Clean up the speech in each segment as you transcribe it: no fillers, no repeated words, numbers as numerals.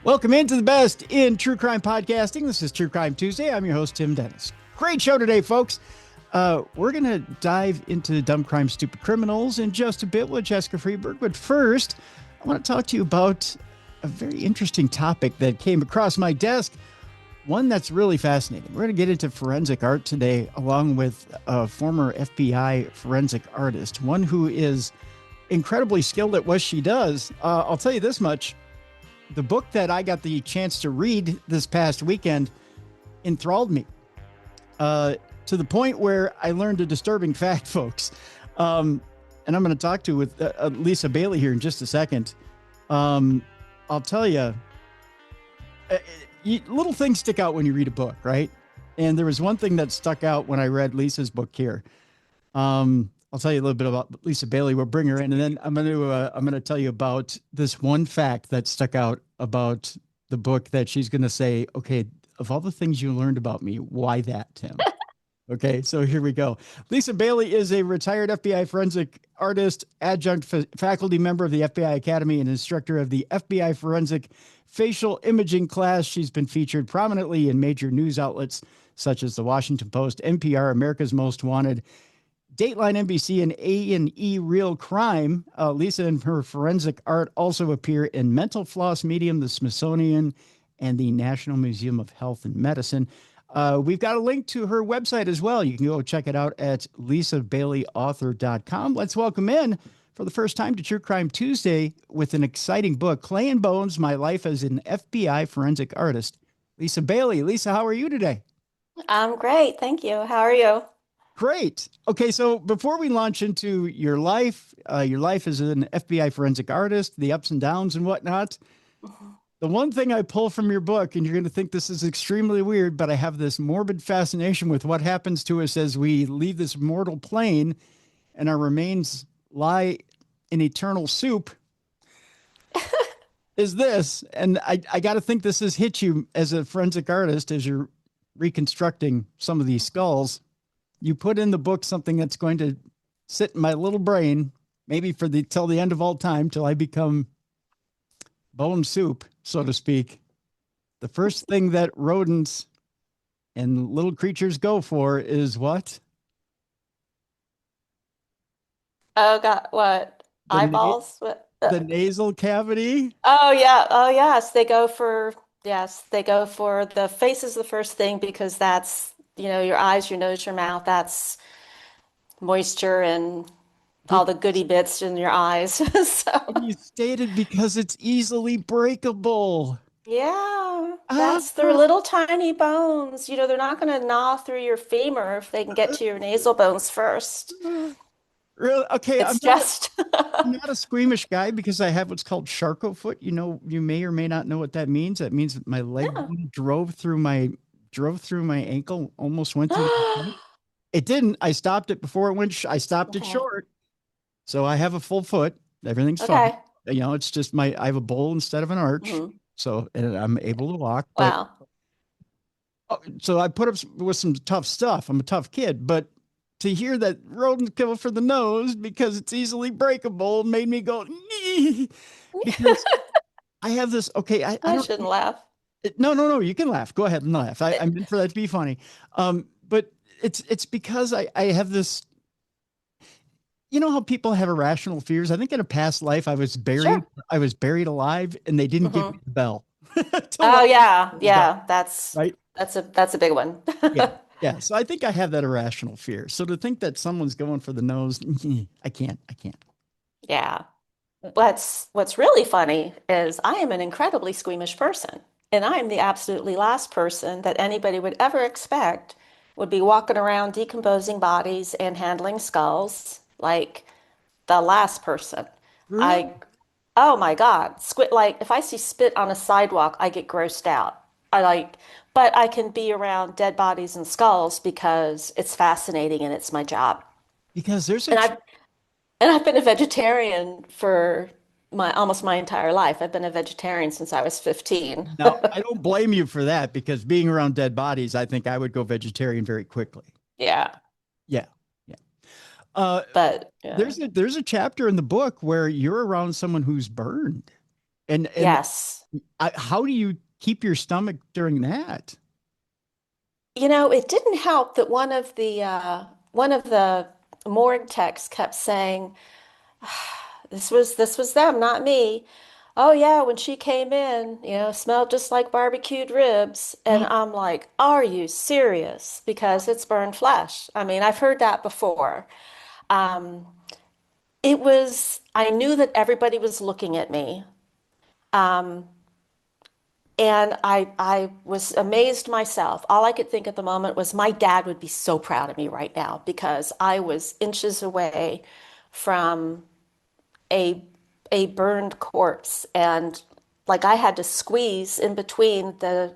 Welcome into the best in true crime podcasting. This is True Crime Tuesday. I'm your host, Tim Dennis. Great show today, folks. We're going to dive into Dumb Crime, Stupid Criminals in just a bit with Jessicafreeburg. But first, I want to talk to you about a very interesting topic that came across my desk, one that's really fascinating. We're going to get into forensic art today, along with a former FBI forensic artist, one who is incredibly skilled at what she does. I'll tell you this much. The book that I got the chance to read this past weekend enthralled me to the point where I learned a disturbing fact, folks. And I'm going to talk to with Lisa Bailey here in just a second. I'll tell you, little things stick out when you read a book, right? And there was one thing that stuck out when I read Lisa's book here. I'll tell you a little bit about Lisa Bailey. We'll bring her in, and then I'm going to tell you about this one fact that stuck out about the book that she's going to say, okay, of all the things you learned about me, why that, Tim? Okay, so here we go. Lisa Bailey is a retired FBI forensic artist, adjunct faculty member of the FBI Academy, and instructor of the FBI Forensic Facial Imaging class. She's been featured prominently in major news outlets such as the Washington Post, NPR, America's Most Wanted, Dateline, NBC, and A&E Real Crime. Lisa and her forensic art also appear in Mental Floss Medium, the Smithsonian, and the National Museum of Health and Medicine. We've got a link to her website as well. You can go check it out at lisabaileyauthor.com. Let's welcome in for the first time to True Crime Tuesday with an exciting book, Clay and Bones, My Life as an FBI Forensic Artist, Lisa Bailey. Lisa, how are you today? I'm great. Thank you. How are you? Great. Okay, so before we launch into your life as an FBI forensic artist, the ups and downs and whatnot, the one thing I pull from your book, and you're going to think this is extremely weird, but I have this morbid fascination with what happens to us as we leave this mortal plane and our remains lie in eternal soup, is this. And I got to think this has hit you as a forensic artist as you're reconstructing some of these skulls. You put in the book something that's going to sit in my little brain, maybe till the end of all time, till I become bone soup, so to speak. The first thing that rodents and little creatures go for is what? Oh God, what? The na- Eyeballs? What? the nasal cavity. Oh yeah. Oh yes. They go for the face is the first thing because that's, your eyes, your nose, your mouth, that's moisture and Be- all the goody bits in your eyes. So You stated because it's easily breakable. yeah, Ah, that's their little tiny bones. They're not gonna gnaw through your femur if they can get to your nasal bones first. really? Okay, It's just I'm not a squeamish guy because I have what's called Charcot foot. You may or may not know what that means. That means that my leg yeah. drove through my ankle, almost went through my foot. It didn't. I stopped it before it went. I stopped it Okay. short. So I have a full foot. Everything's fine. Okay. It's just I have a bowl instead of an arch. Mhm. So and I'm able to walk. But Wow. so I put up with some tough stuff. I'm a tough kid, but to hear that rodents kill for the nose because it's easily breakable made me go because I have this. Okay, I I don't. shouldn't laugh. No. You can laugh. Go ahead and laugh. I meant for that to be funny. But it's because I have this. You know how people have irrational fears? I think in a past life Sure. I was buried alive and they didn't give me hmm the bell to Oh let yeah, me die, yeah. That's right? that's a that's a big one. Yeah. Yeah. So I think I have that irrational fear. So to think that someone's going for the nose, I can't. I can't. Yeah. What's really funny is I am an incredibly squeamish person, and I am the absolutely last person that anybody would ever expect would be walking around decomposing bodies and handling skulls like the last person. Really? I Oh my God. Squid, like if I see spit on a sidewalk, I get grossed out. But I can be around dead bodies and skulls because it's fascinating and it's my job. Because there's a And I've been a vegetarian for my almost my entire life. I've been a vegetarian since I was 15. now I don't blame you for that because being around dead bodies, I think I would go vegetarian very quickly. Yeah. Yeah. Yeah. Uh, But yeah. there's a chapter in the book where you're around someone who's burned. And Yes. how do you keep your stomach during that? It didn't help that one of the morgue techs kept saying, this was them, not me. Oh yeah, when she came in, smelled just like barbecued ribs. And I'm like, are you serious? Because it's burned flesh. I mean, I've heard that before. Um, I knew that everybody was looking at me. Um, and I was amazed myself. All I could think at the moment was my dad would be so proud of me right now because I was inches away from a a burned corpse, and like I had to squeeze in between the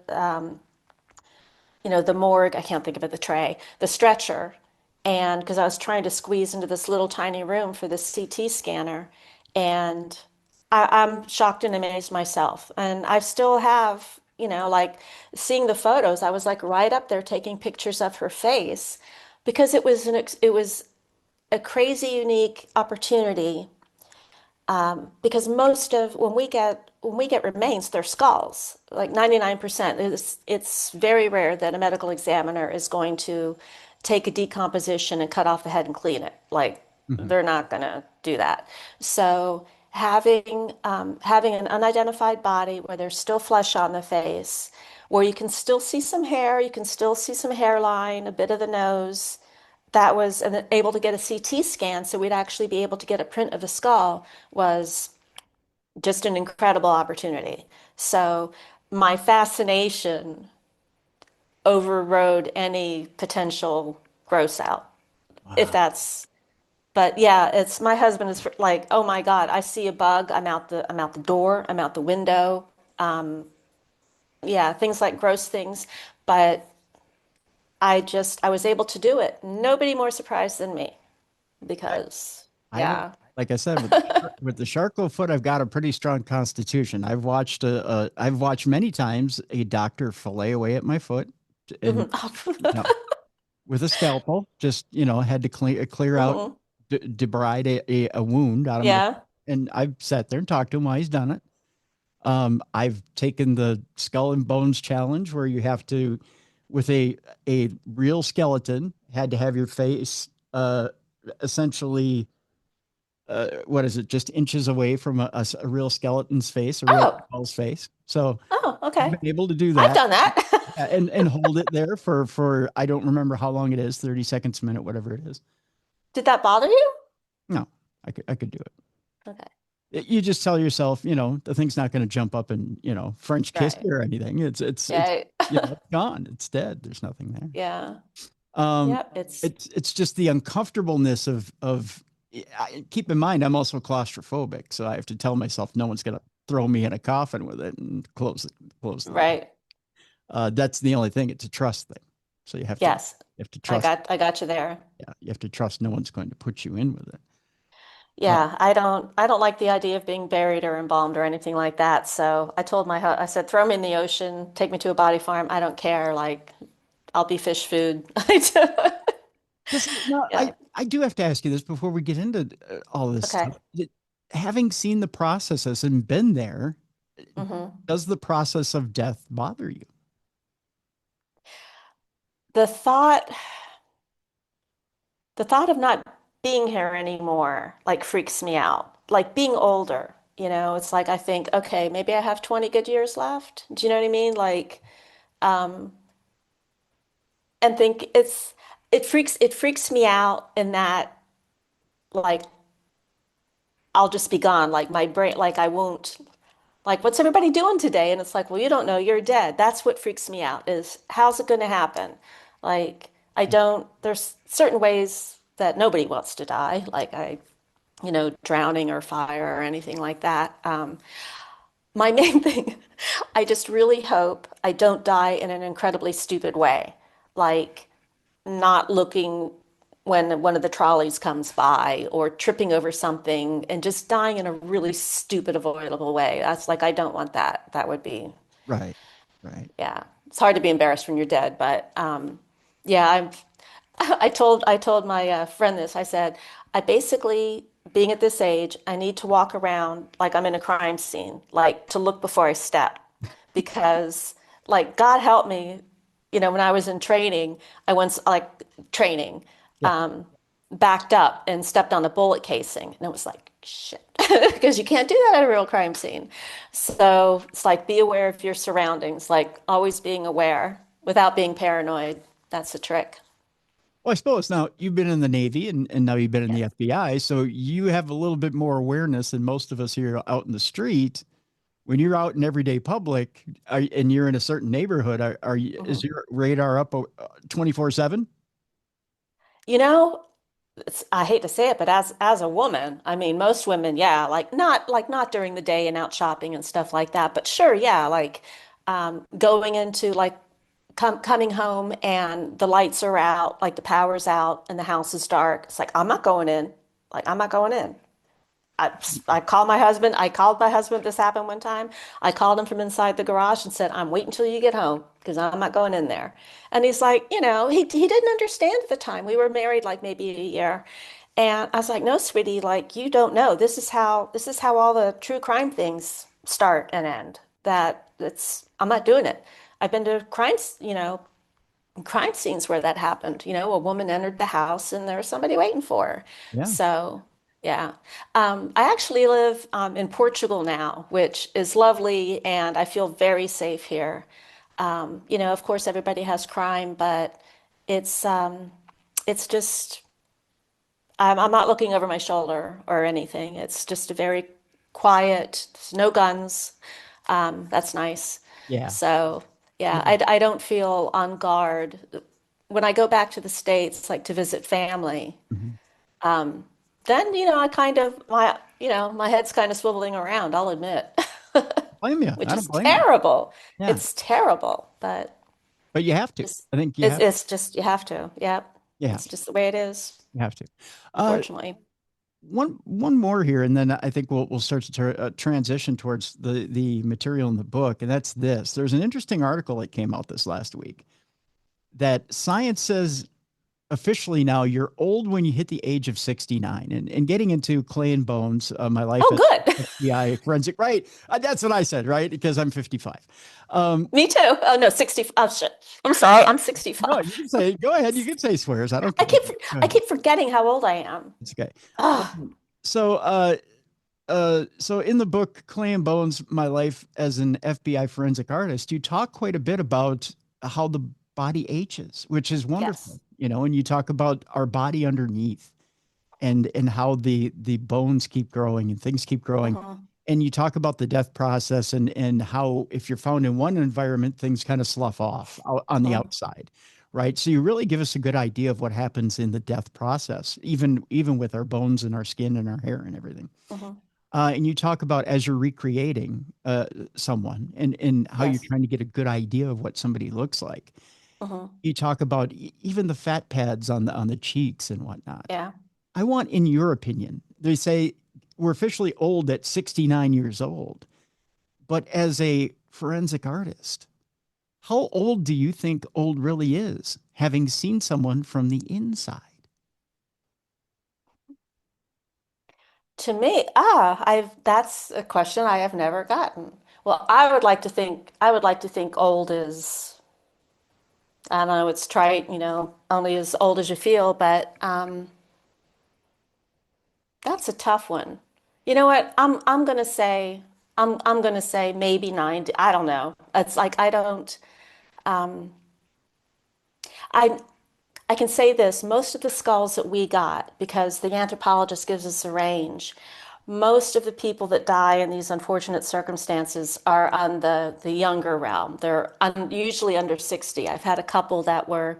morgue, I can't think of it, the tray, the stretcher, and because I was trying to squeeze into this little tiny room for the CT scanner, and I'm shocked and amazed myself. And I still have, like seeing the photos, I was like right up there taking pictures of her face because it was a crazy unique opportunity, because most of when we get remains, they're skulls. Like 99%. It's very rare that a medical examiner is going to take a decomposition and cut off the head and clean it. Like Mhm. they're not going to do that. So having an unidentified body where there's still flesh on the face, where you can still see some hair, you can still see some hairline, a bit of the nose, that was and able to get a CT scan so we'd actually be able to get a print of the skull was just an incredible opportunity. So my fascination overrode any potential gross out, if Wow. but yeah, it's my husband is like, oh my God, I see a bug, I'm out the door, I'm out the window. Um, yeah, things like gross things, but I was able to do it. Nobody more surprised than me I, because I have, yeah. like I said, with the Charcot foot, I've got a pretty strong constitution. I've watched many times a doctor fillet away at my foot, and Mhm. you know, with a scalpel, just had to clear out, Mhm. debride a wound out of my. Yeah. And I've sat there and talked to him while he's done it. I've taken the skull and bones challenge where you have to, with a real skeleton, had to have your face essentially what is it, just inches away from a real skeleton's face, a real Oh. skull's face. So Oh, I've okay. been able to do I've that. done that. And hold it there for I don't remember how long it is, 30 seconds, a minute, whatever it is. Did that bother you? No, I could do it. Okay. You just tell yourself, the thing's not going to jump up and, French kiss Right. you or anything. It's Yeah. it's gone. It's dead. There's nothing there. Yeah. Um, Yep. It's it's just the uncomfortableness of keep in mind, I'm also claustrophobic, so I have to tell myself no one's going to throw me in a coffin with it and close the door. right. That's the only thing. It's a trust thing. So you Yes. have to I trust. got I got you there. Yeah, you have to trust no one's going to put you in with it. Uh, Yeah, I don't like the idea of being buried or embalmed or anything like that. So I said, throw me in the ocean, take me to a body farm. I don't care. Like I'll be fish food. no, Yeah. I do have to ask you this before we get into all this Okay. stuff. Having seen the processes and been there, hmm does the process of death bother you? The thought the thought of not being here anymore like freaks me out. Like being older, it's like I think, okay, maybe I have 20 good years left. Do you know what I mean? Like, um, and think it freaks me out in that like I'll just be gone. Like my brain, like I won't, like what's everybody doing today? And it's like, well, you don't know, you're dead. That's what freaks me out is how's it going to happen? Like there's certain ways that nobody wants to die. Like drowning or fire or anything like that. My main thing, I just really hope I don't die in an incredibly stupid way, like not looking when one of the trolleys comes by or tripping over something and just dying in a really stupid, avoidable way. That's like, I don't want that. That would be, Right, right. yeah. It's hard to be embarrassed when you're dead, but yeah, I told my friend this. I said, I basically being at this age, I need to walk around like I'm in a crime scene, like to look before I step. Because, like, God help me, when I was in training, I once, like, training, Yeah. um, backed up and stepped on a bullet casing. And it was like, shit, because you can't do that at a real crime scene. So it's like, be aware of your surroundings, like, always being aware without being paranoid. That's the trick. Well, I suppose now you've been in the Navy and now you've been in the Yes. FBI, so you have a little bit more awareness than most of us here out in the street. When you're out in everyday public and you're in a certain neighborhood, is Mhm. your radar up 24/7? You know, I hate to say it, but as a woman, I mean, most women, yeah, like not during the day and out shopping and stuff like that, but sure, yeah, like going into like coming home and the lights are out, like the power's out and the house is dark. It's like I'm not going in. Like I'm not going in. I, I called my husband. I called my husband. This happened one time. I called him from inside the garage and said, "I'm waiting until you get home because I'm not going in there." And he's like, he didn't understand at the time. We were married like maybe a year. And I was like, "No, sweetie, like you don't know. This is how all the true crime things start and end. I'm not doing it. I've been to crime scenes where that happened. A woman entered the house and there was somebody waiting for her. Yeah. So, yeah. I actually live in Portugal now, which is lovely, and I feel very safe here. Of course, everybody has crime, but it's it's just I'm not looking over my shoulder or anything. It's just a very quiet. There's no guns. That's nice. Yeah. So, yeah, Yeah. I don't feel on guard. When I go back to the States, like to visit family, Mhm. um, then, I kind of, my head's kind of swiveling around, I'll admit, Blame you. which I don't is blame you. terrible. Yeah. It's terrible, but But you have to. just, I think you it's, have it's just, you have to. Yep. you have It's to. just the way it is, You have to. Uh, unfortunately. one more here, and then I think we'll start to transition towards the material in the book, and that's this. There's an interesting article that came out this last week that science says officially now you're old when you hit the age of 69. And getting into Clay and Bones, my life Oh, as good. FBI forensic, right? That's what I said, right? Because I'm 55. Um, Me too. Oh, no, 60. Oh, shit. I'm sorry. I'm no, you 65. can say, go ahead. You can say swears. I don't I care. keep, Go I ahead. keep forgetting how old I am. It's okay. Oh, Um, so, so in the book Clay and Bones, My Life as an FBI Forensic Artist, you talk quite a bit about how the body ages, which is wonderful, yes. and you talk about our body underneath and how the bones keep growing and things keep growing. Hmm. And you talk about the death process and how if you're found in one environment, things kind of slough off on the Hmm. outside, right? So you really give us a good idea of what happens in the death process, even with our bones and our skin and our hair and everything. Hmm. And you talk about as you're recreating someone and how you're Yes. trying to get a good idea of what somebody looks like. Hmm. You talk about even the fat pads on the cheeks and whatnot. Yeah. I want, in your opinion, they say we're officially old at 69 years old, but as a forensic artist, how old do you think old really is, having seen someone from the inside? To me, that's a question I have never gotten. Well, I would like to think old is, I don't know, it's trite, only as old as you feel, but that's a tough one. You know what? I'm gonna say maybe 90. I don't know. It's like I don't um I I can say this, most of the skulls that we got, because the anthropologist gives us a range, most of the people that die in these unfortunate circumstances are on the younger realm. They're usually under 60. I've had a couple that were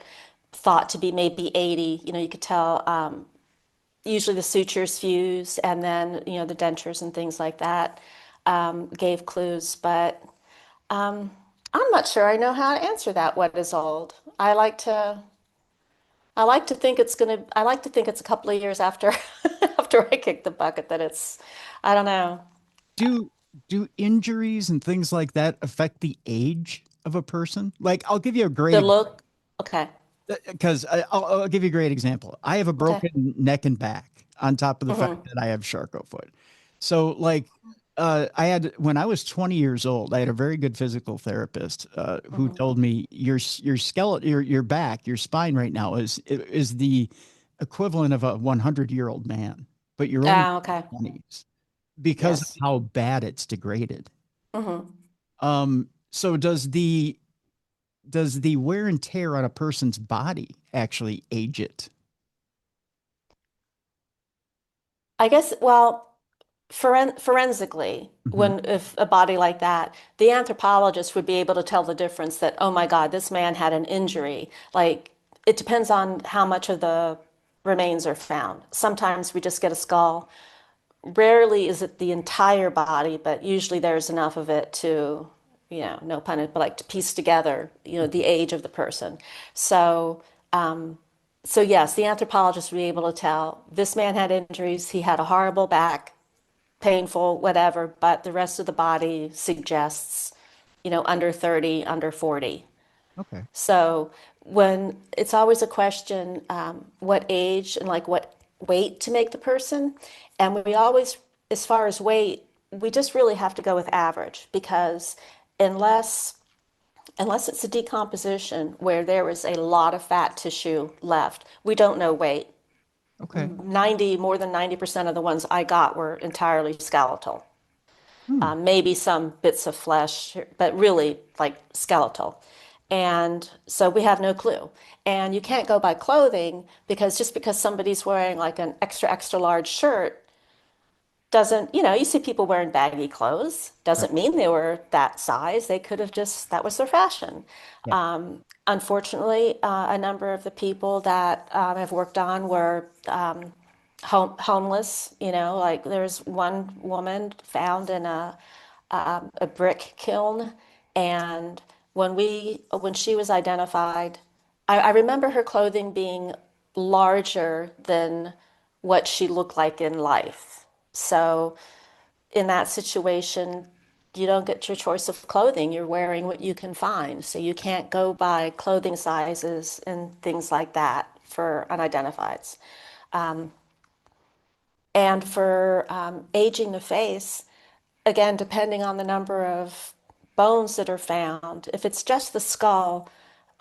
thought to be maybe 80. You could tell usually the sutures fuse and then, the dentures and things like that gave clues. But um, I'm not sure I know how to answer that. What is old? I like to think it's a couple of years after after I kick the bucket that I don't know. Do do injuries and things like that affect the age of a person? Like, I'll give you a The great look, okay, because I'll give you a great example. I have a okay, broken neck and back. on top of the fact Hmm. that I have Charcot foot. So like I had when I was 20 years old, I had a very good physical therapist who Hmm. told me your skeleton, your back, your spine right now is the equivalent of a 100-year-old man, but you're only Ah, okay. 20s because of Yes. how bad it's degraded. Hmm. So does the wear and tear on a person's body actually age it? I guess, well, forensically, Hmm. when if a body like that, the anthropologist would be able to tell the difference that, oh my God, this man had an injury. Like it depends on how much of the remains are found. Sometimes we just get a skull. Rarely is it the entire body, but usually there's enough of it to, no pun intended, but like to piece together, the age of the person. So, so yes, the anthropologist would be able to tell this man had injuries, he had a horrible back, painful, whatever, but the rest of the body suggests, under 30, under 40. Okay. So when it's always a question, what age and like what weight to make the person. And we always, as far as weight, we just really have to go with average because unless it's a decomposition where there is a lot of fat tissue left, we don't know weight. Okay. 90, more than 90% of the ones I got were entirely skeletal. Hmm. Maybe some bits of flesh, but really like skeletal. And so we have no clue. And you can't go by clothing because just because somebody's wearing like an extra, extra large shirt doesn't, you see people wearing baggy clothes, Right. doesn't mean they were that size. They could have just, that was their fashion. Yeah. Unfortunately, a number of the people that I've worked on were homeless, like there's one woman found in a brick kiln. And when she was identified, I remember her clothing being larger than what she looked like in life. So in that situation, you don't get your choice of clothing. You're wearing what you can find. So you can't go by clothing sizes and things like that for unidentifieds. And for aging the face, again, depending on the number of bones that are found, if it's just the skull,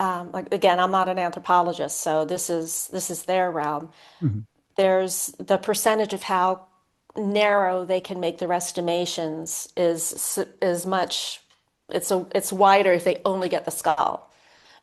like again, I'm not an anthropologist, so this is their realm. Mhm. There's the percentage of how narrow they can make their estimations is much. It's wider if they only get the skull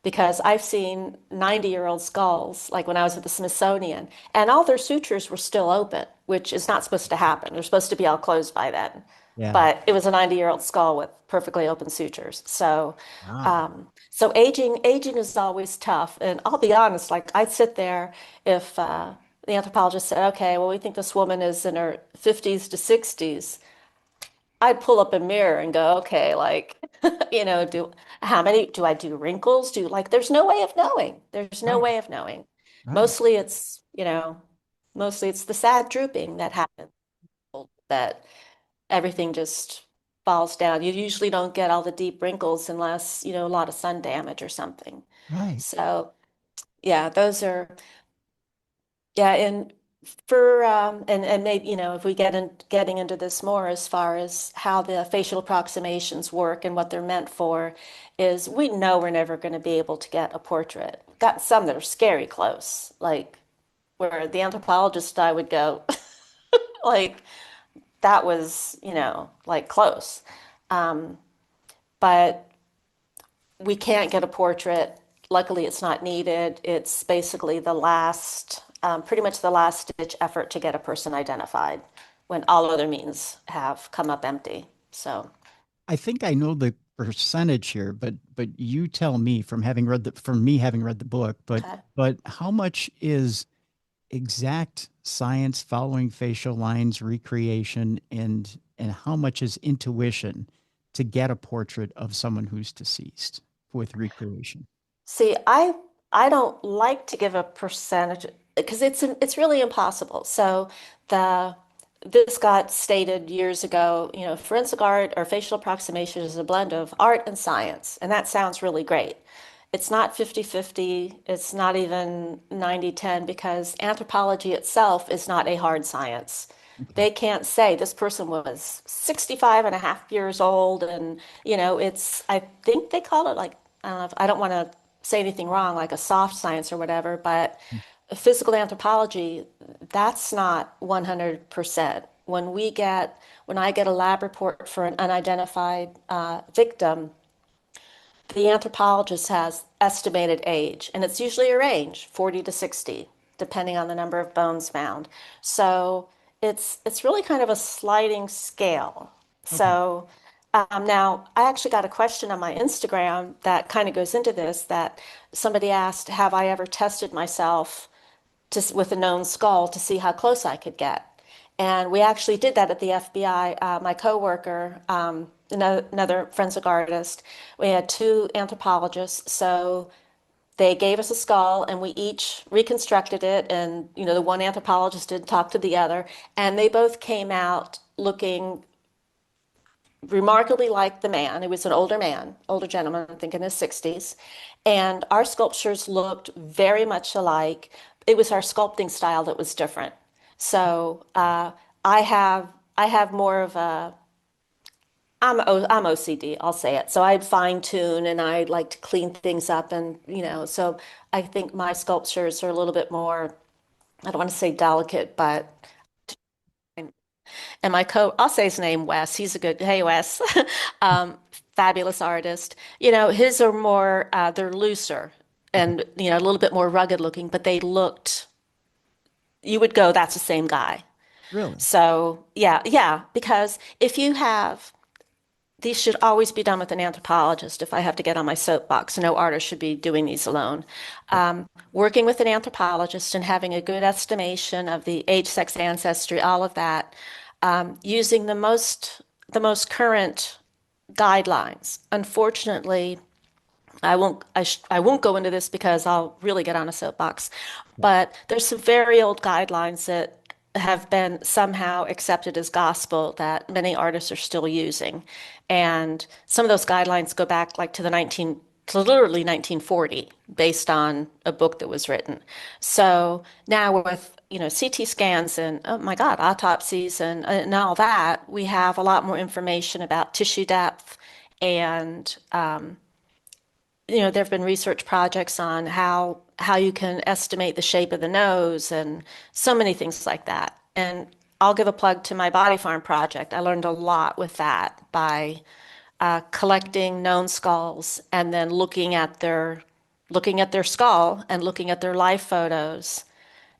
because I've seen 90-year-old skulls, like when I was at the Smithsonian, and all their sutures were still open, which is not supposed to happen. They're supposed to be all closed by then. Yeah. But it was a 90-year-old skull with perfectly open sutures. So, Wow. so aging is always tough. And I'll be honest, like I'd sit there if the anthropologist said, okay, well, we think this woman is in her 50s to 60s. I'd pull up a mirror and go, okay, like, do how many do I do wrinkles? There's no way of knowing. There's no Right. way of knowing. Right. Mostly it's, mostly it's the sad drooping that happens, that everything just falls down. You usually don't get all the deep wrinkles unless, a lot of sun damage or something. Right. So, yeah, those are, yeah, and for and maybe if we getting into this more as far as how the facial approximations work and what they're meant for, is we know we're never going to be able to get a portrait. Got some that are scary close, like where the anthropologist I would go, like that was like close, but we can't get a portrait. Luckily, it's not needed. It's basically pretty much the last ditch effort to get a person identified when all other means have come up empty. So, I think I know the percentage here, but you tell me from me having read the book, okay. but how much is exact science following facial lines recreation and how much is intuition to get a portrait of someone who's deceased with recreation? See, I don't like to give a percentage because it's really impossible. So the this got stated years ago, forensic art or facial approximation is a blend of art and science, and that sounds really great. It's not 50-50. It's not even 90-10 because anthropology itself is not a hard science. Okay. They can't say this person was 65 and a half years old. And, I think they call it like, I don't know, I don't want to say anything wrong, like a soft science or whatever, but physical anthropology, that's not 100%. When I get a lab report for an unidentified victim, the anthropologist has estimated age, and it's usually a range, 40 to 60, depending on the number of bones found. So it's really kind of a sliding scale. Okay. So now I actually got a question on my Instagram that kind of goes into this that somebody asked, have I ever tested myself with a known skull to see how close I could get? And we actually did that at the FBI. My coworker, another forensic artist, we had two anthropologists. So they gave us a skull and we each reconstructed it. And, the one anthropologist did talk to the other. And they both came out looking remarkably like the man. It was an older man, older gentleman, I think in his 60s. And our sculptures looked very much alike. It was our sculpting style that was different. So I have more of a I'm OCD, I'll say it. So I fine tune and I like to clean things up and so I think my sculptures are a little bit more, I don't want to say delicate, but and I'll say his name, Wes. He's a good, hey, Wes, um, fabulous artist. His are more, they're looser Okay. and, a little bit more rugged looking, but you would go, that's the same guy. Really? So, yeah, yeah, because these should always be done with an anthropologist if I have to get on my soapbox. No artist should be doing these alone. Right. Working with an anthropologist and having a good estimation of the age, sex, ancestry, all of that, using the most current guidelines. Unfortunately, I won't go into this because I'll really get on a soapbox, Okay. but there's some very old guidelines that have been somehow accepted as gospel that many artists are still using. And some of those guidelines go back like to literally 1940 based on a book that was written. So now with, CT scans and oh my God, autopsies and all that, we have a lot more information about tissue depth and there have been research projects on how you can estimate the shape of the nose and so many things like that. And I'll give a plug to my body farm project. I learned a lot with that by collecting known skulls and then looking at their skull and looking at their life photos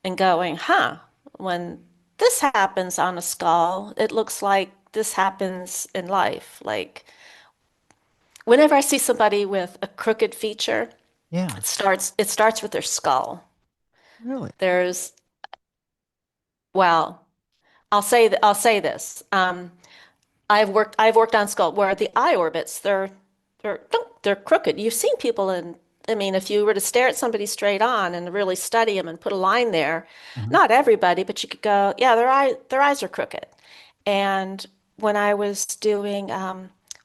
and going, huh, when this happens on a skull, it looks like this happens in life. Like whenever I see somebody with a crooked feature, Yeah. it starts with their skull. Really? There's, well, I'll say this. I've worked on skull where the eye orbits they're crooked. You've seen people I mean, if you were to stare at somebody straight on and really study them and put a line there, Uh-huh. not everybody, but you could go, yeah, their eyes are crooked. And when I was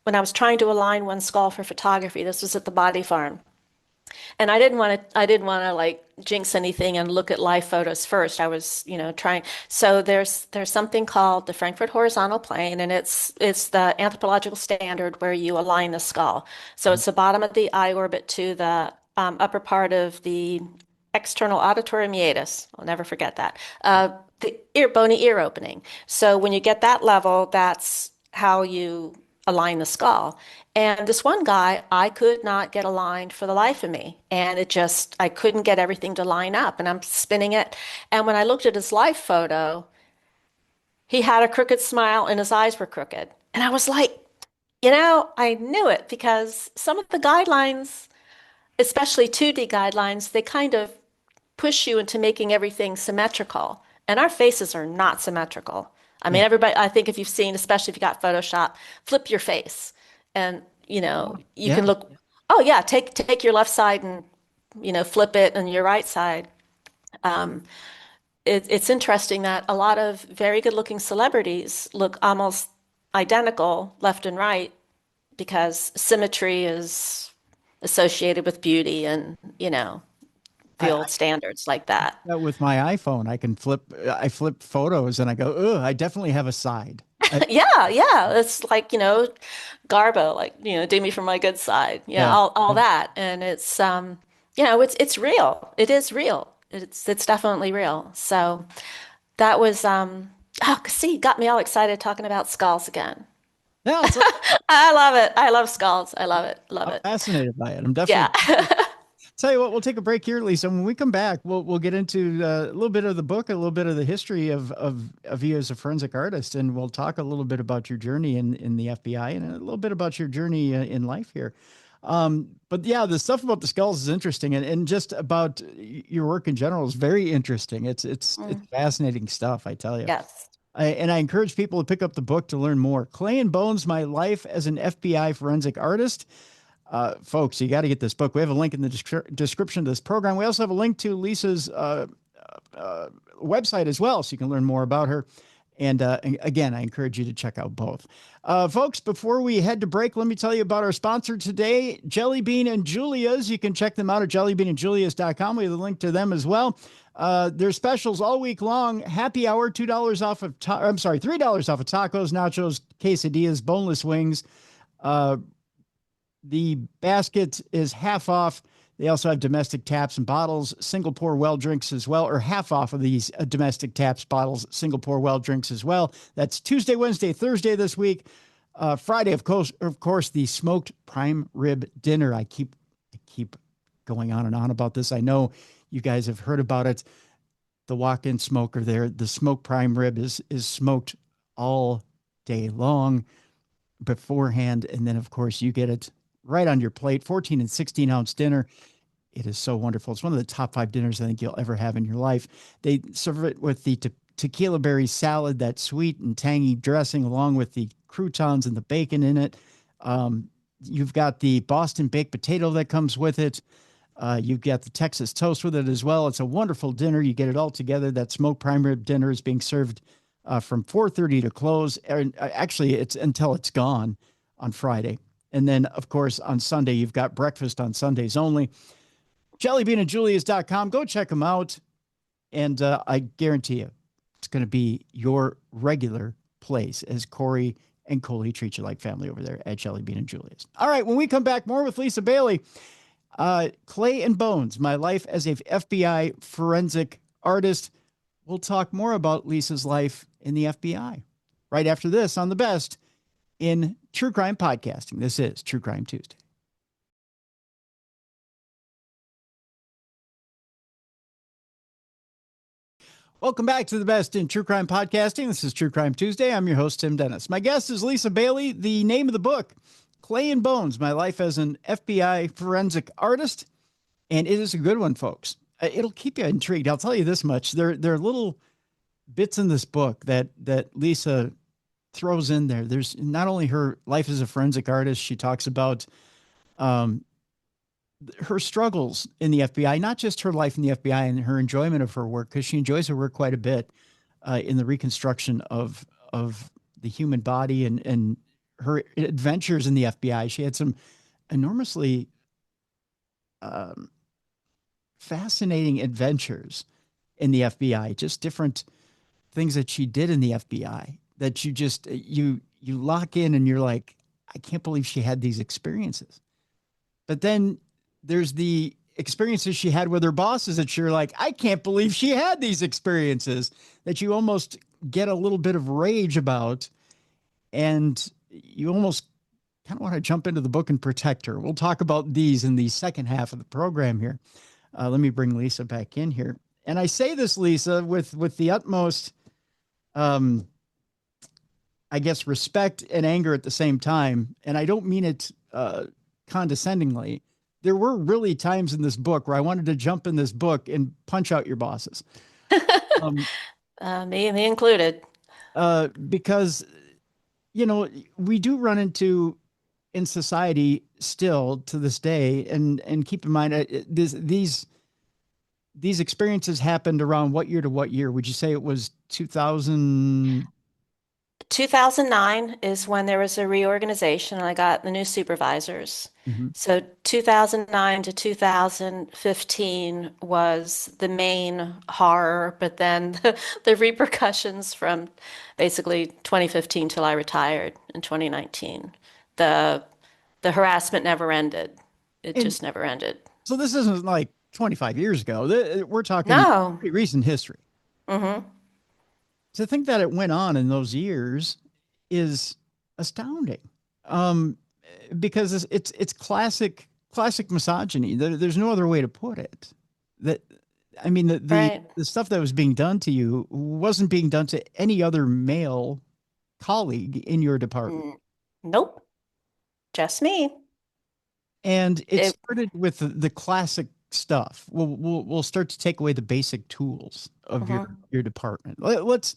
when I was trying to align one skull for photography, this was at the body farm. And I didn't want to like jinx anything and look at live photos first. I was, trying. So there's something called the Frankfurt horizontal plane, and it's the anthropological standard where you align the skull. So Mhm. it's the bottom of the eye orbit to the upper part of the external auditory meatus. I'll never forget that. The bony ear opening. So when you get that level, that's how you align the skull. And this one guy, I could not get aligned for the life of me. And I couldn't get everything to line up. And I'm spinning it. And when I looked at his life photo, he had a crooked smile and his eyes were crooked. And I was like, I knew it because some of the guidelines, especially 2D guidelines, they kind of push you into making everything symmetrical. And our faces are not symmetrical. I mean, Yeah. everybody, I think if you've seen, especially if you got Photoshop, flip your face and, Oh, you can yeah. look, oh yeah, take your left side and, flip it and your right side. It's interesting that a lot of very good looking celebrities look almost identical left and right because symmetry is associated with beauty and, the I old standards like that. with my iPhone, I flip photos and I go, oh, I definitely have a side. Yeah, yeah. It's like, Garbo, like, do me for my good side. Yeah, Yeah. all that. And it's real. It is real. It's definitely real. So that was oh, see, got me all excited talking about skulls again. Yeah. I love it. I love skulls. I love it. Love I'm it. fascinated by it. I'm Yeah. definitely. Tell you what, we'll take a break here, Lisa. When we come back, we'll get into a little bit of the book, a little bit of the history of you as a forensic artist, and we'll talk a little bit about your journey in the FBI and a little bit about your journey in life here. But yeah, the stuff about the skulls is interesting, and just about your work in general is very interesting. It's Mm, fascinating stuff, I tell you. yes. And I encourage people to pick up the book to learn more. Clay and Bones: My Life as an FBI Forensic Artist. Folks, you got to get this book. We have a link in the description of this program. We also have a link to Lisa's website as well, so you can learn more about her. And again, I encourage you to check out both. Folks, before we head to break, let me tell you about our sponsor today, Jelly Bean and Julia's. You can check them out at jellybeanandjulias.com. We have a link to them as well. There's specials all week long. Happy hour, $2 off of, I'm sorry, $3 off of tacos, nachos, quesadillas, boneless wings. The basket is half off. They also have domestic taps and bottles, single pour well drinks as well, or half off of these domestic taps, bottles, single pour well drinks as well. That's Tuesday, Wednesday, Thursday this week. Friday, of course, the smoked prime rib dinner. I keep going on and on about this. I know you guys have heard about it. The walk-in smoker there, the smoked prime rib is smoked all day long beforehand, and then of course you get it right on your plate. 14 and 16 ounce dinner. It is so wonderful. It's one of the top 5 dinners I think you'll ever have in your life. They serve it with the tequila berry salad, that sweet and tangy dressing, along with the croutons and the bacon in it. You've got the Boston baked potato that comes with it. You've got the Texas toast with it as well. It's a wonderful dinner. You get it all together. That smoked prime rib dinner is being served from 4:30 to close. Actually, it's until it's gone on Friday. And then, of course, on Sunday, you've got breakfast on Sundays only. Jellybeanandjulias.com. Go check them out. And I guarantee you, it's going to be your regular place as Corey and Coley treat you like family over there at Jelly Bean and Julia's. All right, when we come back, more with Lisa Bailey. Clay and Bones: My Life as a FBI Forensic Artist. We'll talk more about Lisa's life in the FBI right after this on the best in true crime podcasting. This is True Crime Tuesday. Welcome back to the best in true crime podcasting. This is True Crime Tuesday. I'm your host, Tim Dennis. My guest is Lisa Bailey. The name of the book, Clay and Bones: My Life as an FBI Forensic Artist. And it is a good one, folks. It'll keep you intrigued. I'll tell you this much. There are little bits in this book that Lisa throws in there. There's not only her life as a forensic artist, she talks about her struggles in the FBI, not just her life in the FBI and her enjoyment of her work, because she enjoys her work quite a bit in the reconstruction of the human body and her adventures in the FBI. She had some enormously fascinating adventures in the FBI, just different things that she did in the FBI that you lock in and you're like, I can't believe she had these experiences. But then there's the experiences she had with her bosses that you're like, I can't believe she had these experiences, that you almost get a little bit of rage about. And you almost kind of want to jump into the book and protect her. We'll talk about these in the second half of the program here. Let me bring Lisa back in here. And I say this, Lisa, with the utmost, I guess, respect and anger at the same time. And I don't mean it condescendingly. There were really times in this book where I wanted to jump in this book and punch out your bosses. Me included. Because, we do run into in society still to this day, and keep in mind these experiences happened around what year to what year? Would you say it was 2000? 2009 is when there was a reorganization and I got the new supervisors. Hmm. So 2009 to 2015 was the main horror, but then the repercussions from basically 2015 till I retired in 2019. The the harassment never ended. It And just never ended. so this isn't like 25 years ago. We're talking No. pretty recent history. Hmm. To think that it went on in those years is astounding. Um, because it's classic misogyny. There's no other way to put it. That I mean Right. the stuff that was being done to you wasn't being done to any other male colleague in your department. Mm, nope. Just me. And it It, started with the classic stuff. We'll start to take away the basic tools of mhm. your department. Let's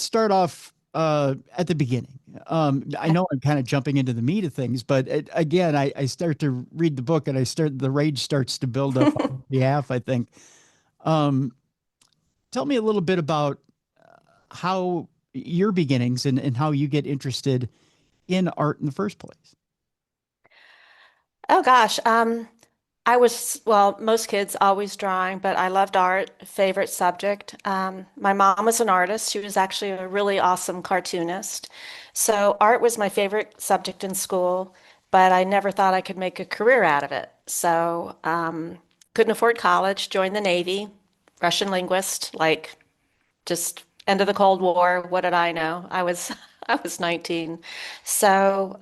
start off at the beginning. I know I'm kind of jumping into the meat of things, but again, I start to read the book and the rage starts to build up on behalf, I think. Um, Tell me a little bit about how your beginnings and how you get interested in art in the first place. Oh gosh. I was, well, most kids always drawing, but I loved art, favorite subject. My mom was an artist. She was actually a really awesome cartoonist. So art was my favorite subject in school, but I never thought I could make a career out of it. So couldn't afford college, joined the Navy, Russian linguist, like just end of the Cold War. What did I know? I was 19. So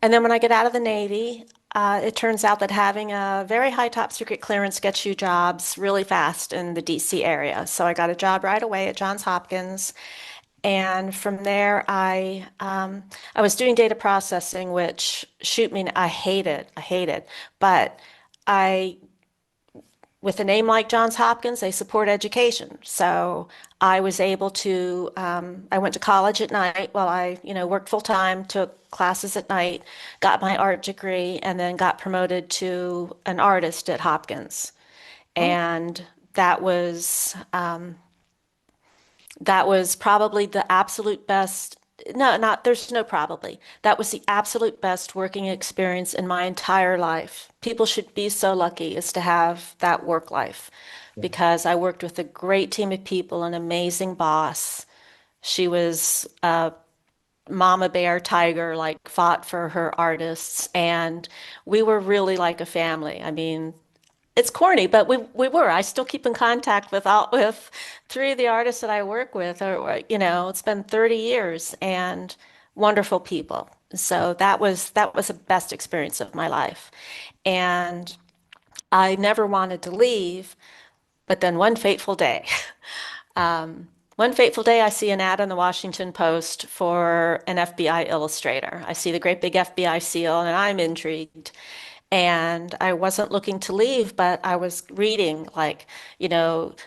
and then when I get out of the Navy, it turns out that having a very high top secret clearance gets you jobs really fast in the DC area. So I got a job right away at Johns Hopkins. And from there, I was doing data processing, which shoot me, I hate it. I hate it. But I with a name like Johns Hopkins, they support education. So I was able to, I went to college at night while I, worked full time, took classes at night, got my art degree, and then got promoted to an artist at Hopkins. Oh, And that was that was probably the absolute best. No, not, there's no probably. That was the absolute best working experience in my entire life. People should be so lucky as to have that work life yeah. because I worked with a great team of people, an amazing boss. She was a mama bear tiger, like fought for her artists, and we were really like a family. I mean, it's corny, but we were. I still keep in contact with three of the artists that I work with, it's been 30 years and wonderful people. So that was the best experience of my life. And I never wanted to leave, but then one fateful day, I see an ad in the Washington Post for an FBI illustrator. I see the great big FBI seal, and I'm intrigued. And I wasn't looking to leave, but I was reading, like,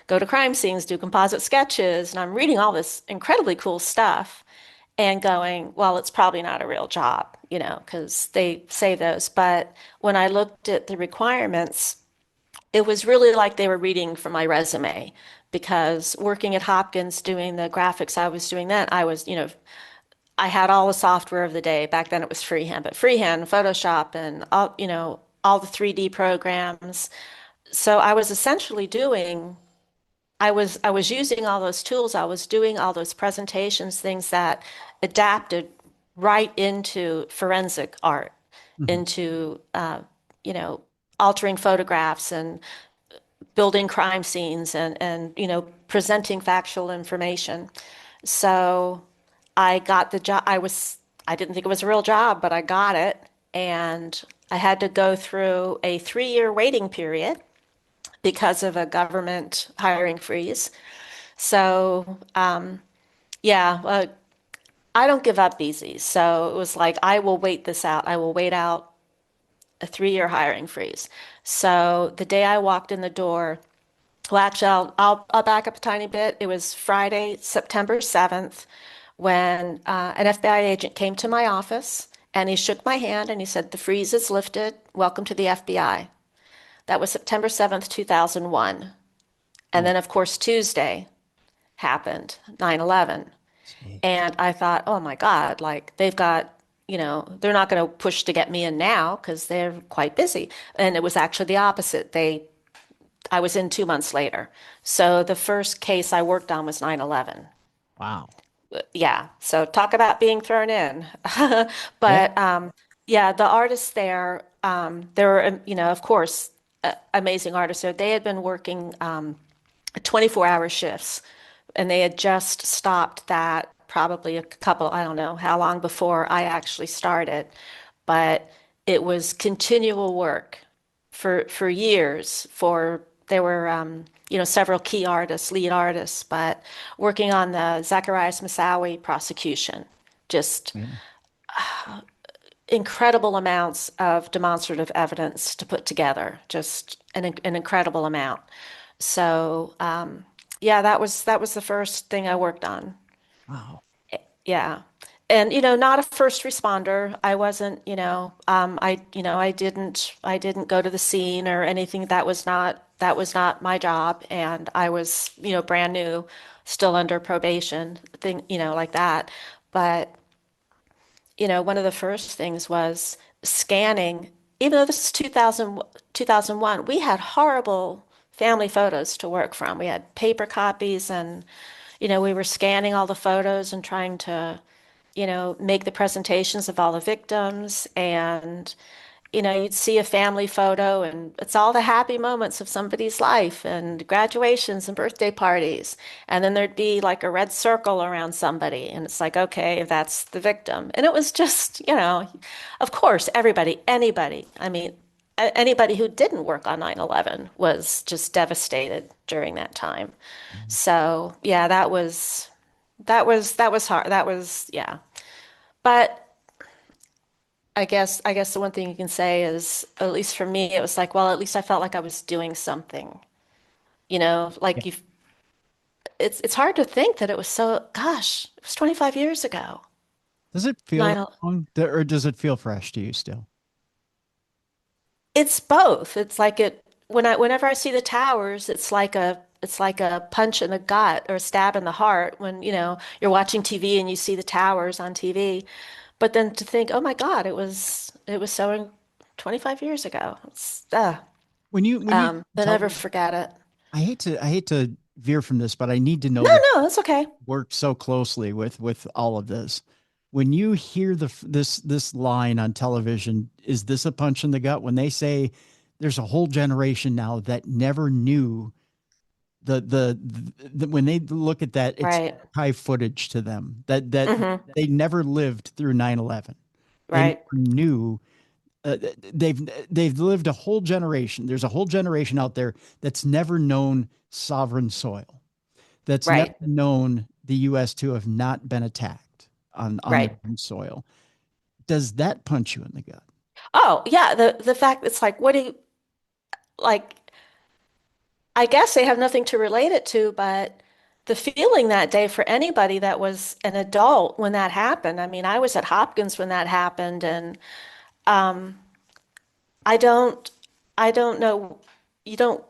go to crime scenes, do composite sketches, and I'm reading all this incredibly cool stuff and going, well, it's probably not a real job, because they say those. But when I looked at the requirements, it was really like they were reading from my resume because working at Hopkins doing the graphics I was doing then, I had all the software of the day. Back then it was freehand, but freehand, Photoshop, and all the 3D programs. So I was essentially I was using all those tools. I was doing all those presentations, things that adapted right into forensic art, Mhm. into you know, altering photographs and building crime scenes and presenting factual information. So I got the job. I didn't think it was a real job, but I got it. And I had to go through a 3-year waiting period because of a government hiring freeze. So, yeah, I don't give up easy. So it was like, I will wait this out. I will wait out a 3-year hiring freeze. So the day I walked in the door, well, actually, I'll back up a tiny bit. It was Friday, September 7th, when an FBI agent came to my office and he shook my hand and he said, "The freeze is lifted. Welcome to the FBI." That was September 7th, 2001. And Oh, then, of course, Tuesday happened, 9/11. And I thought, oh my God, like they've got, they're not going to push to get me in now because they're quite busy. And it was actually the opposite. I was in 2 months later. So the first case I worked on was 9/11. Wow. Yeah. So talk about being thrown in. Yeah. But yeah, the artists there were, of course, amazing artists there. They had been working 24-hour shifts, and they had just stopped that probably a couple, I don't know how long before I actually started, but it was continual work for years. There were several key artists, lead artists, but working on the Zacharias Moussaoui prosecution, just Yeah. incredible amounts of demonstrative evidence to put together, just an incredible amount. So, yeah, that was the first thing I worked on. Wow. Yeah. And not a first responder. I wasn't, I didn't go to the scene or anything. That was not my job. And I was, brand new, still under probation, thing, like that. But one of the first things was scanning, even though this is 2001, we had horrible family photos to work from. We had paper copies and, we were scanning all the photos and trying to, make the presentations of all the victims. And you'd see a family photo and it's all the happy moments of somebody's life and graduations and birthday parties. And then there'd be like a red circle around somebody. And it's like, okay, that's the victim. And it was just, of course, anybody, I mean, anybody who didn't work on 9/11 was just devastated during that time. So yeah, that was hard. Yeah. But I guess the one thing you can say is, at least for me, it was like, well, at least I felt like I was doing something. Yeah. Like it's hard to think that it was gosh, it was 25 years ago. Does it feel that Nine, long, or does it feel fresh to you still? it's both. It's like whenever I see the towers, it's like a punch in the gut or a stab in the heart when, you're watching TV and you see the towers on TV. But then to think, oh my God, it was so 25 years ago. When you I'll tell never me, forget it. I hate to veer from this, but I need to know No, that no, it's okay. worked so closely with all of this. When you hear this line on television, is this a punch in the gut? When they say there's a whole generation now that never knew when they look at that, it's Right. archive footage to them that Hmm. they never lived through 9/11. They never Right. knew. uh, they've lived a whole generation. There's a whole generation out there that's never known sovereign soil, that's never Right. known the U.S. to have not been attacked on their Right. own soil. Does that punch you in the gut? Oh, yeah. The fact it's like, what do you like? I guess they have nothing to relate it to, but the feeling that day for anybody that was an adult when that happened. I mean, I was at Hopkins when that happened, and um, I don't, I don't know. You don't.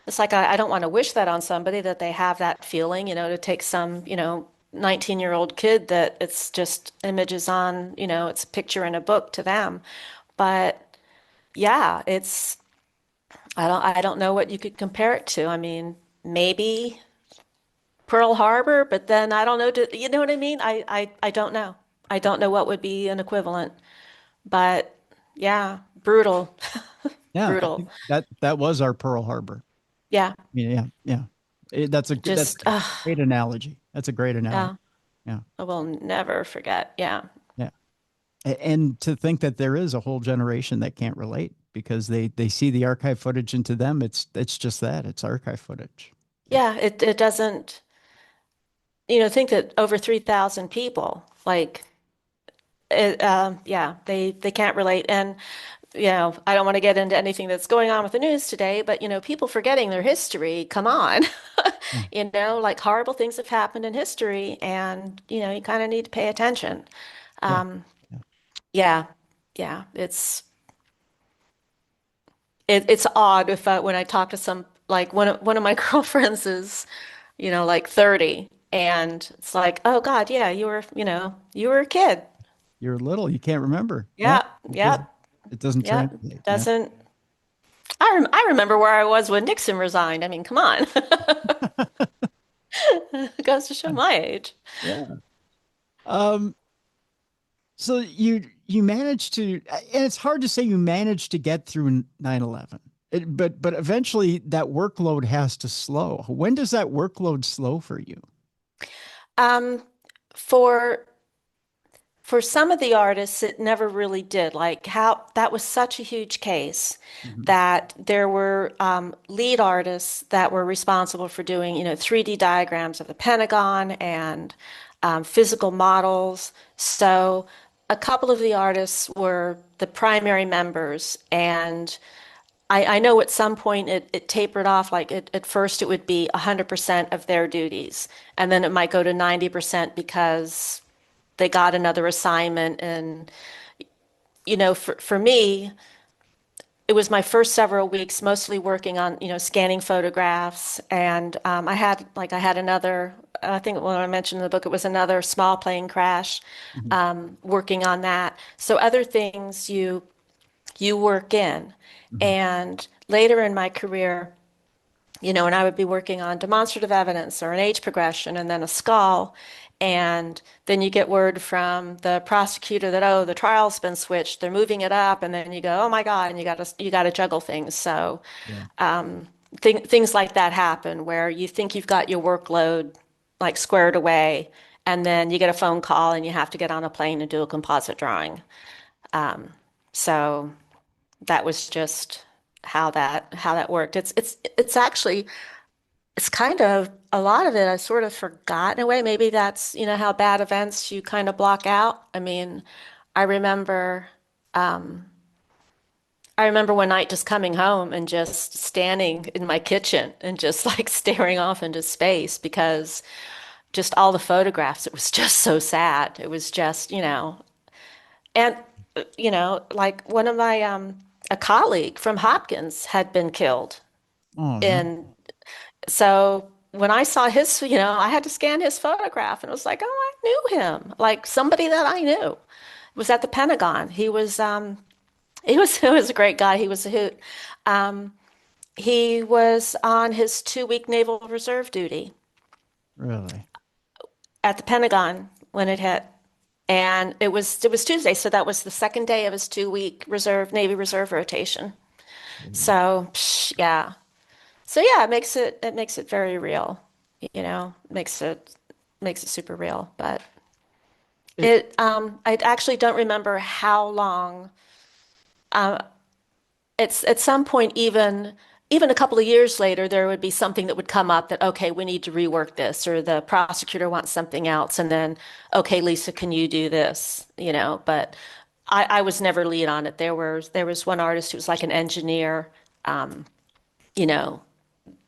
It's like I don't want to wish that on somebody that they have that feeling, to take some, 19-year-old kid that it's just images on, it's a picture in a book to them. But yeah, I don't know what you could compare it to. I mean, maybe Pearl Harbor, but then I don't know, you know what I mean? I don't know. I don't know what would be an equivalent, but yeah, brutal, Yeah, I brutal. think that was our Pearl Harbor. Yeah, Yeah, yeah. That's just, a great analogy. That's a great analogy. yeah, Yeah, I will never forget. Yeah. yeah. And to think that there is a whole generation that can't relate because they see the archive footage, and to them it's just that, it's archive footage. It, Yeah, it doesn't, think that over 3,000 people, like, yeah, they can't relate. And, I don't want to get into anything that's going on with the news today, but, people forgetting their history, come on. yeah, Like horrible things have happened in history and, you kind of need to pay attention. yeah, Um, yeah. yeah, yeah, it's odd if when I talk to some, like one of my girlfriends is, like 30. And it's like, oh God, yeah, you were a kid. You're little, you can't remember. Yeah. Yeah, It doesn't, yep, it doesn't yep. translate. Yeah. Doesn't I remember where I was when Nixon resigned. I mean, come on. It goes to show my age. Yeah. Um, so you managed to, and it's hard to say you managed to get through 9/11. But eventually that workload has to slow. When does that workload slow for you? Um, for For some of the artists, it never really did. Like how that was such a huge case Mhm. that there were lead artists that were responsible for doing, 3D diagrams of the Pentagon and physical models. So a couple of the artists were the primary members, and I know at some point it tapered off. Like at first, it would be 100% of their duties, and then it might go to 90% because they got another assignment. And, for me, it was my first several weeks mostly working on, scanning photographs. And I had another, I think when I mentioned in the book, it was another small plane crash, Mhm. working on that. So other things you work in. Mhm. And later in my career, and I would be working on demonstrative evidence or an age progression and then a skull. And then you get word from the prosecutor that, oh, the trial's been switched, they're moving it up, and then you go, oh my God, and you gotta juggle things. So Yeah. things like that happen where you think you've got your workload like squared away, and then you get a phone call and you have to get on a plane and do a composite drawing. So that was just how that worked. It's actually it's kind of a lot of it I sort of forgot in a way. Maybe that's, how bad events you kind of block out. I mean, I remember um I remember one night just coming home and just standing in my kitchen and just like staring off into space because just all the photographs, it was just so sad. It was just, and like one of my a colleague from Hopkins had been killed. Oh no. And so when I saw his, I had to scan his photograph and it was like, oh, I knew him. Like somebody that I knew was at the Pentagon. He was a great guy. He was a hoot. Um, he was on his 2-week Naval Reserve duty Really? at the Pentagon when it hit. And it was Tuesday, so that was the second day of his 2-week Navy Reserve rotation. Jeez. So, yeah. So yeah, it makes it very real, makes it super real. But It, I actually don't remember how long. Uh, it's at some point, even a couple of years later, there would be something that would come up that, okay, we need to rework this, or the prosecutor wants something else, and then, okay, Lisa, can you do this? But I was never lead on it. There was one artist who was like an engineer, um, you know,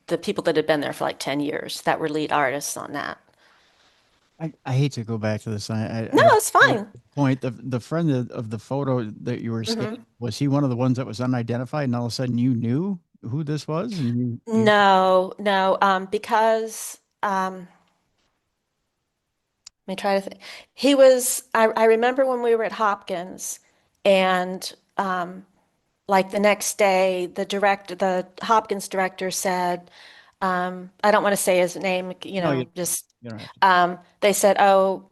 the people that had been there for like 10 years that were lead artists on that. I hate to go back to this. No, I don't it's make fine. the point. The friend of the photo that you were Hmm. scanning, was he one of the ones that was unidentified, and all of a sudden you knew who this was, and you No, no, because let me try to think. I remember when we were at Hopkins, and like the next day, the Hopkins director said, I don't want to say his name, no, just you don't have to. they said, oh,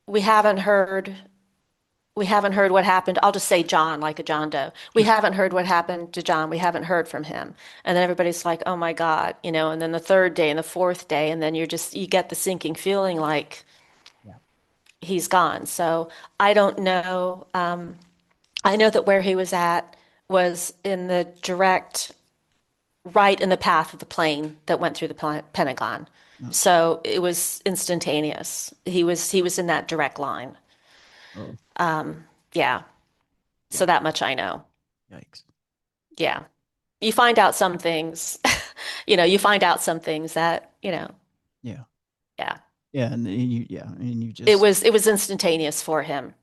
we haven't heard. We haven't heard what happened. I'll just say John, like a John Doe. We Just haven't heard what happened to John. We haven't heard from him. And then everybody's like, oh my God, and then the third day and the fourth day, and then you get the sinking feeling like yeah. he's gone. So I don't know. I know that where he was at was in the direct right in the path of the plane that went through the Pentagon. No. So it was instantaneous. He was in that direct line. Oh, Yeah. yeah. So that much I know. Yikes. Yeah. You find out some things, you find out some things that, Yeah. yeah. Yeah. And you It just, was it was instantaneous for him.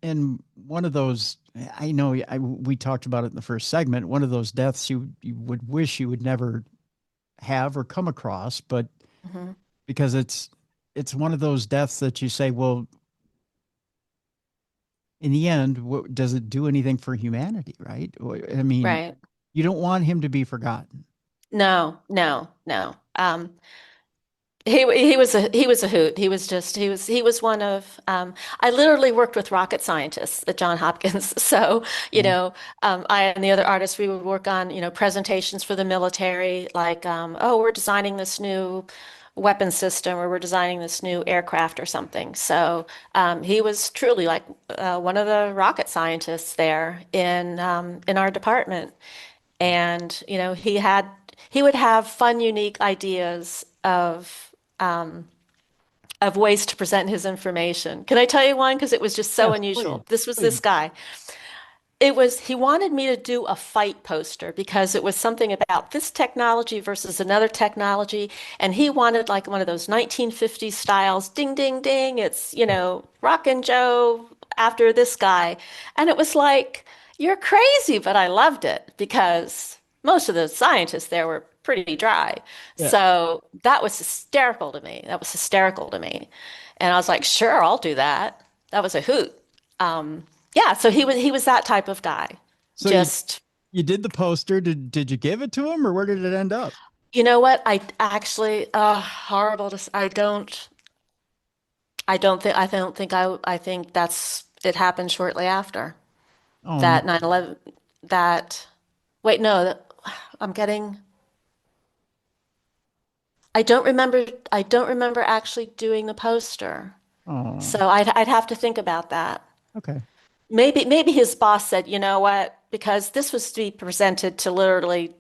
and one of those, I know we talked about it in the first segment, one of those deaths you would wish you would never have or come across, but Hmm. because it's one of those deaths that you say, well, in the end, what, does it do anything for humanity, right? I mean, Right. you don't want him to be forgotten. No, no, no. He was a hoot. He was one of I literally worked with rocket scientists at John Hopkins. So, Yeah. I and the other artists, we would work on, presentations for the military, like oh, we're designing this new weapon system, or we're designing this new aircraft or something. So, he was truly like one of the rocket scientists there in our department. And, he would have fun, unique ideas of ways to present his information. Can I tell you one? Because it was just so Yes, please, unusual. This was this please. guy. He wanted me to do a fight poster because it was something about this technology versus another technology. And he wanted like one of those 1950s styles, ding, ding, ding. It's, Rockin' Joe after this guy. And it was like, you're crazy, but I loved it because most of the scientists there were pretty dry. Yeah. So that was hysterical to me. That was hysterical to me. And I was like, sure, I'll do that. That was a hoot. Yeah, so he was that type of guy. So Just, you did the poster. Did you give it to him, or where did it end up? you know what? I actually, horrible to, I think that's, it happened shortly after Oh no. that 9/11, that, wait, no, I'm getting, I don't remember actually doing the poster. Oh, So I'd have to think about that. okay. Maybe his boss said, you know what, because this was to be presented to literally,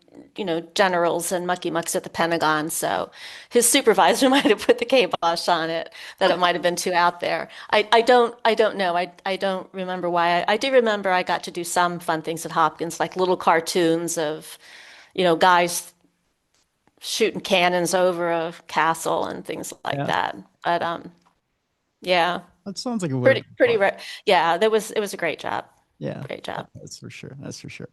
generals and mucky mucks at the Pentagon. So his supervisor might have put the kibosh on it, that it might have been too out there. I don't know. I don't remember why. I do remember I got to do some fun things at Hopkins, like little cartoons of, guys shooting cannons over a castle and things like Yeah, that. But yeah, that sounds like it would have been pretty fun. rare. Yeah, it was a great job. Yeah, Great job. that's for sure. That's for sure.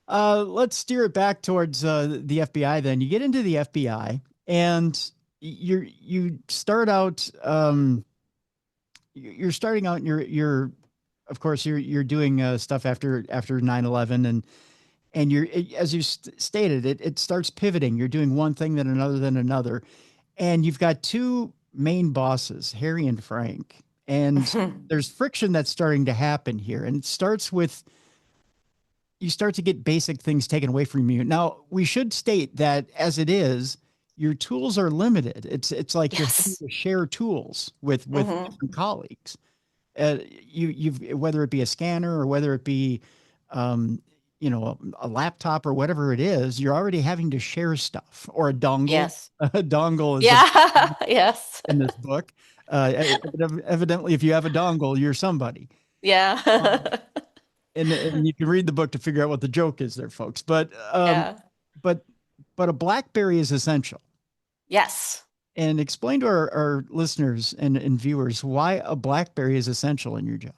Let's steer it back towards the FBI. Then you get into the FBI, and you start out. You're starting out, and you're of course you're doing stuff after 9/11, and as you stated, it starts pivoting. You're doing one thing, then another, and you've got two main bosses, Harry and Frank, and there's friction that's starting to happen here, and it starts with you start to get basic things taken away from you. Now, we should state that as it is, your tools are limited. It's like you're having Yes. to share tools with Hmm. different colleagues. You've whether it be a scanner or whether it be um, a laptop or whatever it is, you're already having to share stuff or a dongle. Yes. A dongle is a Yeah. Yes. in this book. Evidently, if you have a dongle, you're somebody. Yeah. Um, and you can read the book to figure out what the joke is there, folks. Yeah. But but a BlackBerry is essential. Yes. And explain to our listeners and viewers why a BlackBerry is essential in your job.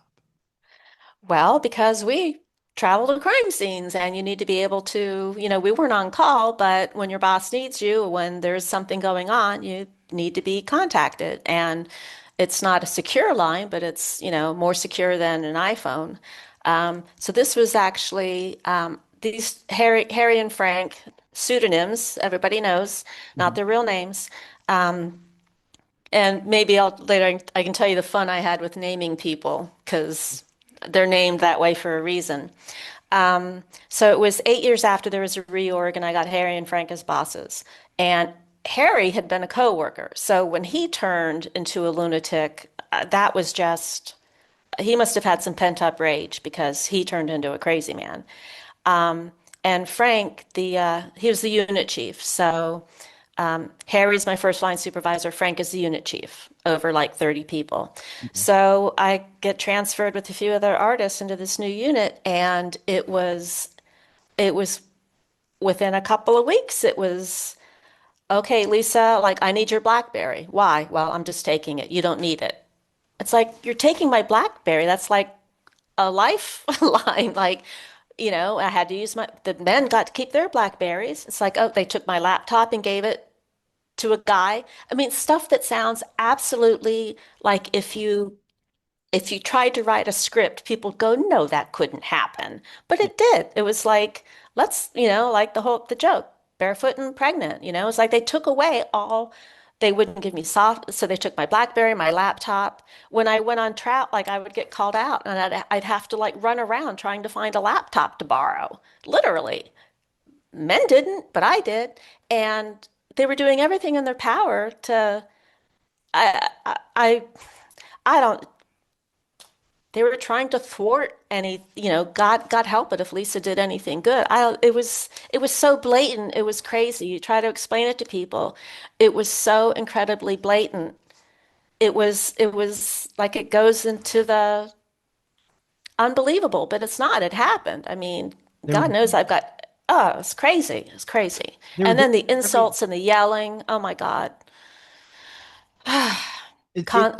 Well, because we travel to crime scenes and you need to be able to, we weren't on call, but when your boss needs you, when there's something going on, you need to be contacted. And it's not a secure line, but it's, more secure than an iPhone. So this was actually these Harry and Frank pseudonyms, everybody knows, not Mhm. their real names. Um, And maybe I can tell you the fun I had with naming people because they're named that way for a reason. So it was 8 years after there was a reorg, and I got Harry and Frank as bosses. And Harry had been a coworker, so when he turned into a lunatic, that was just he must have had some pent-up rage because he turned into a crazy man. And Frank, he was the unit chief, so. Harry's my first line supervisor. Frank is the unit chief over like 30 people. Okay. So I get transferred with a few other artists into this new unit, and it was within a couple of weeks. It was okay, Lisa, like I need your BlackBerry. Why? Well, I'm just taking it. You don't need it. It's like you're taking my BlackBerry. That's like a lifeline. Like, I had to use the men got to keep their BlackBerries. It's like, oh, they took my laptop and gave it to a guy. I mean, stuff that sounds absolutely like if you tried to write a script, people go, no, that couldn't happen. But Yeah. it did. It was like, let's, like the joke, barefoot and pregnant, it's like they took away all, they wouldn't give me soft, so they took my BlackBerry, my laptop. When I went on trout, like I would get called out and I'd have to like run around trying to find a laptop to borrow, literally. Men didn't, but I did. And they were doing everything in their power to, I, I don't, they were trying to thwart any, God help it if Lisa did anything good. It was so blatant. It was crazy. You try to explain it to people. It was so incredibly blatant. It was like it goes into the unbelievable, but it's not. It happened. I mean, They were God knows it's crazy. It's crazy. they were And doing then the every insults and the yelling. Oh my God. it, it Con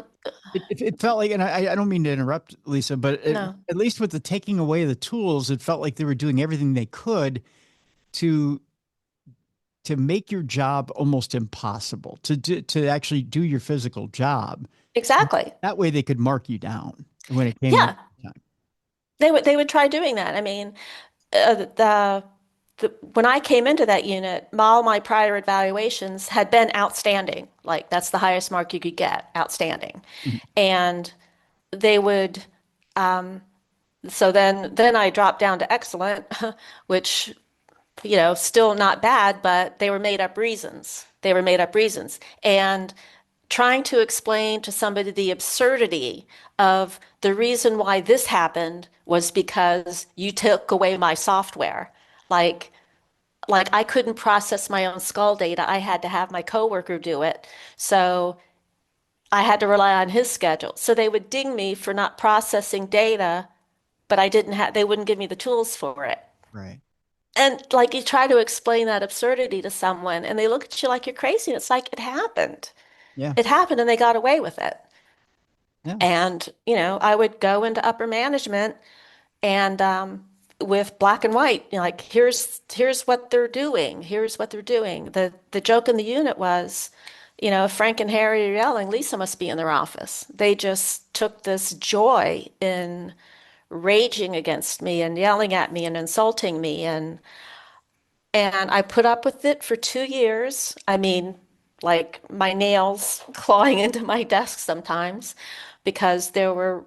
it felt like, and I don't mean to interrupt, Lisa, but no, at least with the taking away the tools, it felt like they were doing everything they could to make your job almost impossible, to actually do your physical job. exactly. That way they could mark you down when it came Yeah. time. They would try doing that. I mean, when I came into that unit, all my prior evaluations had been outstanding. Like that's the highest mark you could get, outstanding. Mhm. And they would, so then I dropped down to excellent, which, still not bad, but they were made up reasons. They were made up reasons. And trying to explain to somebody the absurdity of the reason why this happened was because you took away my software. Like, like I couldn't process my own skull data. I had to have my coworker do it. So I had to rely on his schedule. So they would ding me for not processing data, but they wouldn't give me the tools for it. Right. And like you try to explain that absurdity to someone and they look at you like you're crazy. And it's like it happened. Yeah. It happened and they got away with it. Yeah. And, I would go into upper management and with black and white, like here's what they're doing. Here's what they're doing. The joke in the unit was, if Frank and Harry are yelling, Lisa must be in their office. They just took this joy in raging against me and yelling at me and insulting me and I put up with it for 2 years. I mean, like my nails clawing into my desk sometimes because there were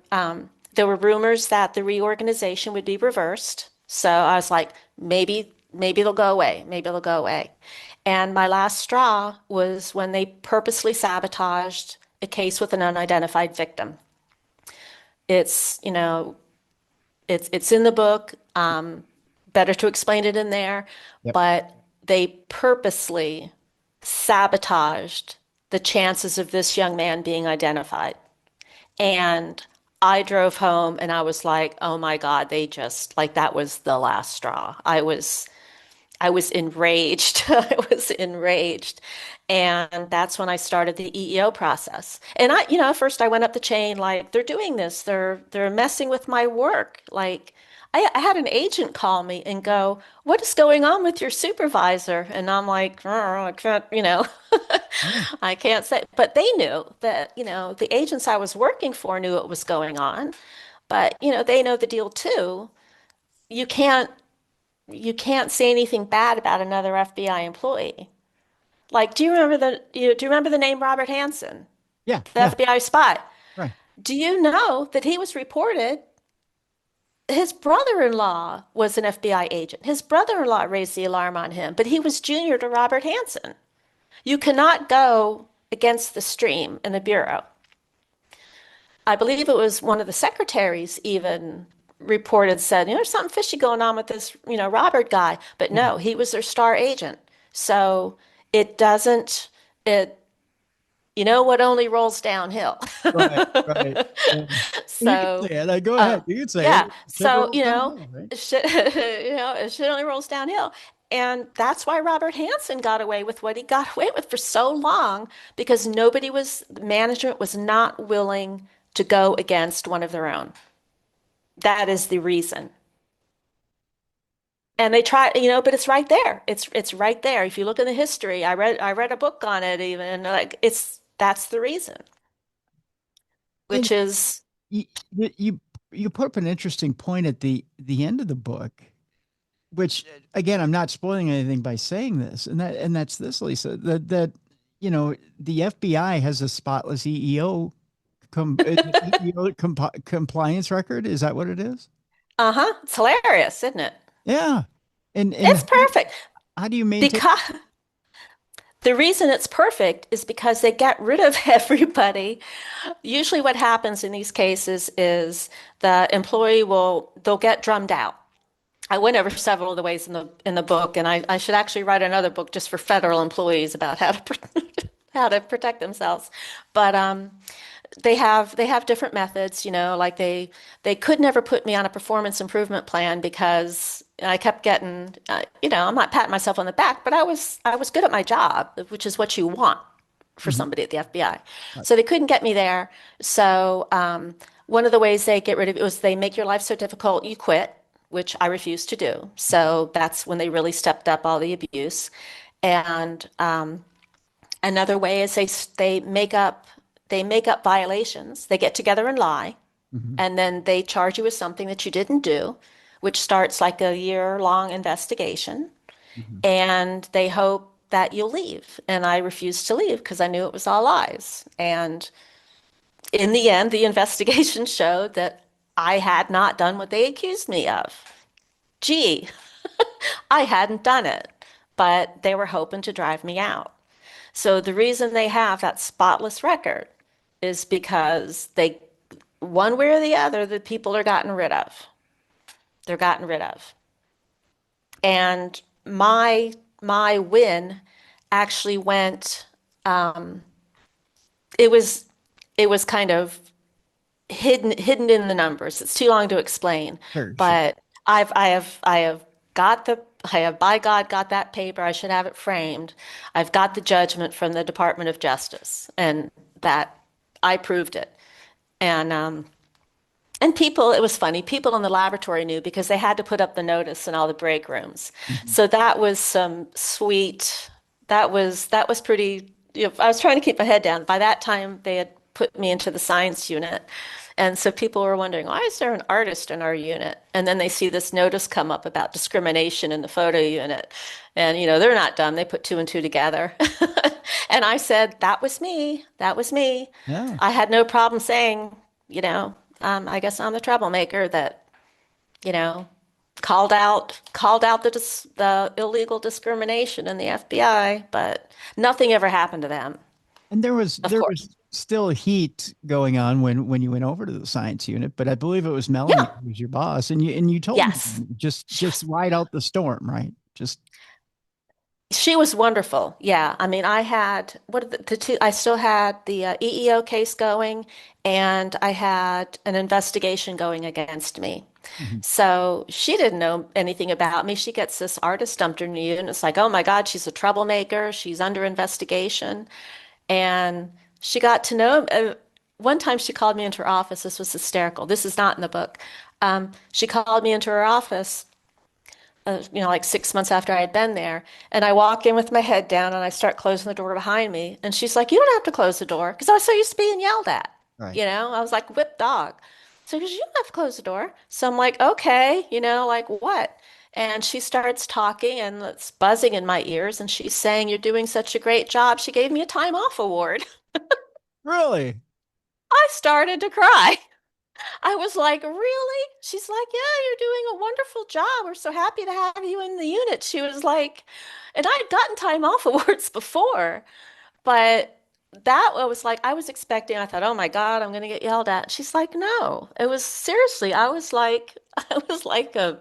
rumors that the reorganization would be reversed. So I was like, maybe they'll go away. Maybe they'll go away. And my last straw was when they purposely sabotaged a case with an unidentified victim. It's, it's in the book. Better to explain it in there, Yep. but they purposely sabotaged the chances of this young man being identified. And I drove home and I was like, oh my God, they just like that was the last straw. I was enraged. I was enraged. And that's when I started the EEO process. And first I went up the chain like they're doing this. They're messing with my work. Like I had an agent call me and go, "What is going on with your supervisor?" And I'm like, "Oh, I can't, Yeah. I can't say." But they knew that, the agents I was working for knew what was going on. But, they know the deal too. You can't you can't say anything bad about another FBI employee. Like, do you remember the name Robert Hansen, Yeah. the Yeah. FBI spy? Right. Do you know that he was reported? His brother-in-law was an FBI agent. His brother-in-law raised the alarm on him, but he was junior to Robert Hansen. You cannot go against the stream in the Bureau. I believe it was one of the secretaries even reported, said, there's something fishy going on with this, Robert guy. But Mhm. no, he was their star agent. So it doesn't, it, what only rolls downhill. Right. Right. Yeah. You can So, say it. Go ahead. You can say it. yeah. Shit So, rolls downhill, right? it only rolls downhill. And that's why Robert Hansen got away with what he got away with for so long, because management was not willing to go against one of their own. That is the reason. And they try, but it's right there. It's right there. If you look in the history, I read a book on it even, like that's the reason, And which is you, you you put up an interesting point at the end of the book, which again, I'm not spoiling anything by saying this, and that's this, Lisa, that the FBI has a spotless EEO compliance record. Is that what it is? uh-huh, it's hilarious, isn't it? Yeah. And It's perfect how do you maintain? because the reason it's perfect is because they get rid of everybody. Usually what happens in these cases is the employee they'll get drummed out. I went over several of the ways in the book, and I should actually write another book just for federal employees about how to how to protect themselves. But they have different methods, like they could never put me on a performance improvement plan because I kept getting, I'm not patting myself on the back, but I was good at my job, which is what you want for Mhm. somebody at the FBI. Right. So they couldn't get me there. So one of the ways they get rid of it was they make your life so difficult you quit, which I refused to do. So that's when they really stepped up all the abuse. And another way is they make up violations. They get together and lie, Mhm. and then they charge you with something that you didn't do, which starts like a year-long investigation, Mhm. and they hope that you'll leave. And I refused to leave because I knew it was all lies. And in the end, the investigation showed that I had not done what they accused me of. Gee, I hadn't done it, but they were hoping to drive me out. So the reason they have that spotless record is because one way or the other, the people are gotten rid of. They're gotten rid of. And my win actually went, it was it was kind of hidden in the numbers. It's too long to explain, Sure, sure. but I have I have by God got that paper. I should have it framed. I've got the judgment from the Department of Justice, and that I proved it. And people, it was funny. People in the laboratory knew because they had to put up the notice in all the break rooms. Mhm. So that was some sweet. That was pretty. I was trying to keep my head down. By that time, they had put me into the science unit, and so people were wondering, why is there an artist in our unit? And then they see this notice come up about discrimination in the photo unit, and they're not dumb. They put two and two together. And I said, that was me. That was me. Yeah. I had no problem saying, I guess I'm the troublemaker that, you know, called out the illegal discrimination in the FBI, but nothing ever happened to them, And there was of there course. was still heat going on when you went over to the science unit, but I believe it was Melanie Yeah. who was your boss, and you told me Yes. She just was ride out the storm, right? Just she was wonderful. Yeah. I mean, I had what are the two I still had the EEO case going, and I had an investigation going against me. Mhm. So she didn't know anything about me. She gets this artist dumped in you, and it's like, oh my God, she's a troublemaker. She's under investigation. And she got to know one time she called me into her office. This was hysterical. This is not in the book. She called me into her office, like 6 months after I had been there. And I walk in with my head down and I start closing the door behind me. And she's like, you don't have to close the door. Because I was so used to being yelled at. right. I was like a whipped dog. So she goes, you don't have to close the door. So I'm like, okay, like what? And she starts talking and it's buzzing in my ears. And she's saying, you're doing such a great job. She gave me a time off award. Really? I started to cry. I was like, really? She's like, yeah, you're doing a wonderful job. We're so happy to have you in the unit. She was like, and I'd gotten time off awards before, but that I was like, I was expecting, I thought, oh my God, I'm going to get yelled at. She's like, no, it was seriously, I was like, I was like you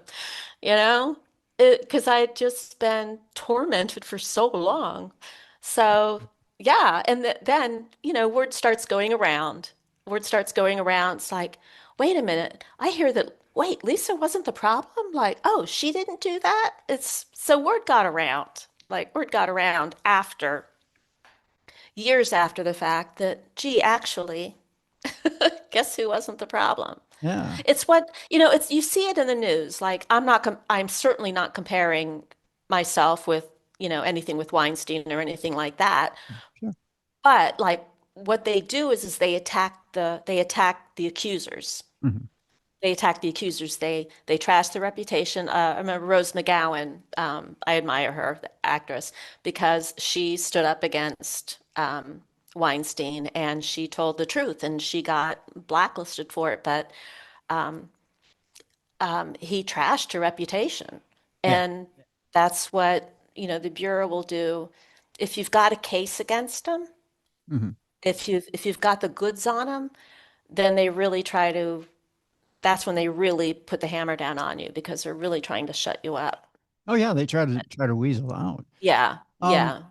know, because I had just been tormented for so long. So, yeah. And then, word starts going around. Word starts going around. It's like, wait a minute. I hear that, wait, Lisa wasn't the problem? Like, oh, she didn't do that? It's so word got around. Like, word got around years after the fact that, gee, actually, guess who wasn't the problem? Yeah. It's what, it's you see it in the news. Like I'm certainly not comparing myself with, anything with Weinstein or anything like that. Sure. But like what they do is they attack the accusers. Mhm. They attack the accusers. They trash the reputation. I remember Rose McGowan. I admire her, the actress, because she stood up against Weinstein and she told the truth, and she got blacklisted for it. But um, he trashed her reputation, Yeah. and that's what the Bureau will do if you've got a case against them. Mhm. If you've got the goods on them, then they really try to that's when they really put the hammer down on you because they're really trying to shut you up. Oh yeah, they try to weasel out. Yeah, Um, yeah.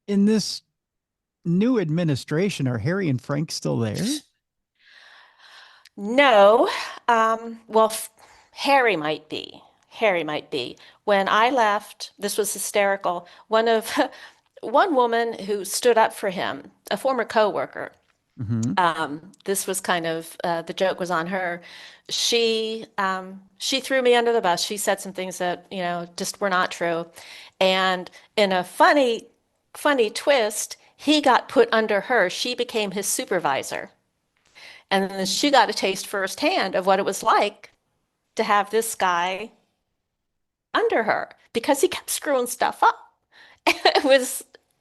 in this new administration, are Harry and Frank still there? No, well, Harry might be. Harry might be. When I left, this was hysterical. One woman who stood up for him, a former coworker, Hmm. this was kind of the joke was on her. She threw me under the bus. She said some things that, just were not true. And in a funny twist, he got put under her. She became his supervisor. And then she got a taste firsthand of what it was like to have this guy under her because he kept screwing stuff up.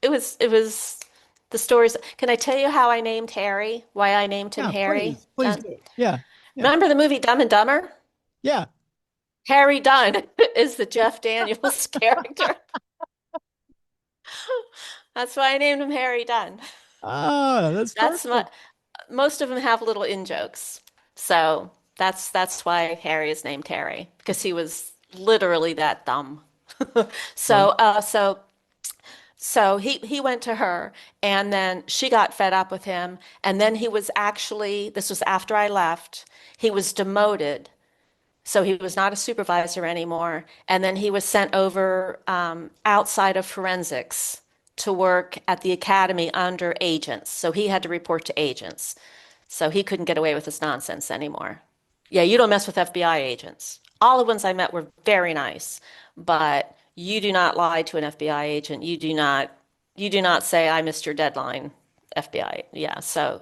It was the stories. Can I tell you how I named Harry? Why I named him Yeah, Harry please Dunn? do. Yeah, yeah, Remember the movie Dumb and Dumber? yeah. Harry Dunn is the Jeff Daniels character. That's why I named him Harry Dunn. Ah, that's That's perfect. my Most of them have little in jokes. So that's why Harry is named Harry because he was literally that dumb. Well, So he went to her and then she got fed up with him and then this was after I left, he was demoted. So he was not a supervisor anymore. And then he was sent over outside of forensics to work at the academy under agents. So he had to report to agents. So he couldn't get away with his nonsense anymore. Yeah, you don't mess with FBI agents. All the ones I met were very nice, but you do not lie to an FBI agent. You do not say I missed your deadline, FBI. Yeah, so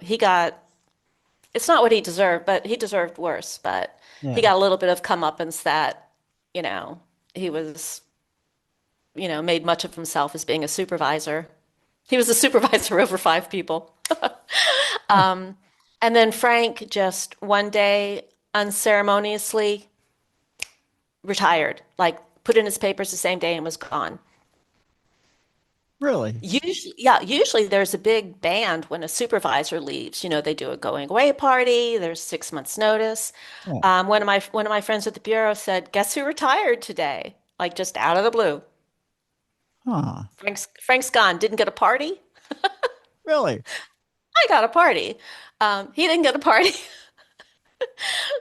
it's not what he deserved, but he deserved worse, but he yeah. got a little bit of comeuppance that, you know, he was, made much of himself as being a supervisor. He was a supervisor over five people. And then Frank just one day unceremoniously retired, like put in his papers the same day and was gone. Really? Usually, yeah, usually there's a big band when a supervisor leaves. They do a going away party. There's 6 months notice. Yeah. One of my friends at the bureau said, "Guess who retired today?" Like just out of the blue. Huh. Frank's gone. Didn't get a party. Really? I got a party. He didn't get a party.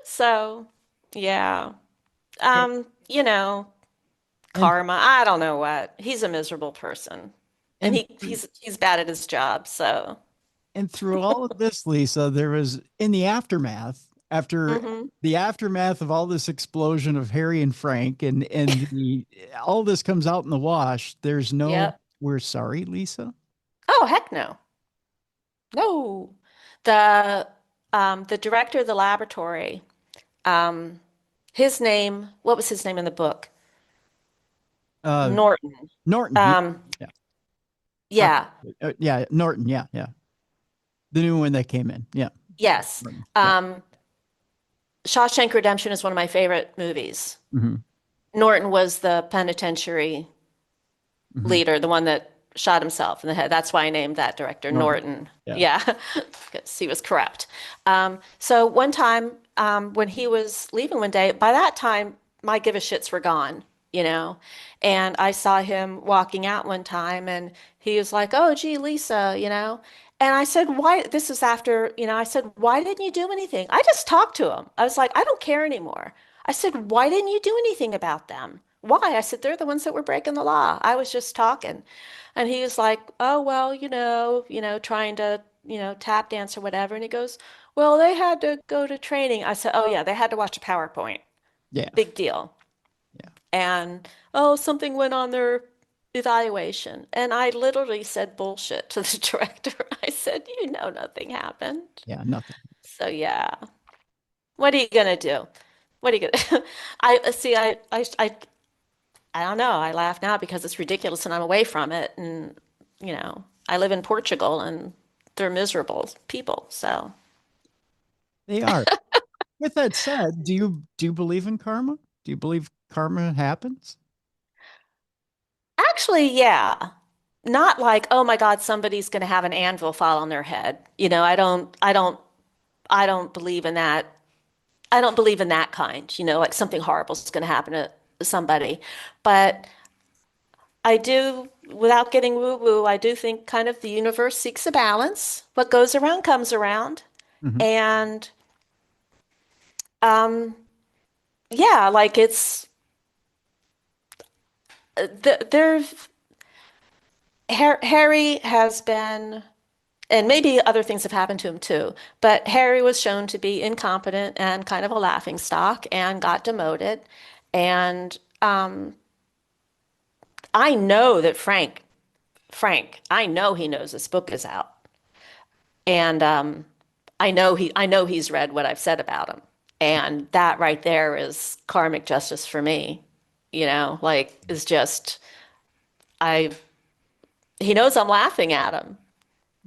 So, yeah. A- You know, And karma. I don't know what. He's a miserable person, and and he he's bad at his job. So, and through all of this, Lisa, there was in the aftermath, after hmm the aftermath of all this explosion of Harry and Frank, and the all this comes out in the wash. There's no, Yep. we're sorry, Lisa. Oh, heck no. No. The the director of the laboratory, um, what was his name in the book? Uh, Norton. Norton. Yeah, Um, yeah, yeah, yeah. Norton. Yeah, yeah. The new one that came in. Yeah, yes. Norton. Yeah. Um, Shawshank Redemption is one of my favorite movies. Hmm. Norton was the penitentiary Hmm. leader, the one that shot himself in the head. That's why I named that director Norton. Norton. Yeah. Yeah, because he was corrupt. So one time when he was leaving one day, by that time my give a shits were gone, and I saw him walking out one time, and he was like, "Oh, gee, Lisa." And I said, "Why?" This is after, I said, "Why didn't you do anything?" I just talked to him. I was like, "I don't care anymore." I said, "Why didn't you do anything about them?" Why? I said, "They're the ones that were breaking the law. I was just talking." And he was like, "Oh, well, trying to, tap dance or whatever." And he goes, Well, they had to go to training. I said, oh yeah, they had to watch a PowerPoint. Yeah. Big deal. Yeah. And oh, something went on their evaluation. And I literally said bullshit to the director. I said, you know, nothing happened. Yeah. Nothing. So yeah, what are you gonna do? What are you gonna? I see. I don't know. I laugh now because it's ridiculous and I'm away from it. And I live in Portugal and they're miserable people. So They are. With that said, do you believe in karma? Do you believe karma happens? actually, yeah. Not like, oh my God, somebody's going to have an anvil fall on their head. I don't believe in that. I don't believe in that kind, like something horrible is going to happen to somebody. But I do, without getting woo-woo, I do think kind of the universe seeks a balance. What goes around comes around. Hmm. And um, yeah, like there, Harry has been. And maybe other things have happened to him too. But Harry was shown to be incompetent and kind of a laughing stock and got demoted. And I know that I know he knows this book is out. And I know he's read what I've said about him. And that right there is karmic justice for me. Like is just I he knows I'm laughing at him.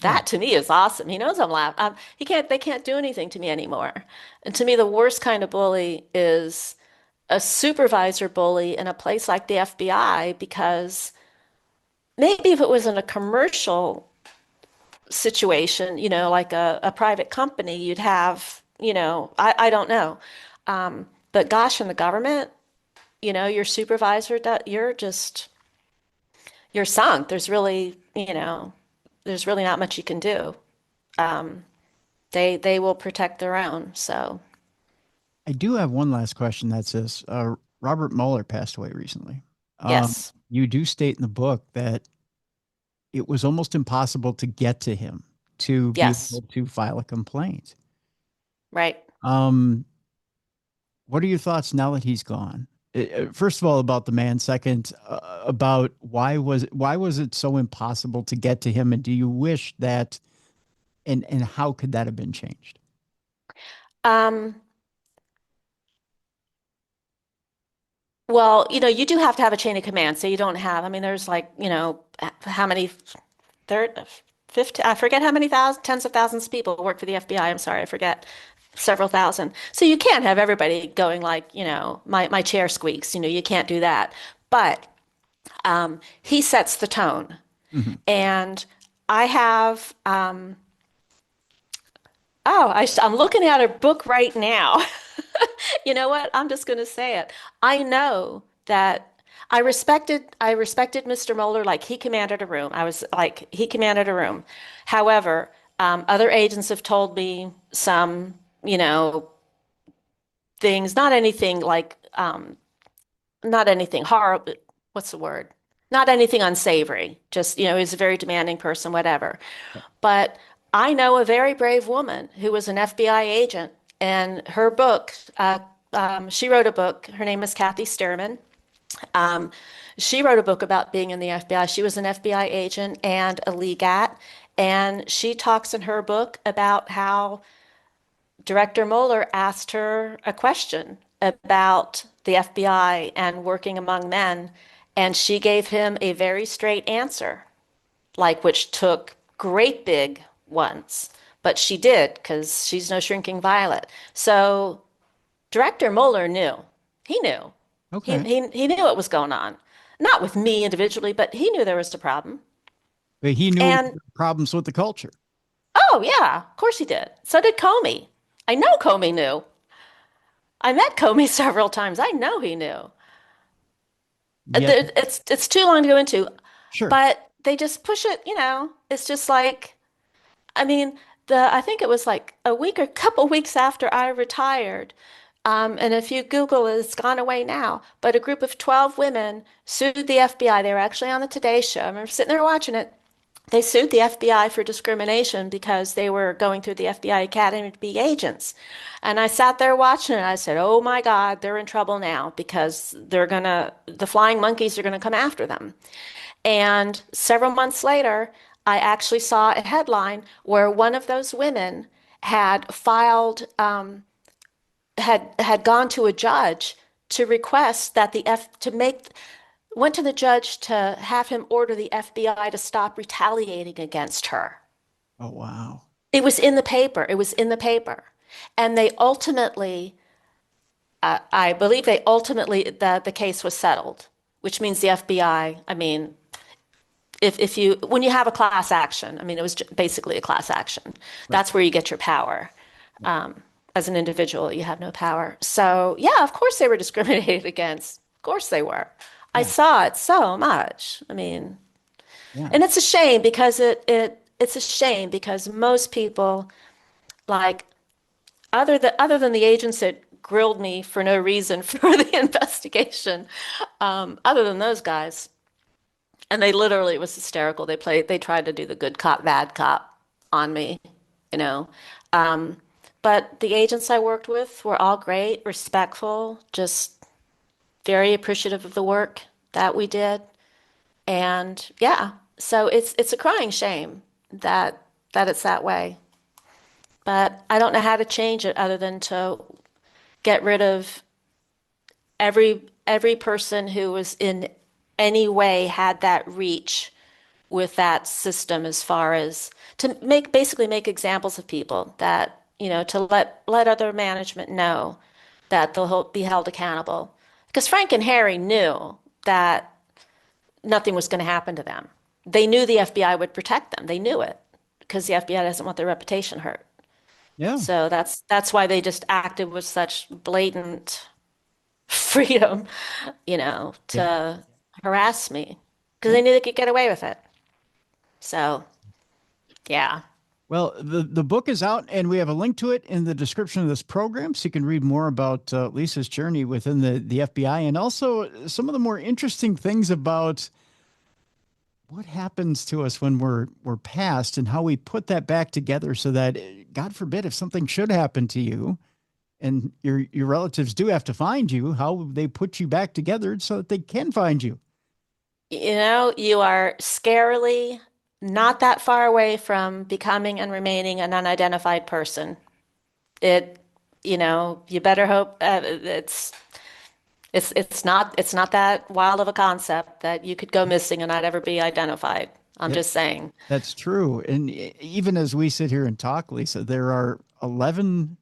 Yeah. That to me is awesome. He knows I'm laughing. They can't do anything to me anymore. And to me, the worst kind of bully is a supervisor bully in a place like the FBI, because maybe if it was in a commercial situation, like a private company, you'd have, I don't know. But gosh, in the government, your supervisor, you're sunk. There's really not much you can do. Um, they will protect their own. So I do have one last question. That's this. Robert Mueller passed away recently. yes, You do state in the book that it was almost impossible to get to him to be yes, able to file a complaint. right. Um, what are your thoughts now that he's gone? First of all, about the man. Second, about why was it so impossible to get to him? And do you wish that and how could that have been changed? Um, well, you do have to have a chain of command. So you don't have, I mean, there's like, how many, third, 50, I forget how many tens of thousands of people work for the FBI. I'm sorry, I forget. Several thousand. So you can't have everybody going like, my chair squeaks, you can't do that. But he sets the tone. Mhm. And I have, oh, I'm looking at a book right now. You know what? I'm just going to say it. I know that I respected Mr. Mueller like he commanded a room. I was like he commanded a room. However, other agents have told me some, things, not anything like not anything horrible. What's the word? Not anything unsavory. Just, he's a very demanding person, whatever. But I know a very brave woman who was an FBI agent, and her book, she wrote a book. Her name is Kathy Stearman. Um, she wrote a book about being in the FBI. She was an FBI agent and a legat, and she talks in her book about how Director Mueller asked her a question about the FBI and working among men, and she gave him a very straight answer, like which took great big ones. But she did because she's no shrinking violet. So Director Mueller knew. He knew. Okay. He knew what was going on. Not with me individually, but he knew there was a problem. But he knew And problems with the culture. oh yeah, of course he did. So did Comey. I know Comey knew. I met Comey several times. I know he knew. Yet, It's too long to go into, sure. but they just push it, It's just like I mean, I think it was like a week or a couple weeks after I retired. And if you Google it, it's gone away now. But a group of 12 women sued the FBI. They were actually on the Today Show. I remember sitting there watching it. They sued the FBI for discrimination because they were going through the FBI Academy to be agents. And I sat there watching it. And I said, oh my God, they're in trouble now because the flying monkeys are going to come after them. And several months later, I actually saw a headline where one of those women had filed, had gone to a judge to request that went to the judge to have him order the FBI to stop retaliating against her. Oh, wow. It was in the paper. It was in the paper. And they ultimately, I believe the case was settled, which means the FBI, I mean, when you have a class action, I mean, it was basically a class action. That's where you get your power. As an individual, you have no power. So, yeah, of course they were discriminated against. Of course they were. I saw it so much. I mean, and it's a shame because it's a shame because most people, like, other than the agents that grilled me for no reason for the investigation, other than those guys, and it was hysterical. They tried to do the good cop, bad cop on me, you know. But the agents I worked with were all great, respectful, just very appreciative of the work that we did. And yeah, so it's a crying shame that it's that way. But I don't know how to change it other than to get rid of every person who was in any way had that reach with that system, as far as to basically make examples of people that, you know, to let other management know that they'll be held accountable. Because Frank and Harry knew that nothing was going to happen to them. They knew the FBI would protect them. They knew it because the FBI doesn't want their reputation hurt. Yeah. So that's why they just acted with such blatant freedom, you know, to harass me because they knew they could get away with it. So, yeah. Well, the book is out, and we have a link to it in the description of this program, so you can read more about Lisa's journey within the FBI, and also some of the more interesting things about what happens to us when we're passed, and how we put that back together, so that, God forbid, if something should happen to you, and your relatives do have to find you, how they put you back together so that they can find you. You know, you are scarily not that far away from becoming and remaining an unidentified person. It, you know, you better hope it's not that wild of a concept that you could go missing and not ever be identified. I'm just saying. That's true. And even as we sit here and talk, Lisa, there are 11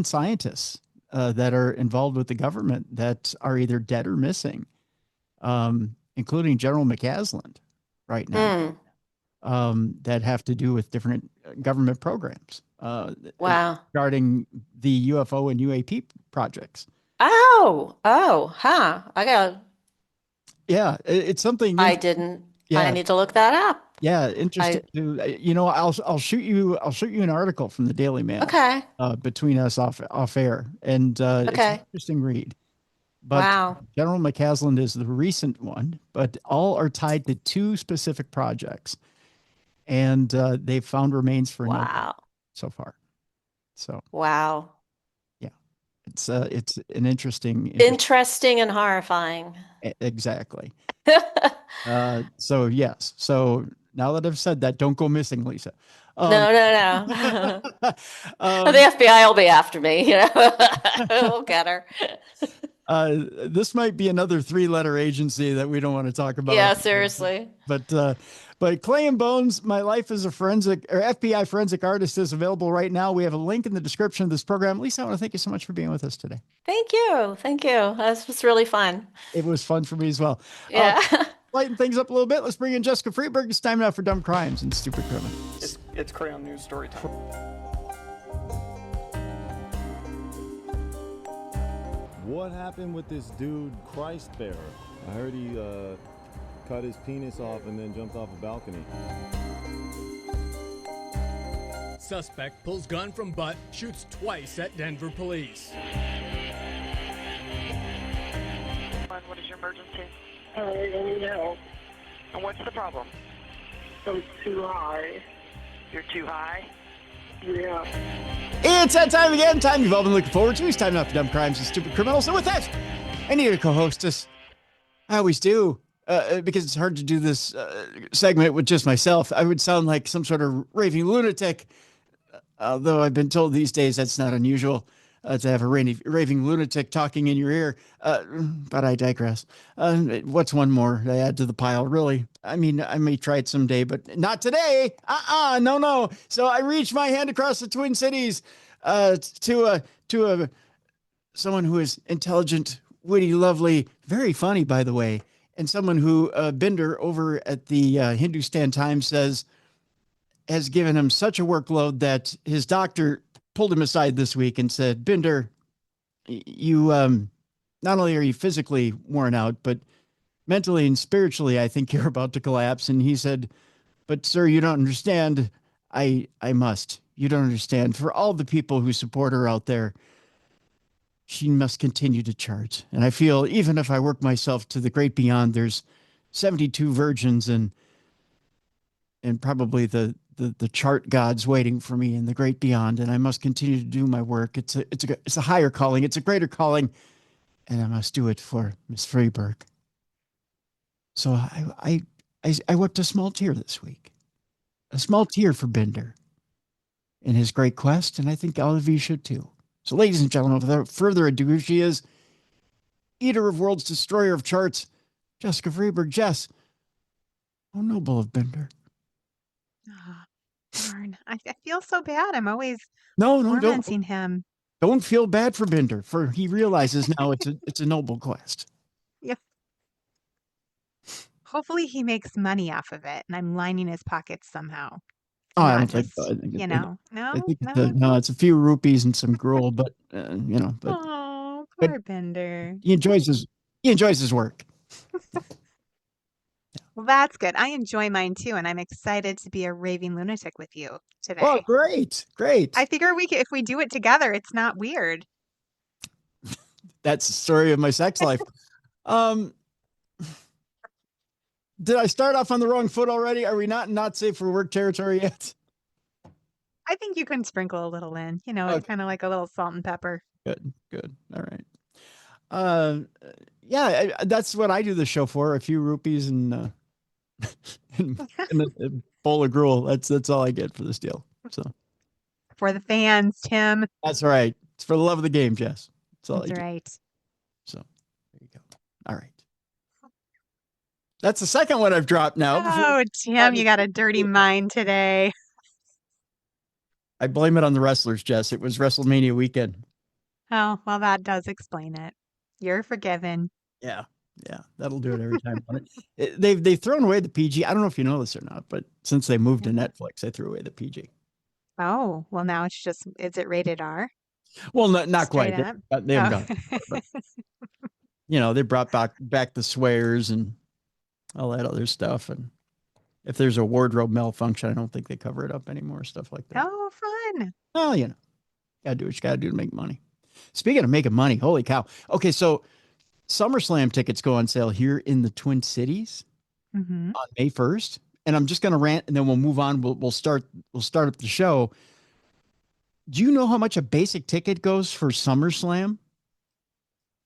scientists that are involved with the government that are either dead or missing, including General McCasland right now, that have to do with different government programs Wow. regarding the UFO and UAP projects. Yeah, it's something. I didn't. I Yeah. need to look that up. Yeah, interesting. I'll shoot you an article from the Daily Mail. Okay. Between us off air, and it's an Okay. interesting read. But Wow. General McCasland is the recent one, but all are tied to two specific projects, and they've found remains for nobody Wow. so far. So Wow. yeah, it's an interesting. Interesting and horrifying. Exactly. So yes. So now that I've said that, don't go missing, Lisa. No, no, no. Um, The FBI will be after me, you know. We'll get her. This might be another 3-letter agency that we don't want to talk about. Yeah, seriously. But Clay and Bones, My Life as a FBI Forensic Artist is available right now. We have a link in the description of this program. Lisa, I want to thank you so much for being with us today. Thank you. Thank you. This was really fun. It was fun for me as well. Yeah. Lighten things up a little bit. Let's bring in Jessica Freeburg. It's time now for Dumb Crimes and Stupid Criminals. It's Crayon News story time. What happened with this dude, Christ Bearer? I heard he cut his penis off and then jumped off a balcony. Suspect pulls gun from butt, shoots twice at Denver police. What is your emergency? I need help. And what's the problem? I'm too high. You're too high? Yeah. It's that time again. Time you've all been looking forward to. It's time now for Dumb Crimes and Stupid Criminals. So with that, I need a co-hostess. I always do. Because it's hard to do this segment with just myself. I would sound like some sort of raving lunatic. Although I've been told these days that's not unusual to have a raving lunatic talking in your ear. But I digress. What's one more to add to the pile, really? I mean, I may try it someday, but not today. No. So I reached my hand across the Twin Cities to someone who is intelligent, witty, lovely, very funny, by the way, and someone who Binder over at the Hindustan Times says has given him such a workload that his doctor pulled him aside this week and said, Binder, you not only are you physically worn out, but mentally and spiritually, I think you're about to collapse. And he said, but sir, you don't understand. I must. You don't understand. For all the people who support her out there, she must continue to charge. And I feel even if I work myself to the great beyond, there's 72 virgins and probably the chart gods waiting for me in the great beyond. And I must continue to do my work. It's a higher calling. It's a greater calling. And I must do it for Miss Freeburg. So I wept a small tear this week, a small tear for Binder in his great quest. And I think all of you should too. So, ladies and gentlemen, without further ado, here she is, eater of worlds, destroyer of charts, Jessica Freeburg. Jess, oh noble of Binder. Darn. I feel so bad. I'm always No, tormenting him. Don't feel bad for Binder, for he realizes now it's a noble quest. Yep. Hopefully he makes money off of it, and I'm lining his pockets somehow. Oh, I don't Not think just, so. I think no. it's a few rupees and some gruel, but Oh, poor Binder. he enjoys his work. Well, that's good. I enjoy mine too, and I'm excited to be a raving lunatic with you today. Oh, great. I figure if we do it together, it's not weird. That's the story of my sex life. Did I start off on the wrong foot already? Are we not safe for work territory yet? I think you can sprinkle a little in. Okay. It's kind of like a little salt and pepper. Good. All right. Yeah, that's what I do the show for. A few rupees and a bowl of gruel. That's all I get for this deal. So for the fans, Tim. That's right. It's for the love of the game, Jess. That's all. That's right. So there you go. All right. That's the second one I've dropped now. Oh, Tim, you got a dirty mind today. I blame it on the wrestlers, Jess. It was WrestleMania weekend. Oh, well, that does explain it. You're forgiven. Yeah, that'll do it every time. They've thrown away the PG. I don't know if you know this or not, but since they moved to Netflix, they threw away the PG. Oh, well, now is it rated R? Well, not Straight quite. up? They haven't gone. But, they brought back the swears and all that other stuff. And if there's a wardrobe malfunction, I don't think they cover it up anymore. Stuff like that. Oh, fun. Well, gotta do what you gotta do to make money. Speaking of making money, holy cow. Okay, so SummerSlam tickets go on sale here in the Twin Cities on May 1st. And I'm just gonna rant and then we'll move on. We'll start up the show. Do you know how much a basic ticket goes for SummerSlam?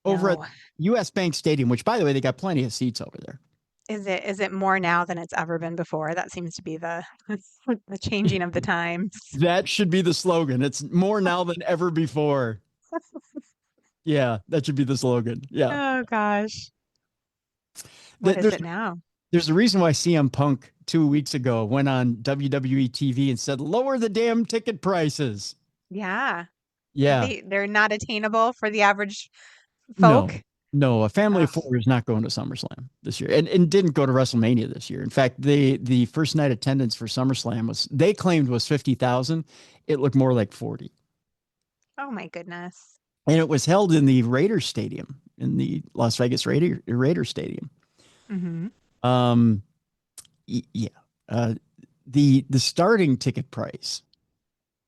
Over at US Bank Stadium, which by the way, they got plenty of seats over there. Is it more now than it's ever been before? That seems to be the changing of the times. That should be the slogan. It's more now than ever before. Yeah, that should be the slogan. Yeah. Oh gosh. What is it now? There's a reason why CM Punk 2 weeks ago went on WWE TV and said, lower the damn ticket prices. Yeah. Yeah. They're not attainable for the average folk. No, a family of four is not going to SummerSlam this year and didn't go to WrestleMania this year. In fact, the first night attendance for SummerSlam they claimed was 50,000. It looked more like 40. Oh my goodness. And it was held in the Raiders Stadium, in the Las Vegas Raiders Stadium. Mm-hmm. The starting ticket price,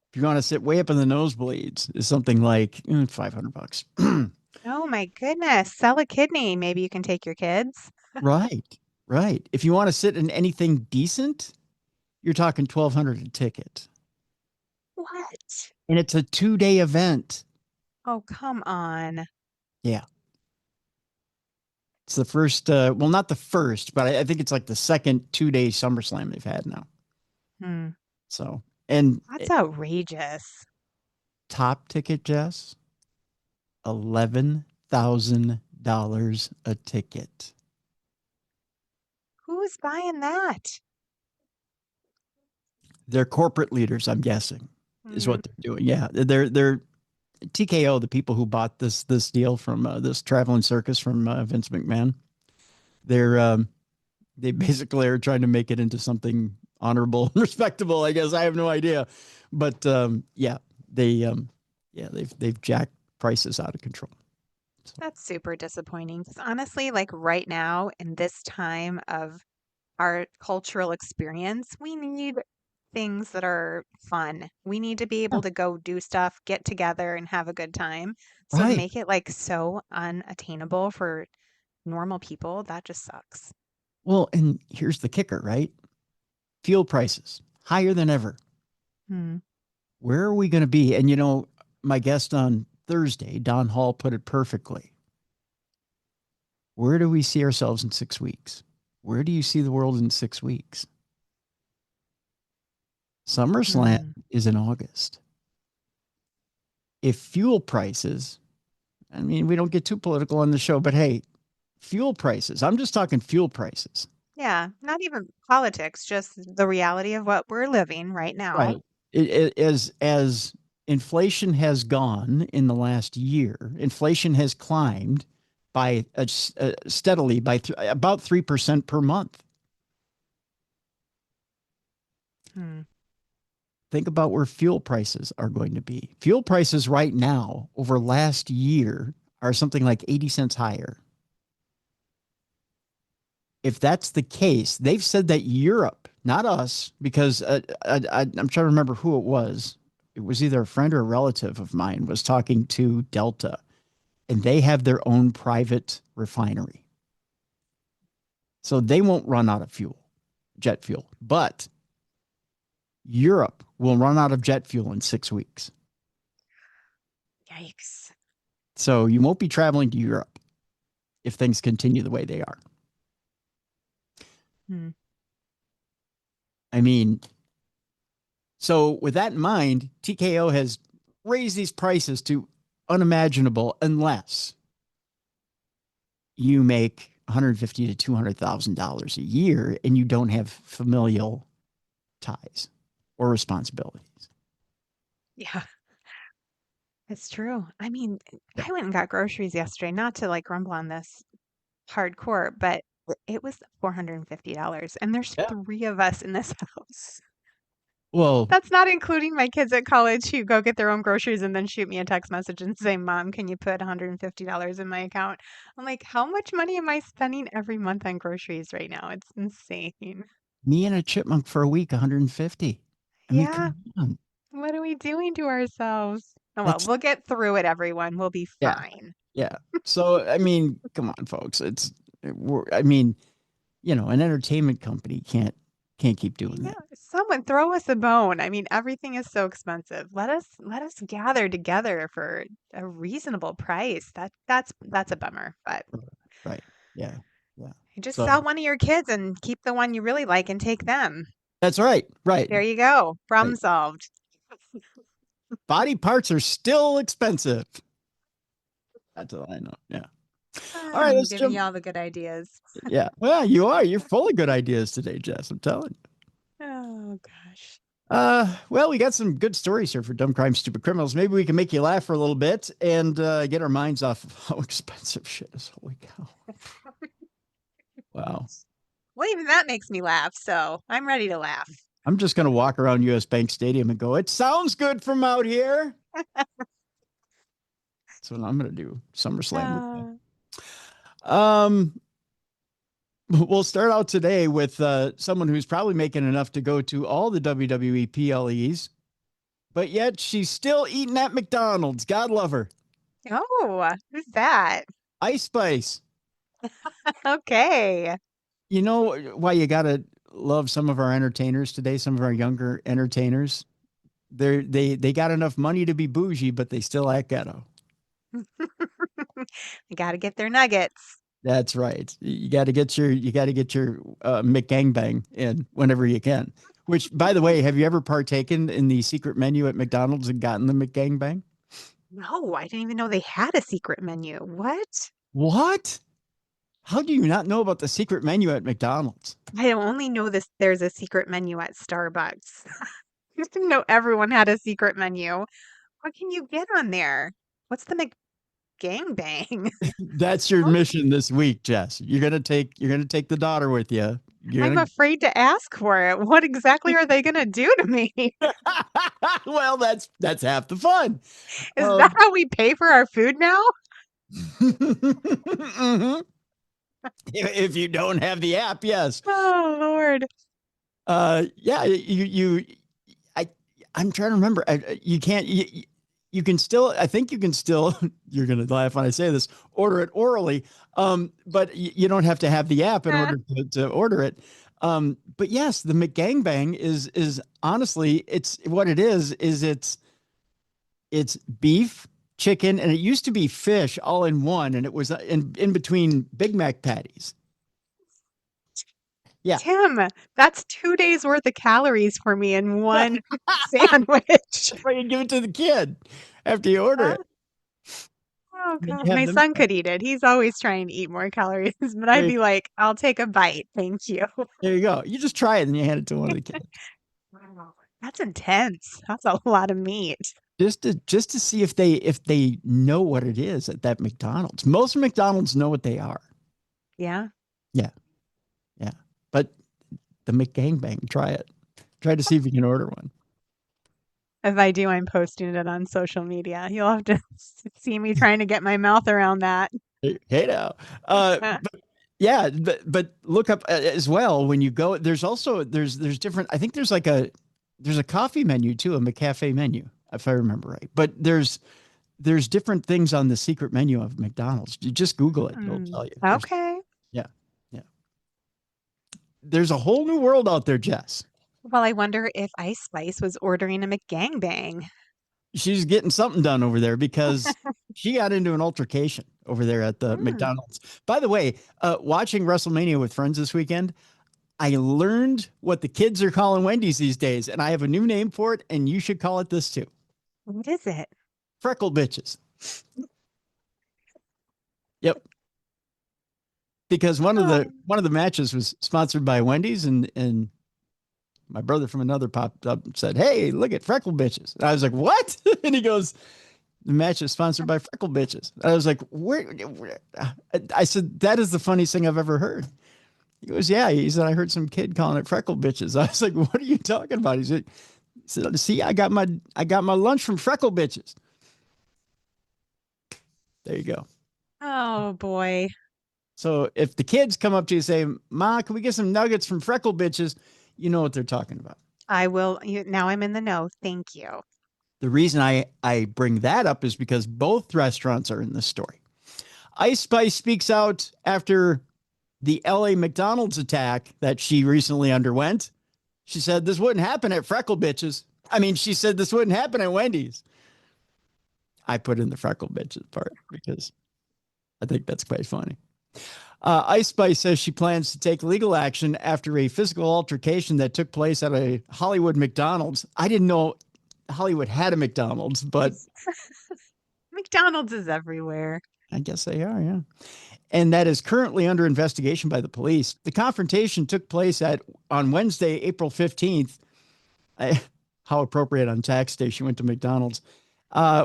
if you want to sit way up in the nosebleeds, is something like $500. Oh my goodness. Sell a kidney. Maybe you can take your kids. Right. If you want to sit in anything decent, you're talking $1,200 a ticket. What? And it's a 2-day event. Oh, come on. Yeah. It's the first, well, not the first, but I think it's like the second 2-day SummerSlam they've had now. Hmm. So, and That's outrageous. top ticket, Jess, $11,000 a ticket. Who's buying that? They're corporate leaders, I'm guessing, is what they're doing. Yeah, they're TKO, the people who bought this deal from this traveling circus from Vince McMahon. They basically are trying to make it into something honorable and respectable. I guess I have no idea, but yeah, they've jacked prices out of control. So. That's super disappointing. 'Cause honestly, like right now in this time of our cultural experience, we need things that are fun. We need to be able to go do stuff, get together, and have a good time. So to Right. make it like so unattainable for normal people, that just sucks. Well, and here's the kicker, right? Fuel prices higher than ever. Hmm. Where are we going to be? And my guest on Thursday, Don Hall, put it perfectly. Where do we see ourselves in 6 weeks? Where do you see the world in 6 weeks? SummerSlam is in August. If fuel prices, I mean, we don't get too political on the show, but hey, fuel prices, I'm just talking fuel prices. Yeah, not even politics, just the reality of what we're living right now. Right. As inflation has gone in the last year, inflation has climbed by steadily by about 3% per month. Think about where fuel prices are going to be. Fuel prices right now over last year are something like 80 cents higher. If that's the case, they've said that Europe, not us, because I'm trying to remember who it was. It was either a friend or a relative of mine was talking to Delta, and they have their own private refinery. So they won't run out of fuel, jet fuel. But Europe will run out of jet fuel in 6 weeks. Yikes. So you won't be traveling to Europe if things continue the way they are. I mean, so with that in mind, TKO has raised these prices to unimaginable unless you make $150,000 to $200,000 a year and you don't have familial ties or responsibilities. Yeah, it's true. I mean, I went and got groceries yesterday, not to like grumble on this hardcore, but it was $450 and there's 3 of us in this house. Well, that's not including my kids at college who go get their own groceries and then shoot me a text message and say, "Mom, can you put $150 in my account?" I'm like, how much money am I spending every month on groceries right now? It's insane. Me and a chipmunk for a week, 150. I mean, Yeah. come on. What are we doing to ourselves? Oh, well, we'll get through it, everyone. We'll be fine. Yeah. So, I mean, come on, folks. I mean, an entertainment company can't keep doing that. Someone throw us a bone. I mean, everything is so expensive. Let us gather together for a reasonable price. That's a bummer, but right. Yeah. you just sell one of your kids and keep the one you really like and take them. That's right. Right. There you go. Problem solved. Body parts are still expensive. That's all I know. Yeah. All right, let's giving jump. you all the good ideas. Yeah. Well, you are. You're full of good ideas today, Jess. I'm telling you. Oh gosh. Well, we got some good stories here for Dumb Crime, Stupid Criminals. Maybe we can make you laugh for a little bit and get our minds off of how expensive shit is. Holy cow. Wow. Well, even that makes me laugh, so I'm ready to laugh. I'm just going to walk around US Bank Stadium and go, "It sounds good from out here." That's what I'm going to do. SummerSlam. We'll start out today with someone who's probably making enough to go to all the WWE PLEs, but yet she's still eating at McDonald's. God love her. Oh, who's that? Ice Spice. Okay. You know why you got to love some of our entertainers today, some of our younger entertainers. They got enough money to be bougie, but they still act ghetto. They got to get their nuggets. That's right. You got to get your McGangbang in whenever you can. Which, by the way, have you ever partaken in the secret menu at McDonald's and gotten the McGangbang? No, I didn't even know they had a secret menu. What? What? How do you not know about the secret menu at McDonald's? I only know this. There's a secret menu at Starbucks. I didn't know everyone had a secret menu. What can you get on there? What's the McGangbang? That's your mission this week, Jess. You're gonna take the daughter with you. I'm afraid to ask for it. What exactly are they going to do to me? Well, that's half the fun. Is that how we pay for our food now? Mhm. If you don't have the app, yes. Oh, Lord. Yeah, I'm trying to remember. You can't. You can still. I think you can still. You're gonna laugh when I say this. Order it orally. But you don't have to have the app in order to order it. But yes, the McGangbang is honestly, it's what it is. It's beef, chicken, and it used to be fish all in one, and it was in between Big Mac patties. Yeah. Tim, that's 2 days worth of calories for me in one sandwich. Well, you give it to the kid after you order it. Oh, You God. have My them- son could eat it. He's always trying to eat more calories, but I'd be like, I'll take a bite. Thank you. There you go. You just try it and you hand it to one of the kids. Wow. That's intense. That's a lot of meat. just to see if they know what it is at that McDonald's. Most McDonald's know what they are. Yeah. Yeah. But the McGangbang, try it. Try to see if you can order one. If I do, I'm posting it on social media. You'll have to see me trying to get my mouth around that. Hey now. But yeah, but look up as well when you go. There's also there's different. I think there's a coffee menu too, a McCafe menu, if I remember right. But there's different things on the secret menu of McDonald's. You just Google it; it'll tell you. Okay. Yeah. There's a whole new world out there, Jess. Well, I wonder if Ice Spice was ordering a McGangbang. She's getting something done over there because she got into an altercation over there at the McDonald's. By the way, watching WrestleMania with friends this weekend, I learned what the kids are calling Wendy's these days, and I have a new name for it, and you should call it this too. What is it? Freckle bitches. Yep. Because one of the matches was sponsored by Wendy's, and my brother from another popped up and said, "Hey, look at Freckle bitches." And I was like, "What?" And he goes, "The match is sponsored by Freckle bitches." And I was like, "Where?" I said, "That is the funniest thing I've ever heard." He goes, "Yeah." He said, "I heard some kid calling it Freckle bitches." I was like, "What are you talking about?" He said, "See, I got my lunch from Freckle bitches." There you go. Oh, boy. So if the kids come up to you and say, "Ma, can we get some nuggets from Freckle bitches?" You know what they're talking about. I will. Now I'm in the know. Thank you. The reason I bring that up is because both restaurants are in this story. Ice Spice speaks out after the LA McDonald's attack that she recently underwent. She said this wouldn't happen at Freckle bitches. I mean, she said this wouldn't happen at Wendy's. I put in the Freckle bitches part because I think that's quite funny. Ice Spice says she plans to take legal action after a physical altercation that took place at a Hollywood McDonald's. I didn't know Hollywood had a McDonald's, but McDonald's is everywhere. I guess they are, yeah. And that is currently under investigation by the police. The confrontation took place on Wednesday, April 15th. How appropriate on tax day she went to McDonald's.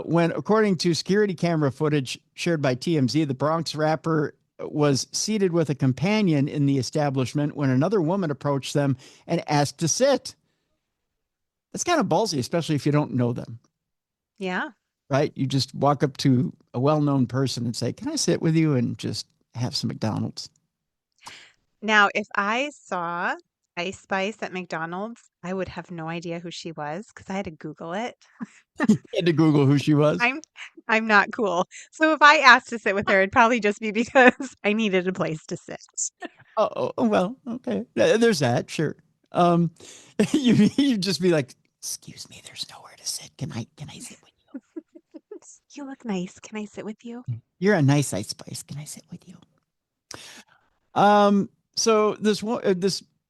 When, according to security camera footage shared by TMZ, the Bronx rapper was seated with a companion in the establishment when another woman approached them and asked to sit. That's kind of ballsy, especially if you don't know them. Yeah. Right? You just walk up to a well-known person and say, "Can I sit with you and just have some McDonald's?" Now, if I saw Ice Spice at McDonald's, I would have no idea who she was because I had to Google it. You had to Google who she was. I'm not cool. So if I asked to sit with her, it'd probably just be because I needed a place to sit. Well, okay. There's that, sure. Um, you'd just be like, excuse me, there's nowhere to sit. Can I sit with You look nice. Can I sit with you? you? You're a nice Ice Spice. Can I sit with you? So this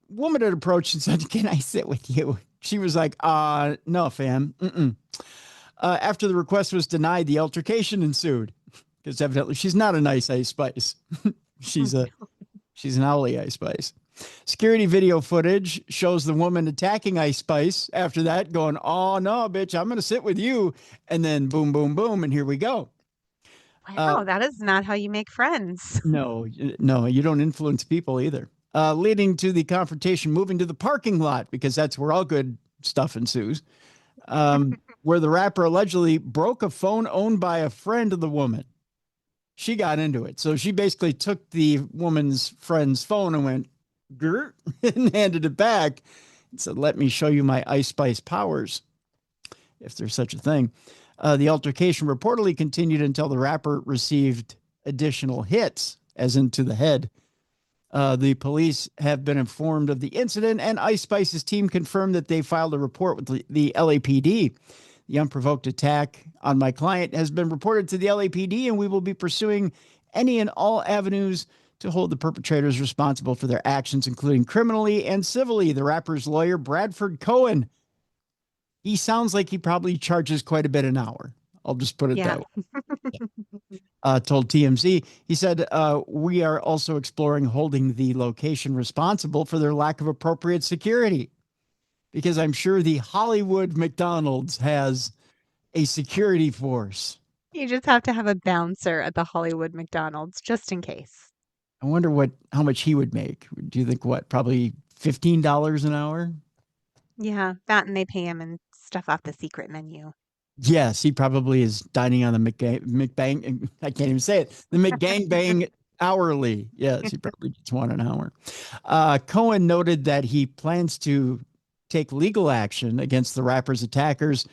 woman had approached and said, "Can I sit with you?" She was like, no, fam. Mm-mm. After the request was denied, the altercation ensued because evidently she's not a nice Ice Spice. she's an owly Ice Spice. Security video footage shows the woman attacking Ice Spice. After that, going, "Oh no, bitch, I'm going to sit with you," and then boom, boom, boom, and here we go. Wow, that is not how you make friends. No, you don't influence people either. Leading to the confrontation, moving to the parking lot because that's where all good stuff ensues. Where the rapper allegedly broke a phone owned by a friend of the woman. She got into it. So she basically took the woman's friend's phone and went, grr, and handed it back and said, "Let me show you my Ice Spice powers," if there's such a thing. The altercation reportedly continued until the rapper received additional hits, as into the head. The police have been informed of the incident, and Ice Spice's team confirmed that they filed a report with the LAPD. The unprovoked attack on my client has been reported to the LAPD, and we will be pursuing any and all avenues to hold the perpetrators responsible for their actions, including criminally and civilly. The rapper's lawyer, Bradford Cohen, he sounds like he probably charges quite a bit an hour. I'll just put it that way. Told TMZ, he said, "We are also exploring holding the location responsible for their lack of appropriate security, because I'm sure the Hollywood McDonald's has a security force." You just have to have a bouncer at the Hollywood McDonald's just in case. I wonder how much he would make. Do you think probably $15 an hour? Yeah, that and they pay him and stuff off the secret menu. Yes, he probably is dining on the McBang. I can't even say it. The McGangbang hourly. Yes, he probably gets one an hour. Cohen noted that he plans to take legal action against the rapper's attackers,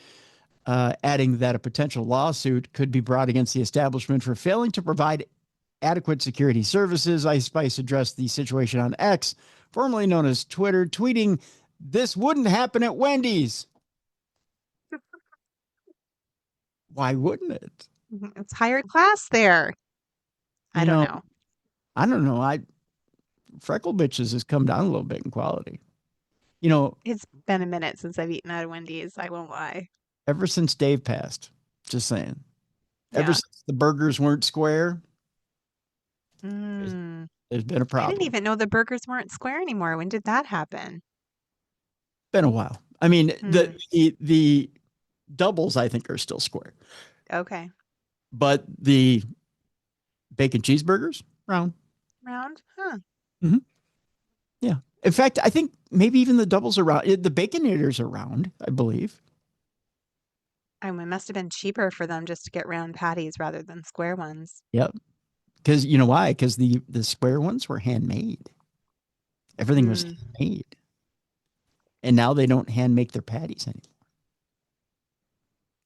adding that a potential lawsuit could be brought against the establishment for failing to provide adequate security services. Ice Spice addressed the situation on X, formerly known as Twitter, tweeting, "This wouldn't happen at Wendy's." Why wouldn't it? It's higher class there. I don't know. I don't know. Freckle Bitches has come down a little bit in quality. It's been a minute since I've eaten at a Wendy's. I won't lie. Ever since Dave passed, just saying. Yeah. Ever since the burgers weren't square, Mm. there's been a I problem. didn't even know the burgers weren't square anymore. When did that happen? Been a while. I mean, the doubles, I think, are still square. Okay. But the bacon cheeseburgers, round. Round? Huh. Mm-hmm. Yeah. In fact, I think maybe even the doubles are round. The Baconators are round, I believe. It must have been cheaper for them just to get round patties rather than square ones. Yep. Because you know why? Because the square ones were handmade. Everything was handmade. And now they don't hand make their patties anymore.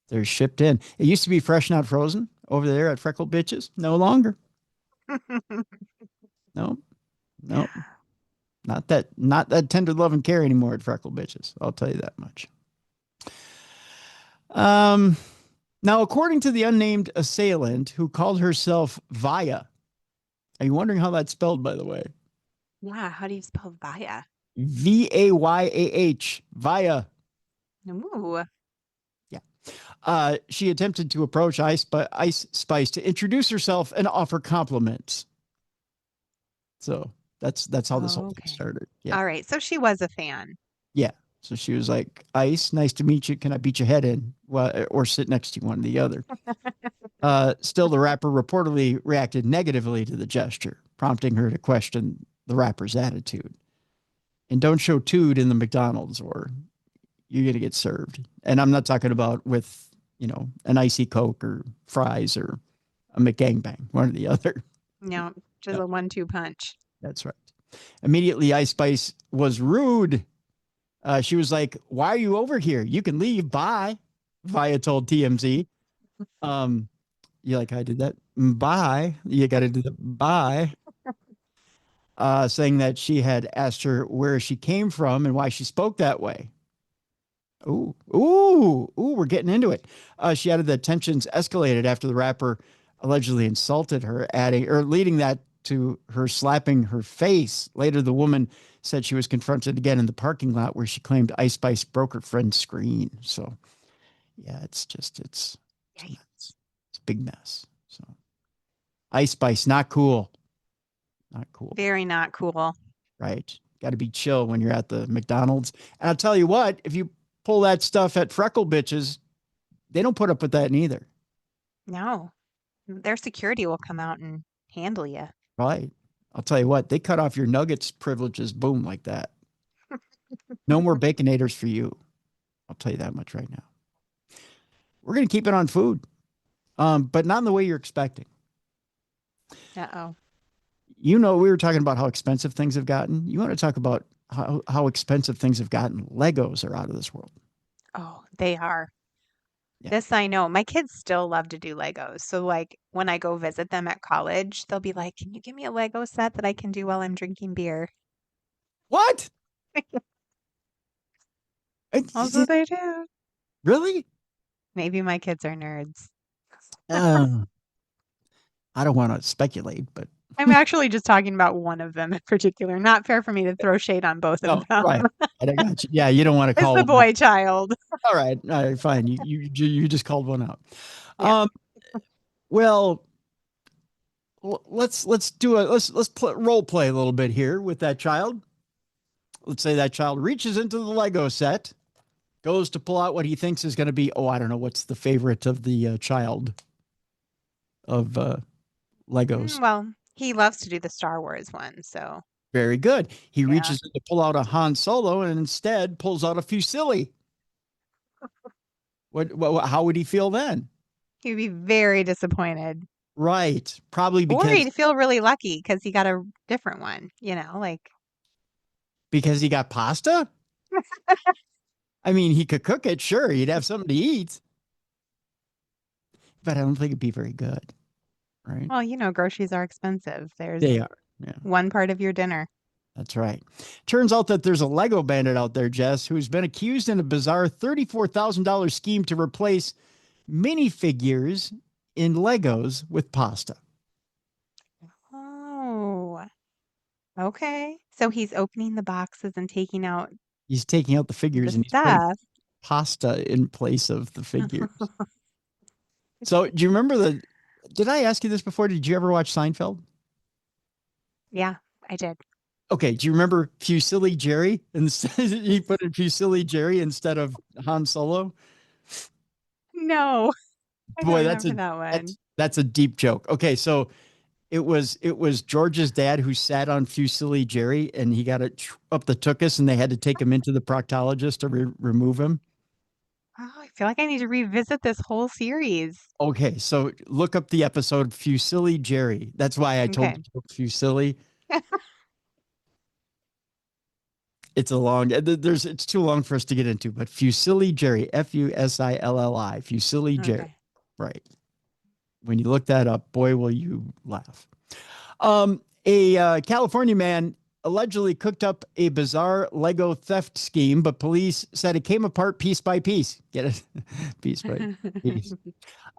They're shipped in. It used to be fresh, not frozen over there at Freckle Bitches. No longer. No. Not that tender love and care anymore at Freckle Bitches. I'll tell you that much. Now, according to the unnamed assailant who called herself Vaya, are you wondering how that's spelled, by the way? Yeah. How do you spell Vaya? Vayah. Vaya. Ooh. Yeah. She attempted to approach Ice Spice to introduce herself and offer compliments. So that's how this whole thing started. Yeah. All right. So she was a fan. Yeah. So she was like, "Ice, nice to meet you. Can I beat your head in?" Well, or sit next to one or the other. Still, the rapper reportedly reacted negatively to the gesture, prompting her to question the rapper's attitude. And don't show tood in the McDonald's or you're going to get served. And I'm not talking about with, an icy Coke or fries or a McGangbang, one or the other. No, just a 1-2 punch. That's right. Immediately, Ice Spice was rude. She was like, "Why are you over here? You can leave. Bye." Vaya told TMZ. You like how I did that? Bye. You got to do the bye. Saying that she had asked her where she came from and why she spoke that way. Ooh, we're getting into it. She added that tensions escalated after the rapper allegedly insulted her, leading that to her slapping her face. Later, the woman said she was confronted again in the parking lot where she claimed Ice Spice broke her friend's screen. So, yeah, it's a mess. It's a big mess. So, Ice Spice, not cool. Not cool. Very not cool. Right. Got to be chill when you're at the McDonald's. And I'll tell you what, if you pull that stuff at Freckle Bitches, they don't put up with that neither. No, their security will come out and handle you. Right. I'll tell you what, they cut off your nuggets privileges, boom, like that. No more Baconators for you. I'll tell you that much right now. We're going to keep it on food, but not in the way you're expecting. Uh-oh. You know, we were talking about how expensive things have gotten. You want to talk about how expensive things have gotten? Legos are out of this world. Oh, they are. Yeah. This I know. My kids still love to do Legos. So like when I go visit them at college, they'll be like, "Can you give me a Lego set that I can do while I'm drinking beer?" What? That's what they do. Really? Maybe my kids are nerds. I don't want to speculate, but I'm actually just talking about one of them in particular. Not fair for me to throw shade on both of them. right. I got you. Yeah, you don't want to It's call the one out. boy child. All right, fine. You just called one out. Yeah. Well, let's role play a little bit here with that child. Let's say that child reaches into the Lego set, goes to pull out what he thinks is going to be, I don't know, what's the favorite of the child of Legos. Well, he loves to do the Star Wars one, so Very good. He Yeah. reaches in to pull out a Han Solo and instead pulls out a Fusilli. How would he feel then? he'd be very disappointed. Right. Probably Or because he'd feel really lucky because he got a different one, like he got pasta? I mean, he could cook it, sure. He'd have something to eat. But I don't think it'd be very good. Right? well, groceries are expensive. There's They are. Yeah. one part of your dinner. That's right. Turns out that there's a Lego bandit out there, Jess, who's been accused in a bizarre $34,000 scheme to replace minifigures in Legos with pasta. Oh, okay. So he's opening the boxes and taking out He's taking out the the figures and he's putting stuff. pasta in place of the figures. So do you remember did I ask you this before? Did you ever watch Seinfeld? Yeah, I did. Okay, do you remember Fusilli Jerry? He put in Fusilli Jerry instead of Han Solo. No, I Boy, don't remember that one. that's a deep joke. Okay, so it was George's dad who sat on Fusilli Jerry, and he got it up the tuchus, and they had to take him into the proctologist to remove him. Oh, I feel like I need to revisit this whole series. Okay, so look up the episode Fusilli Jerry. That's why I told you Fusilli. It's it's too long for us to get into, but Fusilli Jerry, Fusilli, Fusilli Jerry. Okay. Right. When you look that up, boy, will you laugh. A California man allegedly cooked up a bizarre Lego theft scheme, but police said it came apart piece by piece. Get it? Piece by piece.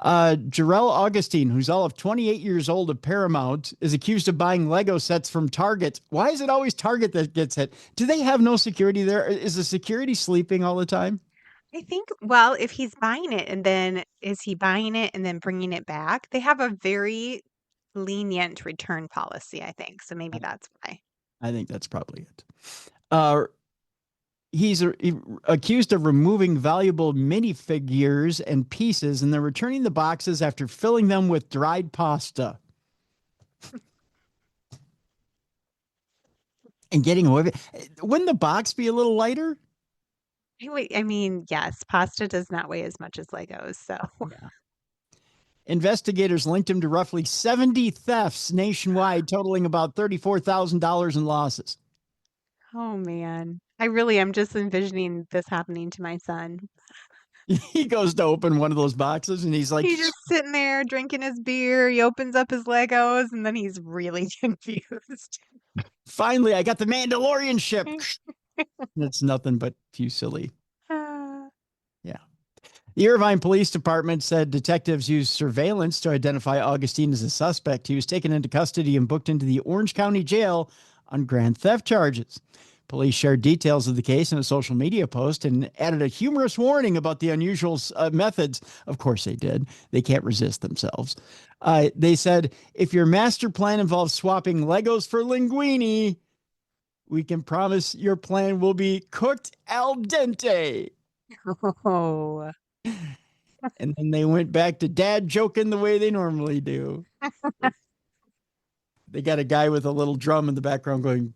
Jarrell Augustine, who's all of 28 years old of Paramount, is accused of buying Lego sets from Target. Why is it always Target that gets hit? Do they have no security there? Is the security sleeping all the time? I think, well, if he's buying it and then is he buying it and then bringing it back? They have a very lenient return policy, I think. So maybe that's why. I think that's probably it. He's accused of removing valuable minifigures and pieces and then returning the boxes after filling them with dried pasta. And getting away with it. Wouldn't the box be a little lighter? I mean, yes, pasta does not weigh as much as Legos. So Yeah. Investigators linked him to roughly 70 thefts nationwide, totaling about $34,000 in losses. Oh man. I really am just envisioning this happening to my son. He goes to open one of those boxes and he's like, He's just sitting there drinking his beer. He opens up his Legos and then he's really confused. finally, I got the Mandalorian ship. It's nothing but fusilli. Yeah. The Irvine Police Department said detectives used surveillance to identify Augustine as a suspect. He was taken into custody and booked into the Orange County Jail on grand theft charges. Police shared details of the case in a social media post and added a humorous warning about the unusual methods. Of course they did. They can't resist themselves. They said, if your master plan involves swapping Legos for linguine, we can promise your plan will be cooked al dente. Oh. And then they went back to dad joking the way they normally do. They got a guy with a little drum in the background going,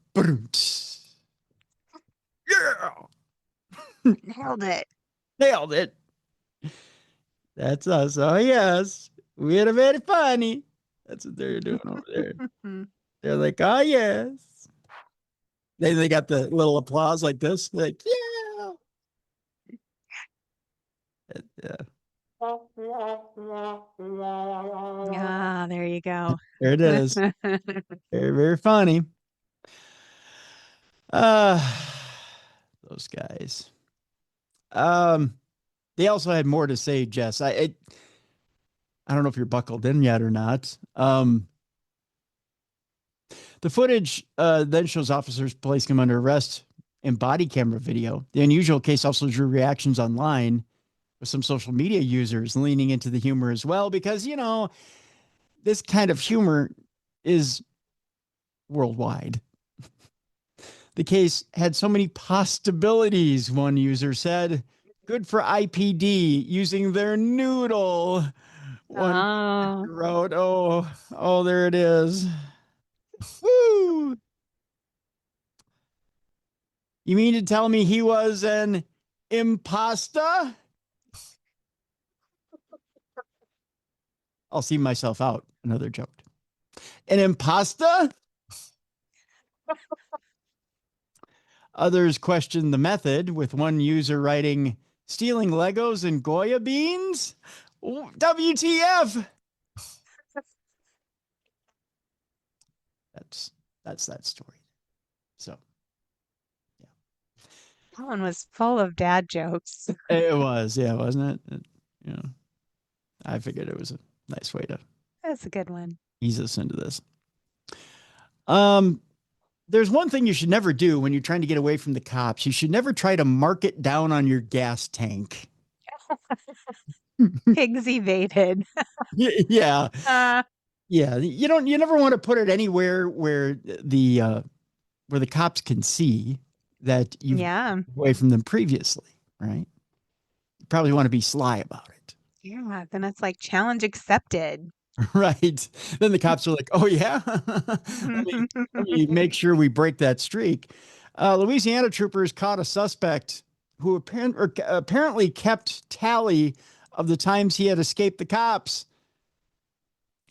yeah, Nailed it. nailed it. That's us. Oh, yes. We had a very funny. That's what they're doing over there. They're like, oh, yes. They got the little applause like this. Like, yeah. Yeah. Ah, there you go. There it is. Very, very funny. Those guys. They also had more to say, Jess. I don't know if you're buckled in yet or not. The footage then shows officers placing him under arrest in body camera video. The unusual case also drew reactions online, with some social media users leaning into the humor as well, because, you know, this kind of humor is worldwide. The case had so many possibilities, one user said. Good for IPD using their noodle. One wrote, oh, there it is. Woo! You mean to tell me he was an imposter? I'll see myself out. Another joke. An imposter? Others questioned the method, with one user writing, stealing Legos and Goya beans? WTF? That's that story. So, yeah. That one was full of dad jokes. It was, yeah, wasn't it? You know, I figured it was a nice way to That's a good one. ease us into this. There's one thing you should never do when you're trying to get away from the cops. You should never try to mark it down on your gas tank. Pigs evaded. Yeah. Yeah. You never want to put it anywhere where the cops can see that you've been away from them previously, right? You probably want to be sly about it. Yeah, then it's like challenge accepted. Right. Then the cops are like, oh, yeah, let me make sure we break that streak. Louisiana troopers caught a suspect who apparently kept tally of the times he had escaped the cops.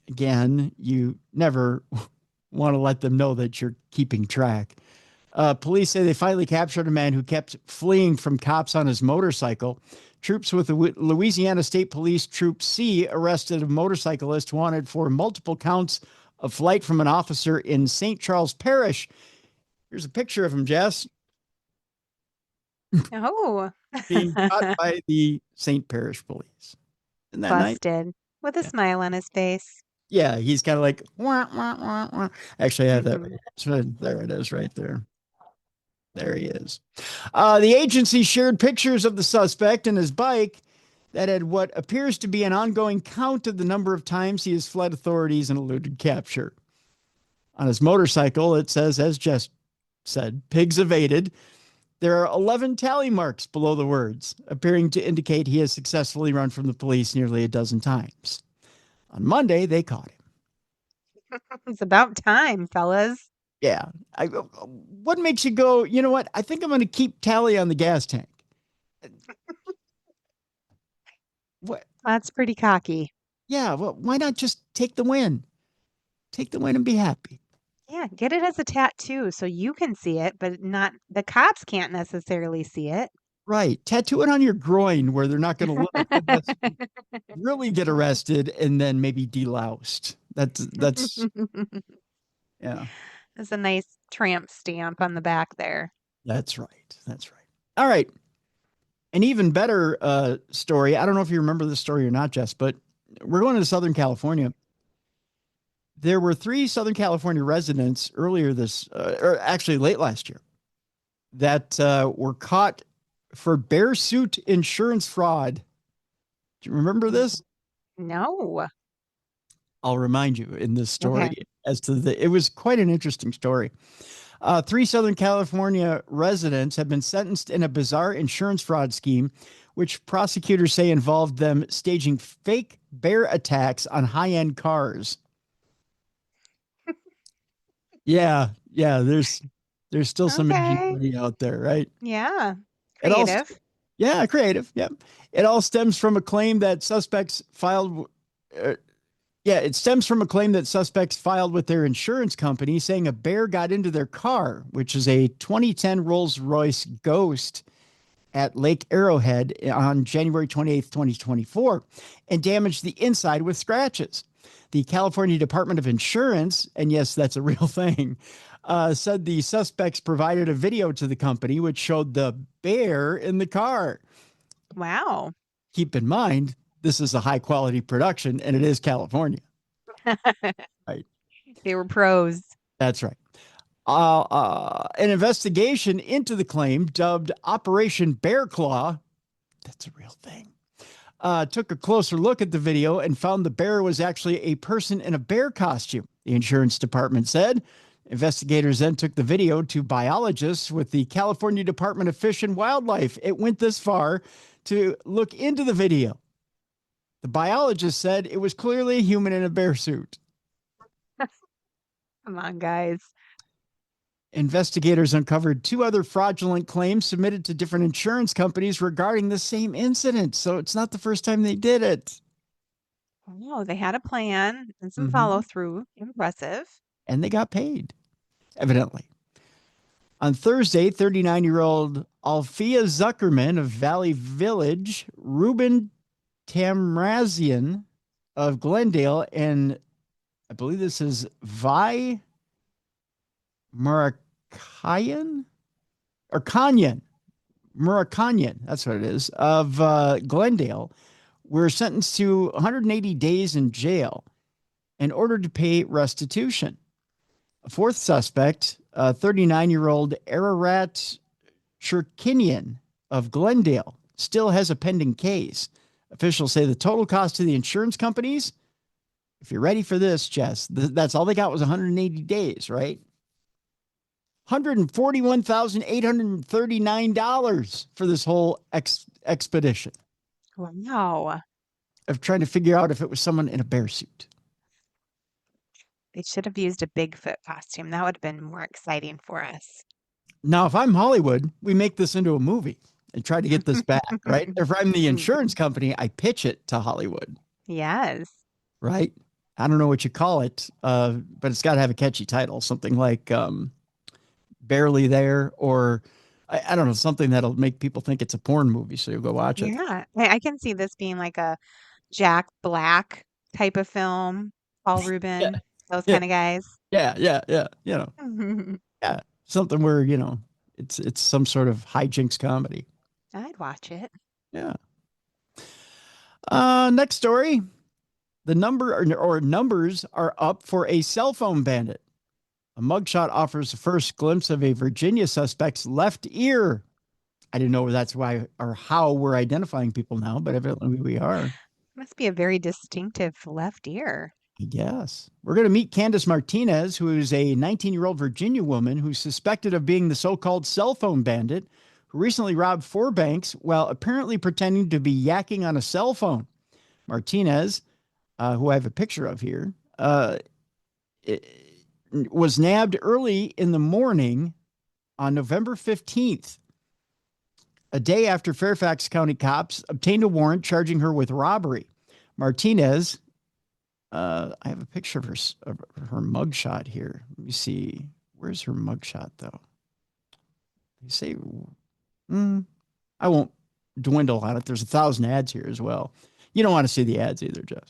Again, you never want to let them know that you're keeping track. Police say they finally captured a man who kept fleeing from cops on his motorcycle. Troops with the Louisiana State Police Troop C arrested a motorcyclist wanted for multiple counts of flight from an officer in St. Charles Parish. Here's a picture of him, Jess. Oh. Being caught by the St. Parish Police. Isn't that Busted. nice? With a smile on his face. Yeah, he's kind of like, wah, wah, wah, wah. Actually, I have that. There it is right there. There he is. The agency shared pictures of the suspect and his bike that had what appears to be an ongoing count of the number of times he has fled authorities and eluded capture. On his motorcycle, it says, as Jess said, pigs evaded. There are 11 tally marks below the words, appearing to indicate he has successfully run from the police nearly a dozen times. On Monday, they caught him. It's about time, fellas. Yeah. What makes you go, you know what? I think I'm going to keep tally on the gas tank. What? That's pretty cocky. Yeah. Well, why not just take the win? Take the win and be happy. Yeah, get it as a tattoo so you can see it, but not the cops can't necessarily see it. Right. Tattoo it on your groin where they're not going to look unless you really get arrested and then maybe deloused. That's yeah, That's a nice tramp stamp on the back there. that's right. That's right. All right. An even better story. I don't know if you remember this story or not, Jess, but we're going to Southern California. There were 3 Southern California residents earlier or actually late last year, that were caught for bear suit insurance fraud. Do you remember this? No. I'll remind you in this story Okay. it was quite an interesting story. 3 Southern California residents have been sentenced in a bizarre insurance fraud scheme, which prosecutors say involved them staging fake bear attacks on high-end cars. Yeah, yeah, there's still some Okay. ingenuity out there, right? Yeah. It all, Creative. yeah, creative. Yeah, it all stems from a claim that suspects filed. It stems from a claim that suspects filed with their insurance company saying a bear got into their car, which is a 2010 Rolls-Royce Ghost at Lake Arrowhead on January 28th, 2024, and damaged the inside with scratches. The California Department of Insurance, and yes, that's a real thing, said the suspects provided a video to the company which showed the bear in the car. Wow. Keep in mind, this is a high quality production and it is California. Right. They were pros. That's right. An investigation into the claim, dubbed Operation Bear Claw, that's a real thing, took a closer look at the video and found the bear was actually a person in a bear costume, the insurance department said. Investigators then took the video to biologists with the California Department of Fish and Wildlife. It went this far to look into the video. The biologist said it was clearly a human in a bear suit. Come on, guys. Investigators uncovered 2 other fraudulent claims submitted to different insurance companies regarding the same incident. So it's not the first time they did it. Oh, they had a plan and some Mhm. follow through. Impressive. And they got paid, evidently. On Thursday, 39-year-old Alfia Zuckerman of Valley Village, Ruben Tamrazian of Glendale, and I believe this is Vi Murakayan or Kanyan, Murakanyan, that's what it is, of Glendale, were sentenced to 180 days in jail in order to pay restitution. A 4th suspect, 39-year-old Ararat Shurkinian of Glendale, still has a pending case. Officials say the total cost to the insurance companies, if you're ready for this, Jess, that's all they got was 180 days, right? $141,839 for this whole expedition Wow. of trying to figure out if it was someone in a bear suit. They should have used a Bigfoot costume. That would have been more exciting for us. Now, if I'm Hollywood, we make this into a movie and try to get this back, right? If I'm the insurance company, I pitch it to Hollywood. Yes. Right? I don't know what you call it, but it's got to have a catchy title, something like Barely There, or I don't know, something that'll make people think it's a porn movie, so you'll go watch it. Yeah. I can see this being like a Jack Black type of film, Paul Rubin, those Yeah, kind of guys. yeah. Yeah, something where it's some sort of hijinks comedy. I'd watch it. Yeah. Next story. The numbers are up for a cell phone bandit. A mugshot offers the first glimpse of a Virginia suspect's left ear. I didn't know that's why or how we're identifying people now, but evidently we are. Must be a very distinctive left ear. I guess. We're going to meet Candace Martinez, who is a 19-year-old Virginia woman who's suspected of being the so-called cell phone bandit who recently robbed 4 banks while apparently pretending to be yakking on a cell phone. Martinez, who I have a picture of here, was nabbed early in the morning on November 15th, a day after Fairfax County cops obtained a warrant charging her with robbery. Martinez, I have a picture of her mugshot here. Let me see. Where's her mugshot, though? They say, I won't dwindle on it. There's 1,000 ads here as well. You don't want to see the ads either, Jess.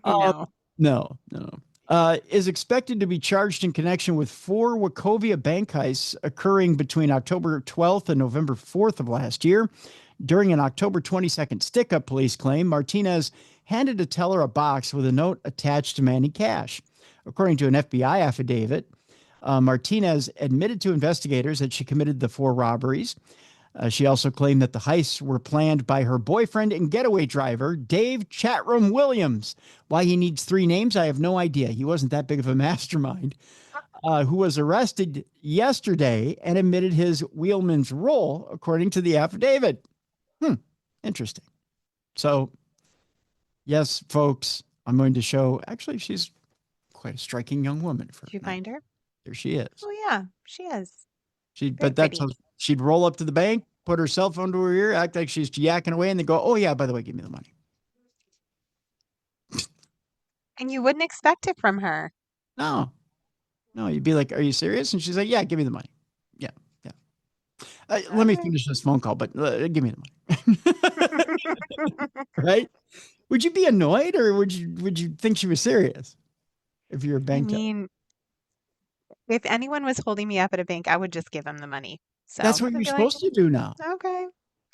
Uh, No. no. Is expected to be charged in connection with 4 Wachovia bank heists occurring between October 12th and November 4th of last year. During an October 22nd stick-up, police claim Martinez handed a teller a box with a note attached demanding cash. According to an FBI affidavit, Martinez admitted to investigators that she committed the 4 robberies. She also claimed that the heists were planned by her boyfriend and getaway driver, Dave Chatroom Williams. Why he needs 3 names, I have no idea. He wasn't that big of a mastermind. Who was arrested yesterday and admitted his wheelman's role, according to the affidavit. Interesting. So, yes, folks, I'm going to show. Actually, she's quite a striking young woman. Did you find her? There she is. Oh yeah, she is. But that's pretty. she'd roll up to the bank, put her cell phone to her ear, act like she's yakking away, and then go, "Oh yeah, by the way, give me the money." And you wouldn't expect it from her. No, you'd be like, "Are you serious?" And she's like, "Yeah, give me the money." Yeah. Let me finish this phone call, but give me the money. Right? Would you be annoyed, or would you think she was serious if you're a I bank teller? mean, if anyone was holding me up at a bank, I would just give them the money. So That's what I'd you're be like, supposed to do now. okay.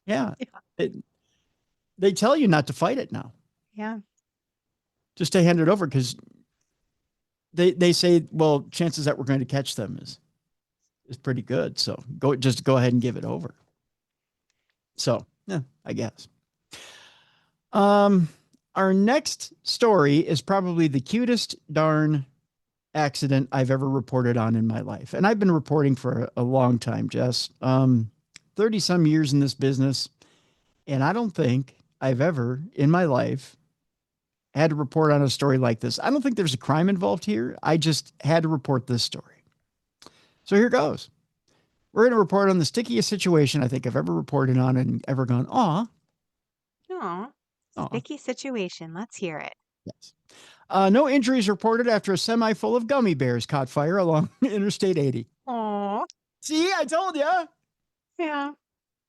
Yeah. Yeah. They tell you not to fight it now. Yeah. Just to hand it over, because they say, well, chances that we're going to catch them is pretty good. So go ahead and give it over. So yeah, I guess. Our next story is probably the cutest darn accident I've ever reported on in my life. And I've been reporting for a long time, Jess. 30 some years in this business. And I don't think I've ever in my life had to report on a story like this. I don't think there's a crime involved here. I just had to report this story. So here goes. We're going to report on the stickiest situation I think I've ever reported on and ever gone, aw. Aw. Sticky situation. Let's hear it. Yes. No injuries reported after a semi full of gummy bears caught fire along Interstate 80. Aw. See, I told you. Yeah.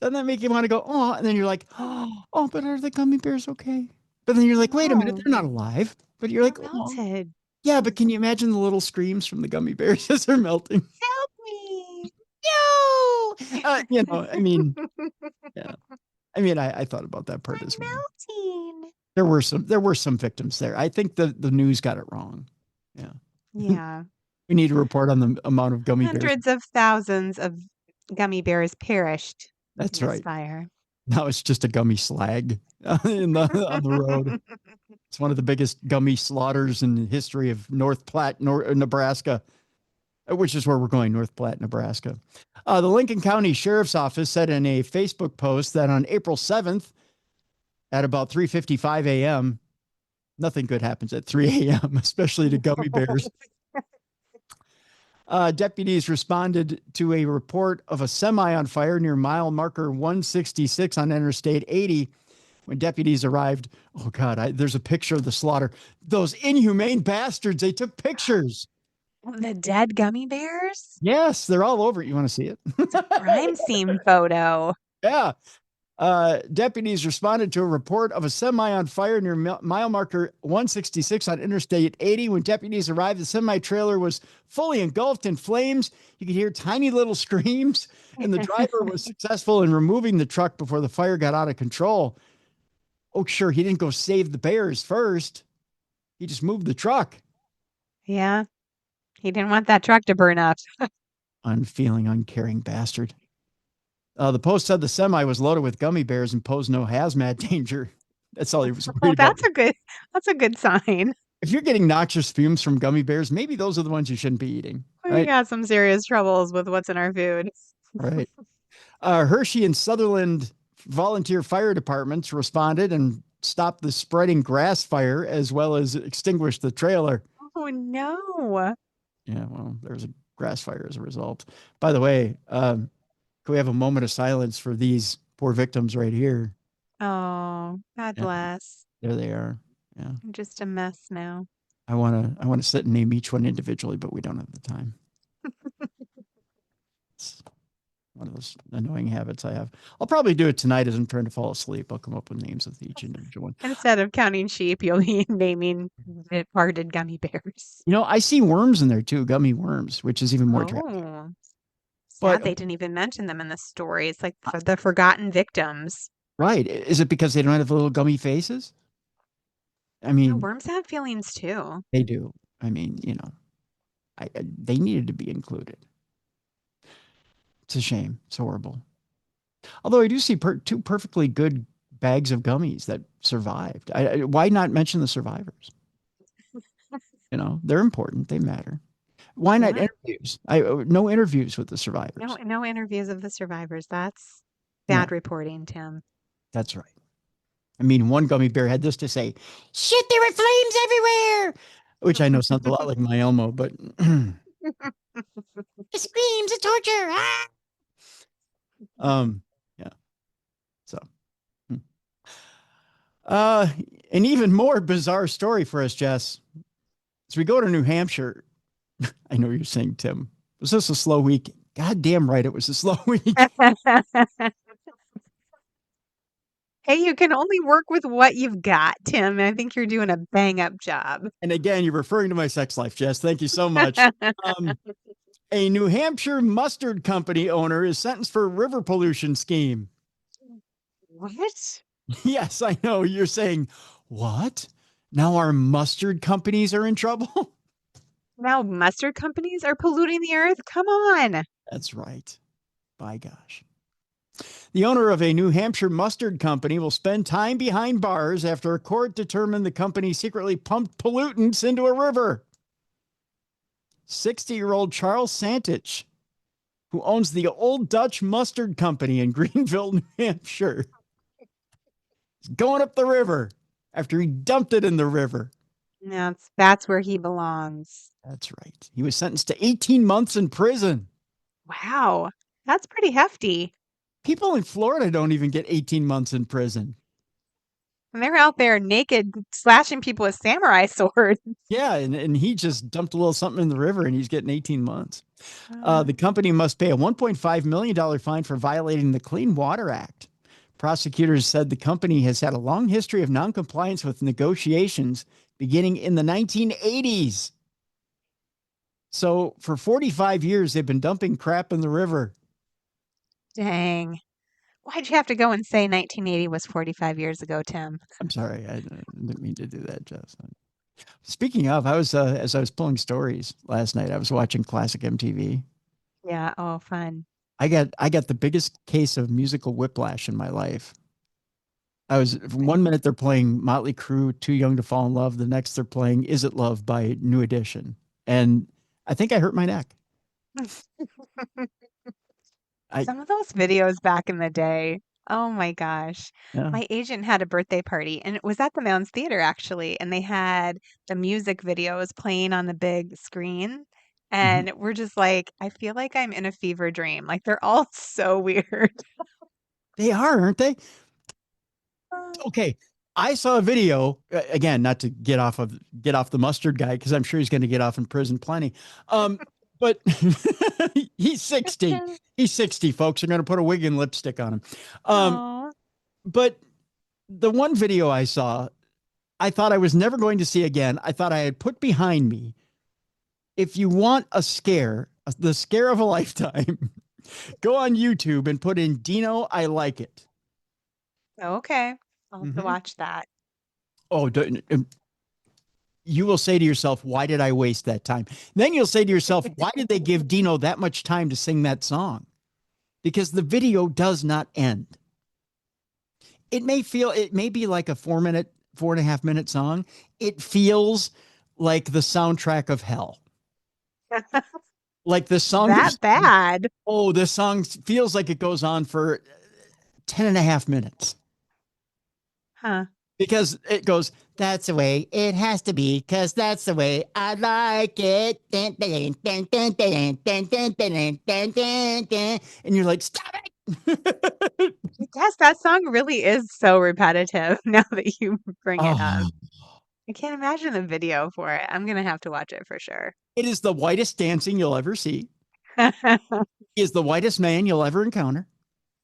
Doesn't that make you want to go, oh, and then you're like, oh, but are the gummy bears okay? But then you're like, wait a minute, No. they're not alive. But you're They're like, melted. yeah, but can you imagine the little screams from the gummy bears as they're melting? Help me. No! I mean, yeah. I mean, I thought about that part I'm as well. melting. There were some victims there. I think the news got it wrong. Yeah. Yeah. We need to report on the amount of gummy bears. Hundreds of thousands of gummy bears perished That's in this right. fire. Now it's just a gummy slag on the road. It's one of the biggest gummy slaughters in the history of North Platte, Nebraska, which is where we're going, North Platte, Nebraska. The Lincoln County Sheriff's Office said in a Facebook post that on April 7th at about 3:55 a.m., nothing good happens at 3 a.m., especially to gummy bears. Deputies responded to a report of a semi on fire near mile marker 166 on Interstate 80. When deputies arrived, oh God, there's a picture of the slaughter. Those inhumane bastards, they took pictures. The dead gummy bears? Yes, they're all over it. You want to see it? Crime scene photo. Yeah. Deputies responded to a report of a semi on fire near mile marker 166 on Interstate 80. When deputies arrived, the semi trailer was fully engulfed in flames. You could hear tiny little screams, and the driver was successful in removing the truck before the fire got out of control. Oh, sure. He didn't go save the bears first. He just moved the truck. Yeah. He didn't want that truck to burn up. Unfeeling, uncaring bastard. The post said the semi was loaded with gummy bears and posed no hazmat danger. That's all he was worried Well, about. that's a good sign. If you're getting noxious fumes from gummy bears, maybe those are the ones you shouldn't be eating. We Right? got some serious troubles with what's in our food. Right. Hershey and Sutherland volunteer fire departments responded and stopped the spreading grass fire as well as extinguished the trailer. Oh no. Yeah, well, there's a grass fire as a result. By the way, can we have a moment of silence for these poor victims right here? Oh, God bless. There they are. Yeah. I'm just a mess now. I want to sit and name each one individually, but we don't have the time. one of those annoying habits I have. I'll probably do it tonight as I'm trying to fall asleep. I'll come up with names of each individual one. Instead of counting sheep, you'll be naming departed gummy bears. I see worms in there too, gummy worms, which is even more tragic. Oh, But sad they didn't even mention them in the story. It's like the forgotten victims. right. Is it because they don't have the little gummy faces? I No, mean, worms have feelings too. they do. I mean, they needed to be included. It's a shame. It's horrible. Although I do see two perfectly good bags of gummies that survived. Why not mention the survivors? They're important. They matter. Why not Yeah. interviews? No interviews with the survivors. No interviews of the survivors. That's Yeah. bad reporting, Tim. That's right. I mean, one gummy bear had this to say, "Shit, there were flames everywhere," which I know sounds a lot like my Elmo, but the screams of torture. Ah! Yeah. So, an even more bizarre story for us, Jess. As we go to New Hampshire, I know you're saying, Tim, was this a slow week? God damn right, it was a slow week. Hey, you can only work with what you've got, Tim. I think you're doing a bang up job. And again, you're referring to my sex life, Jess. Thank you so much. A New Hampshire mustard company owner is sentenced for river pollution scheme. What? Yes, I know. You're saying, what? Now our mustard companies are in trouble? Now mustard companies are polluting the earth? Come on. That's right. By gosh. The owner of a New Hampshire mustard company will spend time behind bars after a court determined the company secretly pumped pollutants into a river. 60-year-old Charles Santich, who owns the Old Dutch Mustard Company in Greenville, New Hampshire, is going up the river after he dumped it in the river. That's where he belongs. That's right. He was sentenced to 18 months in prison. Wow. That's pretty hefty. People in Florida don't even get 18 months in prison. And they're out there naked, slashing people with samurai swords. Yeah, and he just dumped a little something in the river and he's getting 18 months. The company must pay a $1.5 million fine for violating the Clean Water Act. Prosecutors said the company has had a long history of noncompliance with negotiations beginning in the 1980s. So for 45 years, they've been dumping crap in the river. Dang. Why'd you have to go and say 1980 was 45 years ago, Tim? I'm sorry. I didn't mean to do that, Jess. Speaking of, I was as I was pulling stories last night, I was watching classic MTV. Yeah. Oh, fun. I got the biggest case of musical whiplash in my life. From 1 minute they're playing Motley Crue, Too Young to Fall in Love. The next they're playing Is It Love by New Edition. And I think I hurt my neck. Some of those videos back in the day. Oh my gosh. Yeah. My agent had a birthday party and it was at the Mounds Theater actually. And they had the music videos playing on the big screen. And we're just like, I feel like I'm in a fever dream. Like they're all so weird. They are, aren't they? Okay. I saw a video again, not to get off the mustard guy, because I'm sure he's going to get off in prison plenty. But he's 60. He's 60, folks. Are going to put a wig and lipstick on him. But the one video I saw, I thought I was never going to see again. I thought I had put behind me. If you want a scare, the scare of a lifetime, go on YouTube and put in Dino, I Like It. Okay. I'll have to watch that. Oh, you will say to yourself, why did I waste that time? Then you'll say to yourself, why did they give Dino that much time to sing that song? Because the video does not end. It may be like a 4.5 minute song. It feels like the soundtrack of hell. Like the song that bad. Oh, the song feels like it goes on for 10.5 minutes. Huh. Because it goes, that's the way it has to be, because that's the way I like it. And you're like, stop it. Yes, that song really is so repetitive now that you bring it up. I can't imagine the video for it. I'm going to have to watch it for sure. It is the whitest dancing you'll ever see. He is the whitest man you'll ever encounter,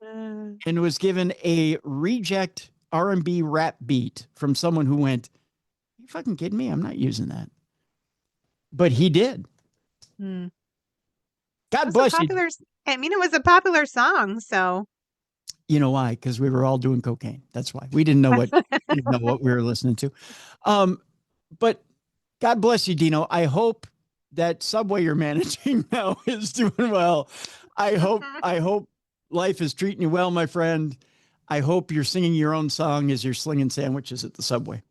Uh, and was given a reject R&B rap beat from someone who went, "You fucking kidding me? I'm not using that." But he did. hmm. God It was a bless you. popular, I mean, it was a popular song, so. You know why? Because we were all doing cocaine. That's why. We didn't know what we were listening to. But God bless you, Dino. I hope that Subway you're managing now is doing well. I hope life is treating you well, my friend. I hope you're singing your own song as you're slinging sandwiches at the Subway.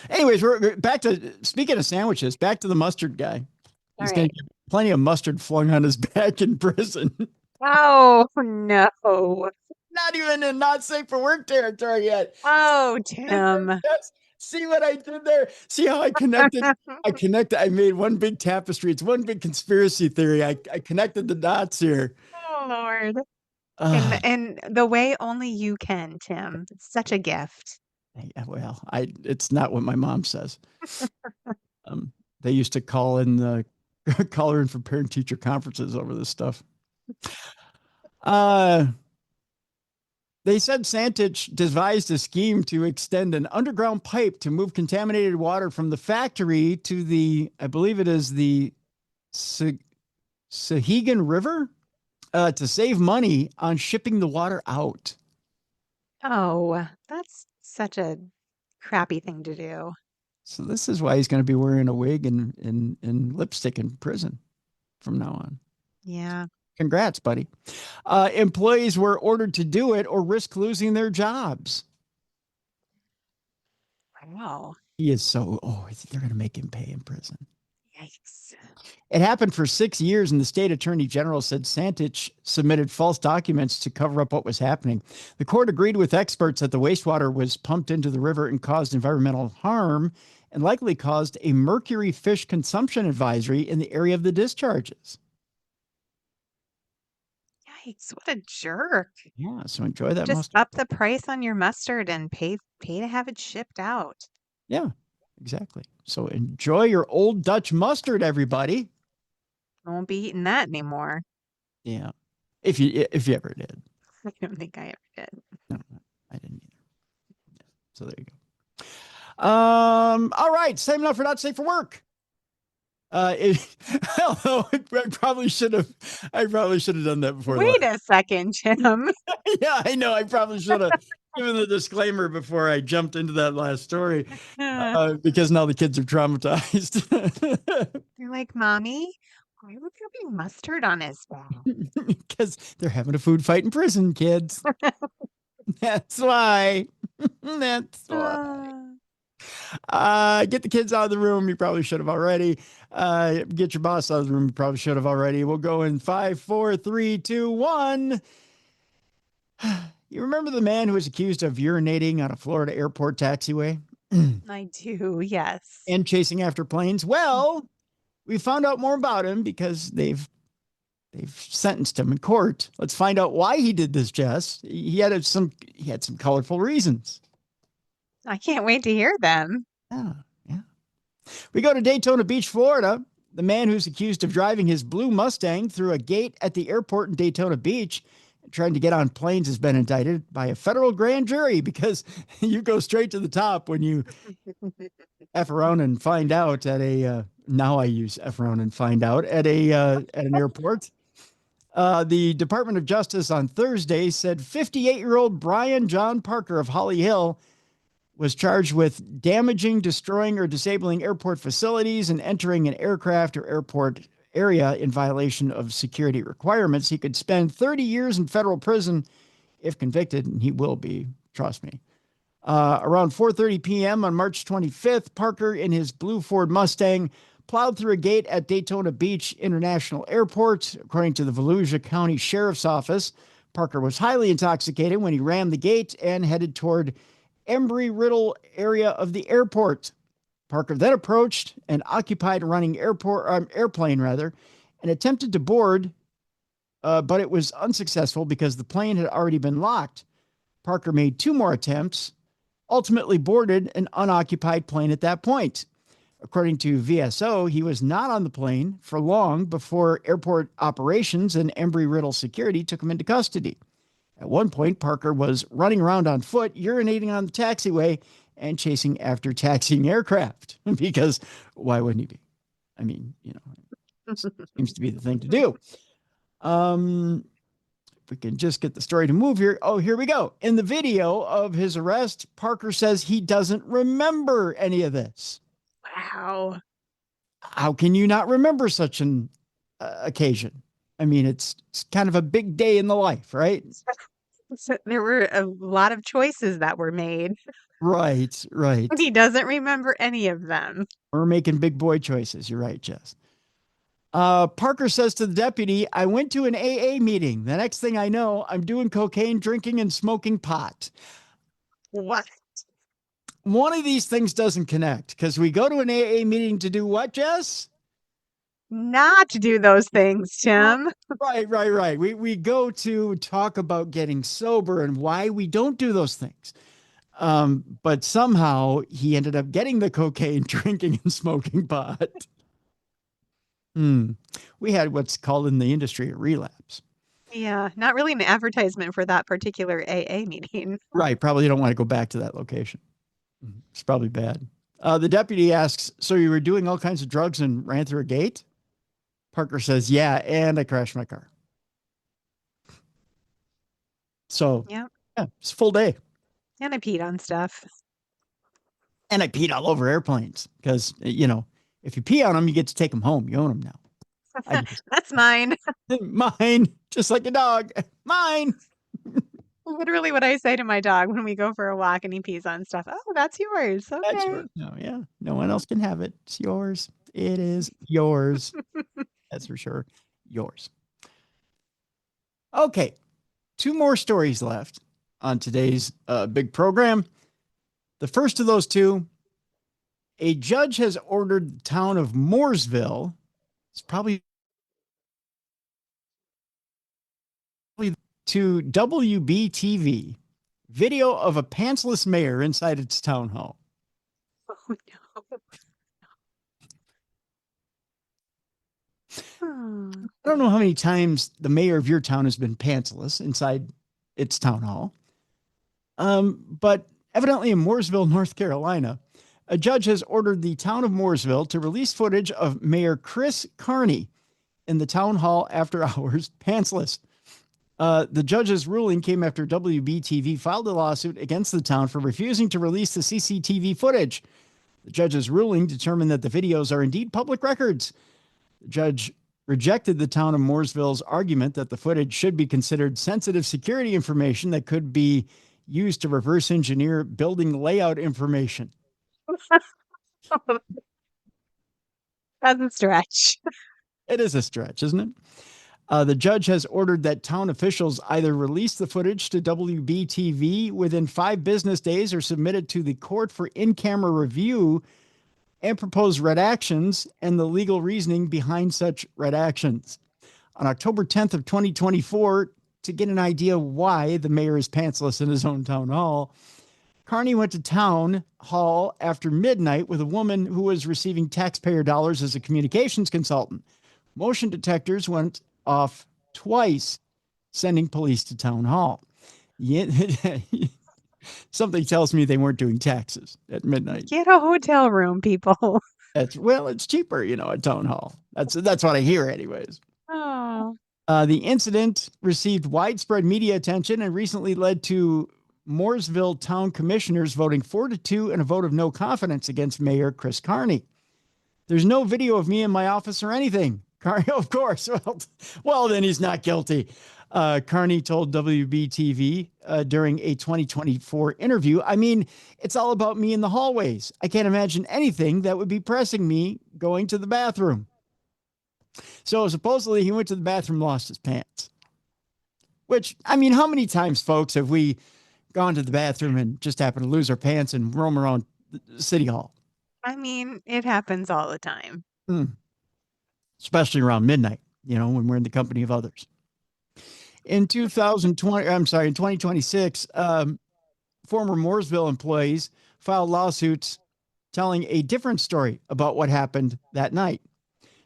Anyways, we're back to, speaking of sandwiches, back to the mustard guy. He's going to get plenty of mustard flung on his back in prison. Oh, no. Not even in not safe for work territory yet. Oh, Tim. See what I did there? See how I connected? I made one big tapestry. It's one big conspiracy theory. I connected the dots here. Oh, Lord. Uh, And the way only you can, Tim. It's such a gift. well, it's not what my mom says. They used to call her in for parent teacher conferences over this stuff. They said Santich devised a scheme to extend an underground pipe to move contaminated water from the factory to the, I believe it is the Sahegan River, to save money on shipping the water out. Oh, that's such a crappy thing to do. So this is why he's going to be wearing a wig and lipstick in prison from now on. Yeah. Congrats, buddy. Employees were ordered to do it or risk losing their jobs. Wow. He is so, they're going to make him pay in prison. Yikes. It happened for 6 years, and the state attorney general said Santich submitted false documents to cover up what was happening. The court agreed with experts that the wastewater was pumped into the river and caused environmental harm and likely caused a mercury fish consumption advisory in the area of the discharges. Yikes. What a jerk. Yeah, so enjoy that Just mustard. up the price on your mustard and pay to have it shipped out. Yeah, exactly. So enjoy your old Dutch mustard, everybody. I won't be eating that anymore. Yeah, if you ever did. I don't think I ever did. No, I didn't either. So there you go. All right, same enough for not safe for work. Although I probably should have done that before. Wait a second, Jim. Yeah, I know. I probably should have given the disclaimer before I jumped into that last story, because now the kids are traumatized. You're like, Mommy, why would there be mustard on his back? Because they're having a food fight in prison, kids. That's why. That's why. Get the kids out of the room. You probably should have already. Get your boss out of the room. You probably should have already. We'll go in 5, 4, 3, 2, 1. You remember the man who was accused of urinating on a Florida airport taxiway? I do, yes. And chasing after planes? Well, we found out more about him because they've sentenced him in court. Let's find out why he did this, Jess. He had some colorful reasons. I can't wait to hear them. Yeah. We go to Daytona Beach, Florida. The man who's accused of driving his blue Mustang through a gate at the airport in Daytona Beach, trying to get on planes, has been indicted by a federal grand jury because you go straight to the top when you F around and find out at a, now I use F around and find out at an airport. The Department of Justice on Thursday said 58-year-old Brian John Parker of Holly Hill was charged with damaging, destroying, or disabling airport facilities and entering an aircraft or airport area in violation of security requirements. He could spend 30 years in federal prison if convicted, and he will be, trust me. Around 4:30 p.m. on March 25th, Parker, in his blue Ford Mustang, plowed through a gate at Daytona Beach International Airport. According to the Volusia County Sheriff's Office, Parker was highly intoxicated when he rammed the gate and headed toward Embry-Riddle area of the airport. Parker then approached an occupied running airplane and attempted to board, but it was unsuccessful because the plane had already been locked. Parker made 2 more attempts, ultimately boarded an unoccupied plane at that point. According to VSO, he was not on the plane for long before airport operations and Embry-Riddle security took him into custody. At one point, Parker was running around on foot, urinating on the taxiway, and chasing after taxiing aircraft. Because why wouldn't he be? I mean, seems to be the thing to do. If we can just get the story to move here. Oh, here we go. In the video of his arrest, Parker says he doesn't remember any of this. Wow. How can you not remember such an occasion? I mean, it's kind of a big day in the life, right? So there were a lot of choices that were made. Right. And he doesn't remember any of them. We're making big boy choices. You're right, Jess. Parker says to the deputy, I went to an AA meeting. The next thing I know, I'm doing cocaine, drinking, and smoking pot. What? One of these things doesn't connect because we go to an AA meeting to do what, Jess? Not to do those things, Tim. Right. We go to talk about getting sober and why we don't do those things. But somehow he ended up getting the cocaine, drinking, and smoking pot. We had what's called in the industry a relapse. Yeah, not really an advertisement for that particular AA meeting. Right. Probably don't want to go back to that location. It's probably bad. The deputy asks, so you were doing all kinds of drugs and ran through a gate? Parker says, yeah, and I crashed my car. So, yeah, it's a full day. And I peed on stuff. And I peed all over airplanes because, if you pee on them, you get to take them home. You own them now. That's mine. Mine, just like a dog. Mine. Literally what I say to my dog when we go for a walk and he pees on stuff. Oh, that's yours. Okay. That's yours. No, yeah. No one else can have it. It's yours. It is yours. That's for sure. Yours. Okay. 2 more stories left on today's big program. The first of those 2, a judge has ordered the town of Mooresville. It's probably to WBTV video of a pantsless mayor inside its town hall. Oh, no. I don't know how many times the mayor of your town has been pantsless inside its town hall. But evidently in Mooresville, North Carolina, a judge has ordered the town of Mooresville to release footage of Mayor Chris Carney in the town hall after hours pantsless. The judge's ruling came after WBTV filed a lawsuit against the town for refusing to release the CCTV footage. The judge's ruling determined that the videos are indeed public records. The judge rejected the town of Mooresville's argument that the footage should be considered sensitive security information that could be used to reverse engineer building layout information. That's a stretch. It is a stretch, isn't it? The judge has ordered that town officials either release the footage to WBTV within 5 business days or submit it to the court for in-camera review and propose redactions and the legal reasoning behind such redactions. On October 10th of 2024, to get an idea why the mayor is pantsless in his own town hall, Carney went to town hall after midnight with a woman who was receiving taxpayer dollars as a communications consultant. Motion detectors went off twice, sending police to town hall. Something tells me they weren't doing taxes at midnight. Get a hotel room, people. It's cheaper, at town hall. That's what I hear anyways. Oh. The incident received widespread media attention and recently led to Mooresville town commissioners voting 4-2 in a vote of no confidence against Mayor Chris Carney. There's no video of me in my office or anything. Carney, of course. Well, then he's not guilty. Carney told WBTV during a 2024 interview, I mean, it's all about me in the hallways. I can't imagine anything that would be pressing me going to the bathroom. So supposedly he went to the bathroom, lost his pants. Which, I mean, how many times, folks, have we gone to the bathroom and just happened to lose our pants and roam around City Hall? I mean, it happens all the time. Especially around midnight, when we're in the company of others. In 2026, former Mooresville employees filed lawsuits telling a different story about what happened that night.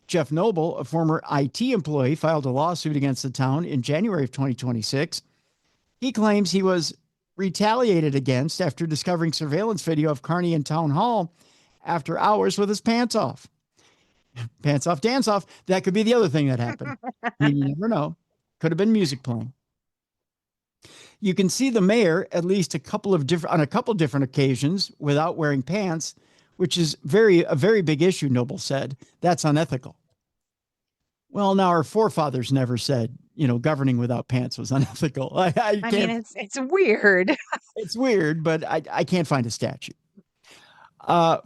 Jeff Noble, a former IT employee, filed a lawsuit against the town in January of 2026. He claims he was retaliated against after discovering surveillance video of Carney in Town Hall after hours with his pants off. Pants off, dance off. That could be the other thing that happened. You never know. Could have been music playing. You can see the mayor at least on a couple different occasions without wearing pants, which is a very big issue, Noble said. That's unethical. Well, now our forefathers never said, governing without pants was unethical. I mean, it's weird. It's weird, but I can't find a statute.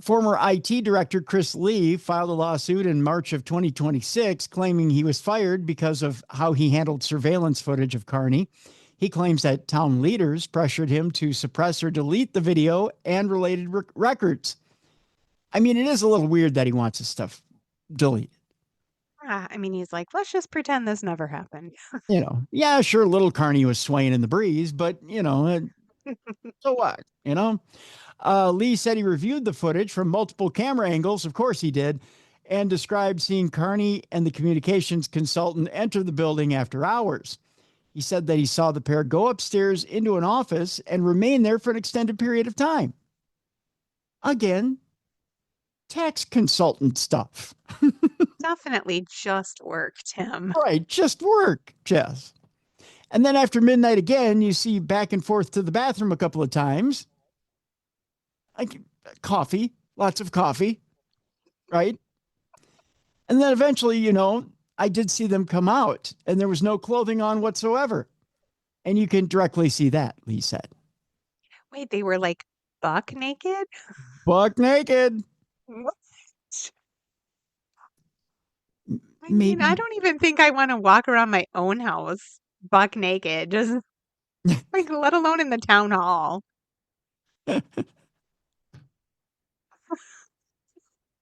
Former IT director Chris Lee filed a lawsuit in March of 2026, claiming he was fired because of how he handled surveillance footage of Carney. He claims that town leaders pressured him to suppress or delete the video and related records. I mean, it is a little weird that he wants his stuff deleted. I mean, he's like, let's just pretend this never happened. Yeah, sure, little Carney was swaying in the breeze, but, so what, Lee said he reviewed the footage from multiple camera angles. Of course he did. And described seeing Carney and the communications consultant enter the building after hours. He said that he saw the pair go upstairs into an office and remain there for an extended period of time. Again, tax consultant stuff. Definitely just work, Tim. Right, just work, Jess. And then after midnight again, you see back and forth to the bathroom a couple of times. Like coffee, lots of coffee, right? And then eventually, I did see them come out and there was no clothing on whatsoever. And you can directly see that, Lee said. Wait, they were like buck naked? Buck naked. What? I Maybe. mean, I don't even think I want to walk around my own house buck naked, just like let alone in the town hall.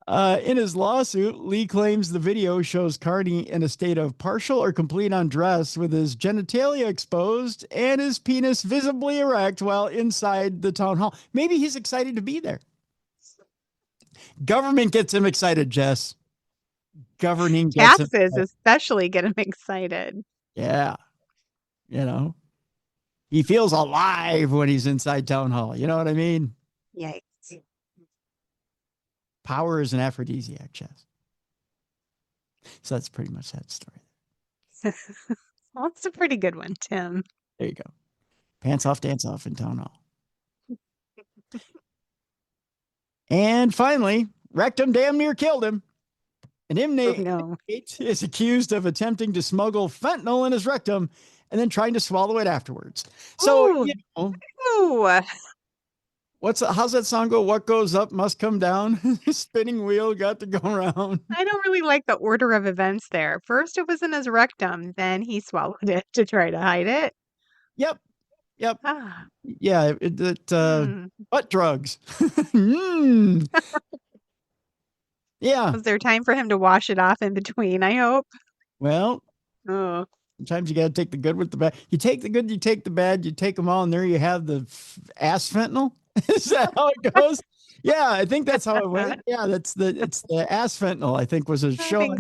In his lawsuit, Lee claims the video shows Carney in a state of partial or complete undress with his genitalia exposed and his penis visibly erect while inside the town hall. Maybe he's excited to be there. Government gets him excited, Jess. Governing gets him Taxes excited. especially get him excited. Yeah. He feels alive when he's inside town hall. You know what I mean? Yikes. Power is an aphrodisiac, Jess. So that's pretty much that story. Well, it's a pretty good one, Tim. There you go. Pants off, dance off in town hall. And finally, rectum damn near killed him. An inmate is accused of attempting to smuggle fentanyl in his rectum and then trying to swallow it afterwards. So, Ooh. How's that song go? What goes up must come down. Spinning wheel got to go around. I don't really like the order of events there. First, it was in his rectum. Then he swallowed it to try to hide it. Yep. Ah. Yeah. Butt drugs. Yeah. Was there time for him to wash it off in between, I hope? Well, oh. Sometimes you got to take the good with the bad. You take the good, you take the bad, you take them all, and there you have the ass fentanyl. Is that how it goes? Yeah, I think that's how it went. Yeah, it's the ass fentanyl, I think, was a show on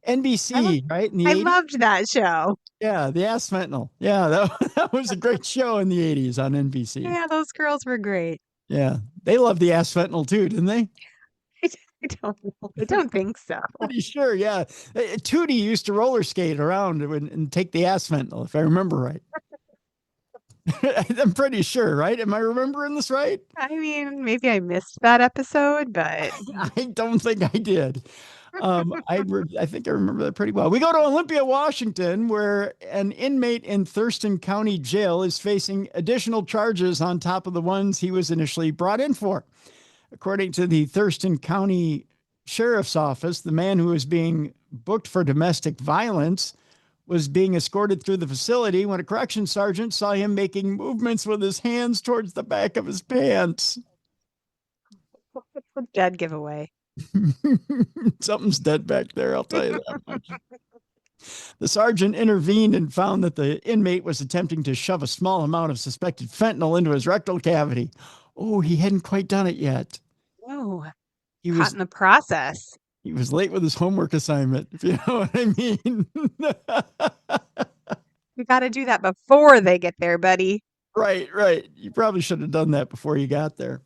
NBC, right? In the 80s? Loved that show. Yeah, the ass fentanyl. Yeah, that was a great show in the 80s on NBC. Yeah, those girls were great. Yeah, they loved the ass fentanyl too, didn't they? I don't know. I don't think so. Pretty sure, yeah. Tootie used to roller skate around and take the ass fentanyl, if I remember right. I'm pretty sure, right? Am I remembering this right? I mean, maybe I missed that episode, but I don't think I did. I think I remember that pretty well. We go to Olympia, Washington, where an inmate in Thurston County Jail is facing additional charges on top of the ones he was initially brought in for. According to the Thurston County Sheriff's Office, the man who was being booked for domestic violence was being escorted through the facility when a corrections sergeant saw him making movements with his hands towards the back of his pants. Dead giveaway. Something's dead back there, I'll tell you that much. The sergeant intervened and found that the inmate was attempting to shove a small amount of suspected fentanyl into his rectal cavity. Oh, he hadn't quite done it yet. Oh. he Caught was in the process. he was late with his homework assignment, if you know what I mean. You got to do that before they get there, buddy. Right. You probably should have done that before you got there.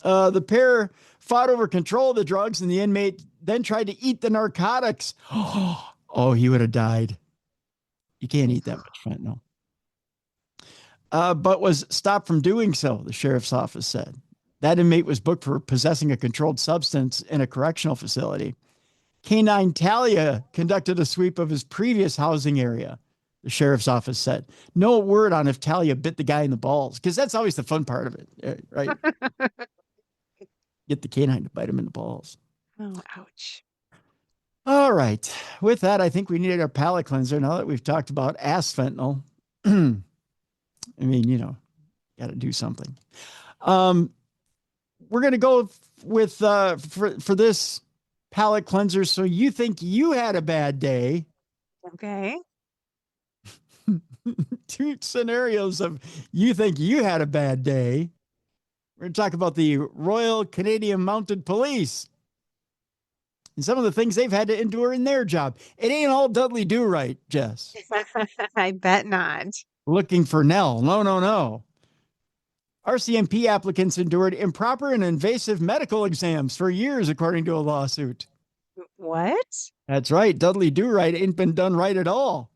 The pair fought over control of the drugs, and the inmate then tried to eat the narcotics. Oh, he would have died. You can't eat that much fentanyl. But was stopped from doing so, the sheriff's office said. That inmate was booked for possessing a controlled substance in a correctional facility. Canine Talia conducted a sweep of his previous housing area, the sheriff's office said. No word on if Talia bit the guy in the balls, because that's always the fun part of it, right? Get the canine to bite him in the balls. Oh, ouch. All right. With that, I think we needed our palate cleanser now that we've talked about ass fentanyl. I mean, got to do something. We're going to go with, for this palate cleanser. So you think you had a bad day. Okay. 2 scenarios of you think you had a bad day. We're going to talk about the Royal Canadian Mounted Police and some of the things they've had to endure in their job. It ain't all Dudley Do-Right, Jess. I bet not. Looking for Nell. No. RCMP applicants endured improper and invasive medical exams for years, according to a lawsuit. What? That's right. Dudley Do-Right ain't been done right at all.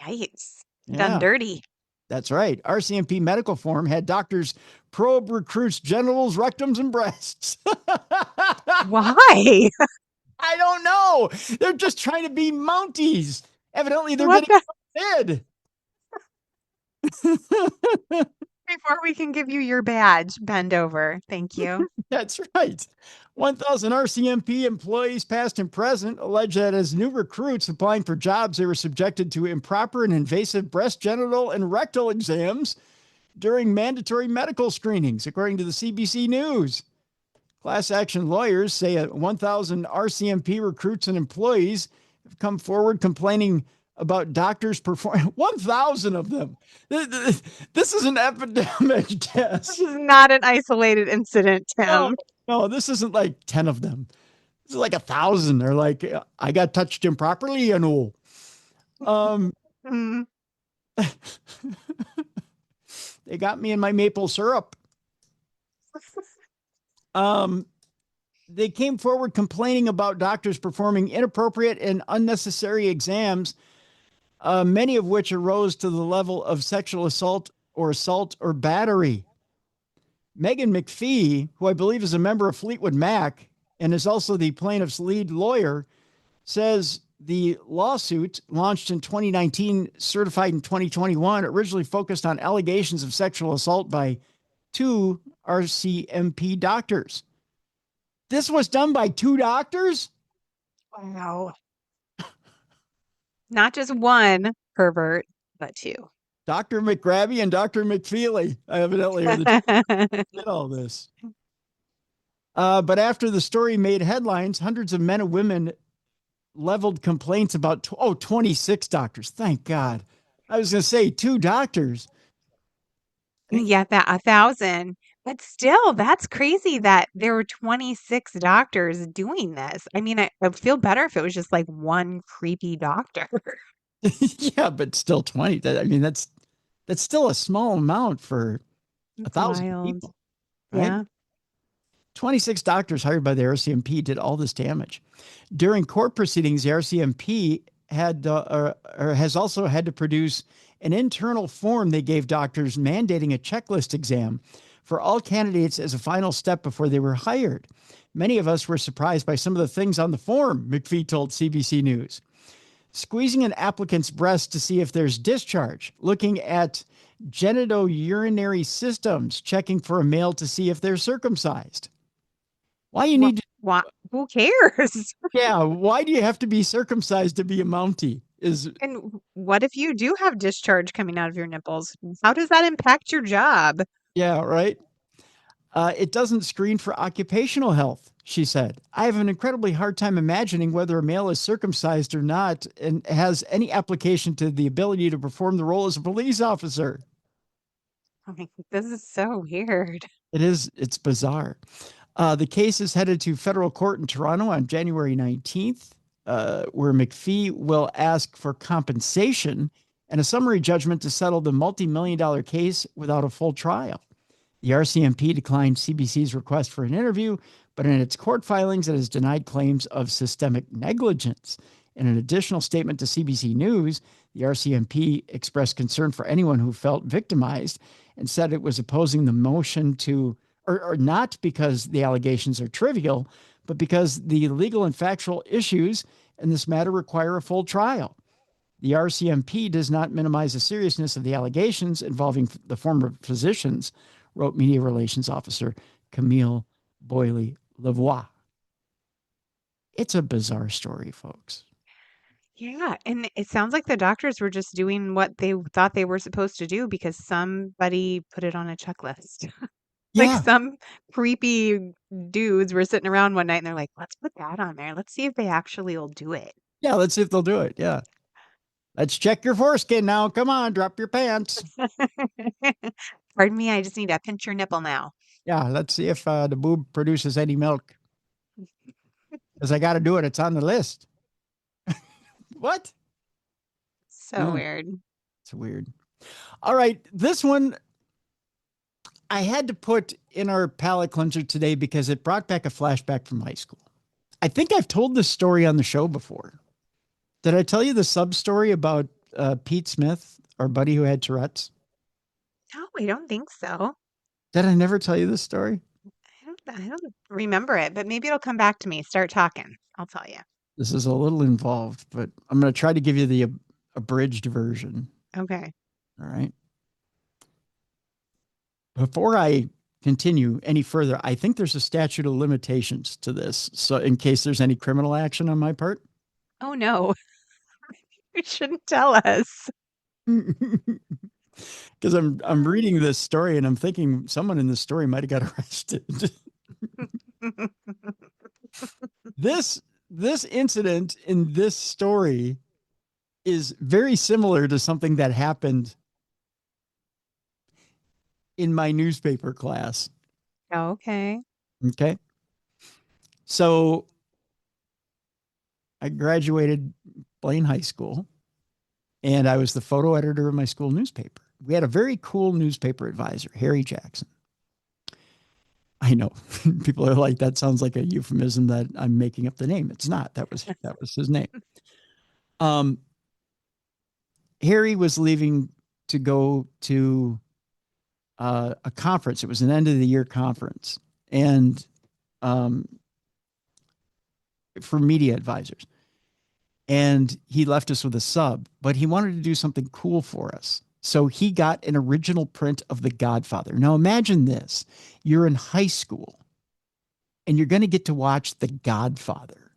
Yikes. Yeah. Done dirty. That's right. RCMP medical form had doctors probe recruits' genitals, rectums, and breasts. Why? I don't know. They're just trying to be Mounties. Evidently, they're What getting fed. Before we can give you your badge, bend over. Thank you. That's right. 1,000 RCMP employees, past and present, allege that as new recruits applying for jobs, they were subjected to improper and invasive breast, genital, and rectal exams during mandatory medical screenings, according to the CBC News. Class action lawyers say 1,000 RCMP recruits and employees have come forward complaining about doctors performing 1,000 of them. This is an epidemic, Jess. This is not an isolated incident, Tim. No, this isn't like 10 of them. This is like 1,000. They're like, I got touched improperly, They got me in my maple syrup. They came forward complaining about doctors performing inappropriate and unnecessary exams, many of which arose to the level of sexual assault or battery. Megan McPhee, who I believe is a member of Fleetwood Mac and is also the plaintiff's lead lawyer, says the lawsuit, launched in 2019, certified in 2021, originally focused on allegations of sexual assault by 2 RCMP doctors. This was done by 2 doctors? Wow. Not just one pervert, but 2. Dr. McGrabby and Dr. McFeely, evidently, are the did all this. But after the story made headlines, hundreds of men and women leveled complaints about 26 doctors. Thank God. I was going to say 2 doctors. Yeah, that 1,000. But still, that's crazy that there were 26 doctors doing this. I mean, I'd feel better if it was just like one creepy doctor. Yeah, but still 20. That's still a small amount for 1,000 Wild. people. Right? Yeah. 26 doctors hired by the RCMP did all this damage. During court proceedings, the RCMP has also had to produce an internal form they gave doctors mandating a checklist exam for all candidates as a final step before they were hired. Many of us were surprised by some of the things on the form, McPhee told CBC News. Squeezing an applicant's breast to see if there's discharge, looking at genitourinary systems, checking for a male to see if they're circumcised. Why you need to... Why? Who cares? Yeah, why do you have to be circumcised to be a Mountie? And what if you do have discharge coming out of your nipples? How does that impact your job? Yeah, right. It doesn't screen for occupational health, she said. I have an incredibly hard time imagining whether a male is circumcised or not and has any application to the ability to perform the role as a police officer. This is so weird. It is. It's bizarre. The case is headed to federal court in Toronto on January 19th, where McPhee will ask for compensation and a summary judgment to settle the multi-million-dollar case without a full trial. The RCMP declined CBC's request for an interview, but in its court filings, it has denied claims of systemic negligence. In an additional statement to CBC News, the RCMP expressed concern for anyone who felt victimized and said it was opposing the motion to, or not because the allegations are trivial, but because the legal and factual issues in this matter require a full trial. The RCMP does not minimize the seriousness of the allegations involving the former physicians, wrote Media Relations Officer Camille Boilly-Lavoie. It's a bizarre story, folks. Yeah, and it sounds like the doctors were just doing what they thought they were supposed to do because somebody put it on a checklist. Like Yeah. some creepy dudes were sitting around one night and they're like, let's put that on there. Let's see if they actually will do it. Yeah, let's see if they'll do it. Yeah. Let's check your foreskin now. Come on, drop your pants. Pardon me, I just need to pinch your nipple now. Yeah, let's see if the boob produces any milk. Because I got to do it. It's on the list. What? So weird. It's weird. All right. This one I had to put in our palate cleanser today because it brought back a flashback from high school. I think I've told this story on the show before. Did I tell you the sub story about Pete Smith, our buddy who had Tourette's? No, I don't think so. Did I never tell you this story? I don't remember it, but maybe it'll come back to me. Start talking. I'll tell you. This is a little involved, but I'm going to try to give you the abridged version. Okay. All right. Before I continue any further, I think there's a statute of limitations to this. So in case there's any criminal action on my part. Oh, no. You shouldn't tell us. Because I'm reading this story and I'm thinking someone in this story might have got arrested. This incident in this story is very similar to something that happened in my newspaper class. Okay. Okay. So I graduated Blaine High School and I was the photo editor of my school newspaper. We had a very cool newspaper advisor, Harry Jackson. I know people are like, that sounds like a euphemism that I'm making up the name. It's not. That was his name. Harry was leaving to go to a conference. It was an end of the year conference, and for media advisors. And he left us with a sub, but he wanted to do something cool for us. So he got an original print of The Godfather. Now imagine this. You're in high school and you're going to get to watch The Godfather.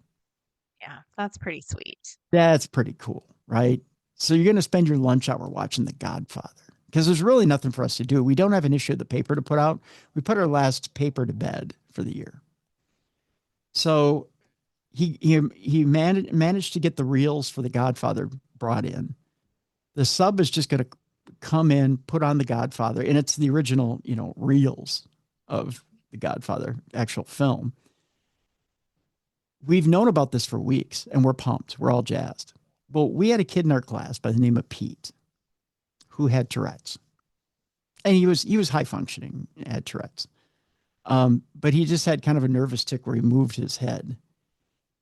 Yeah, that's pretty sweet. That's pretty cool, right? So you're going to spend your lunch hour watching The Godfather because there's really nothing for us to do. We don't have an issue of the paper to put out. We put our last paper to bed for the year. So he managed to get the reels for The Godfather brought in. The sub is just going to come in, put on The Godfather, and it's the original, reels of The Godfather, actual film. We've known about this for weeks, and we're pumped. We're all jazzed. Well, we had a kid in our class by the name of Pete who had Tourette's. And he was high functioning, had Tourette's. But he just had kind of a nervous tick where he moved his head.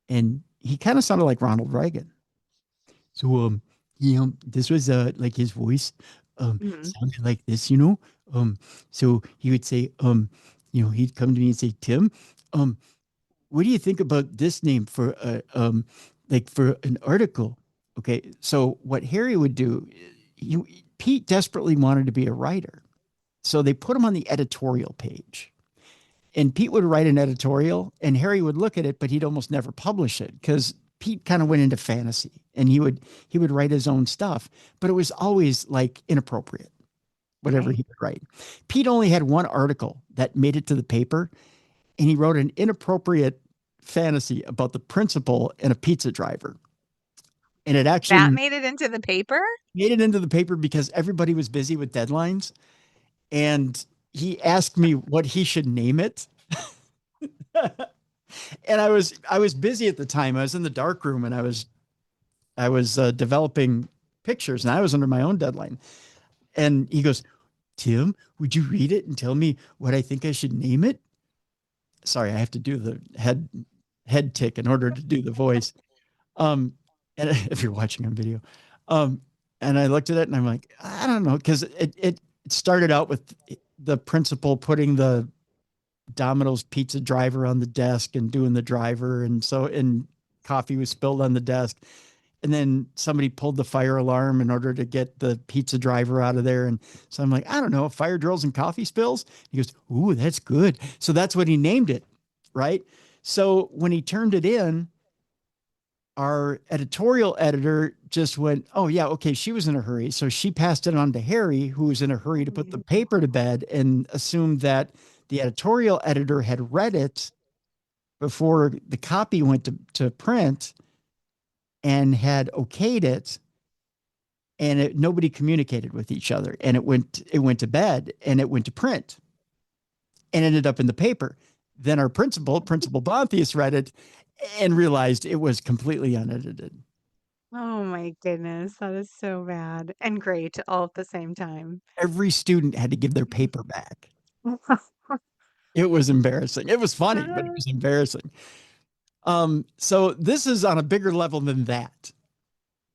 And he kind of sounded like Ronald Reagan. So, this was like his voice sounded like this, so he would say, he'd come to me and say, Tim, what do you think about this name for for an article? Okay. So what Harry would do, Pete desperately wanted to be a writer. So they put him on the editorial page. And Pete would write an editorial and Harry would look at it, but he'd almost never publish it because Pete kind of went into fantasy and he would write his own stuff, but it was always like inappropriate, whatever he would write. Pete only had one article that made it to the paper and he wrote an inappropriate fantasy about the principal and a pizza driver. And it actually that made it into the paper? Made it into the paper because everybody was busy with deadlines. And he asked me what he should name it. And I was busy at the time. I was in the dark room and I was developing pictures and I was under my own deadline. And he goes, Tim, would you read it and tell me what I think I should name it? Sorry, I have to do the head tick in order to do the voice. And if you're watching on video, and I looked at it and I'm like, I don't know, because it started out with the principal putting the Domino's pizza driver on the desk and doing the driver, and coffee was spilled on the desk. And then somebody pulled the fire alarm in order to get the pizza driver out of there. And so I'm like, I don't know, fire drills and coffee spills. He goes, ooh, that's good. So that's what he named it. Right. So when he turned it in, our editorial editor just went, oh yeah, okay. She was in a hurry. So she passed it on to Harry, who was in a hurry to put the paper to bed, and assumed that the editorial editor had read it before the copy went to print and had okayed it, and nobody communicated with each other, and it went to bed and it went to print and ended up in the paper. Then our principal Bontheus, read it and realized it was completely unedited. Oh my goodness, that is so bad and great all at the same time. Every student had to give their paper back. It was embarrassing. It was funny, but it was embarrassing. So this is on a bigger level than that,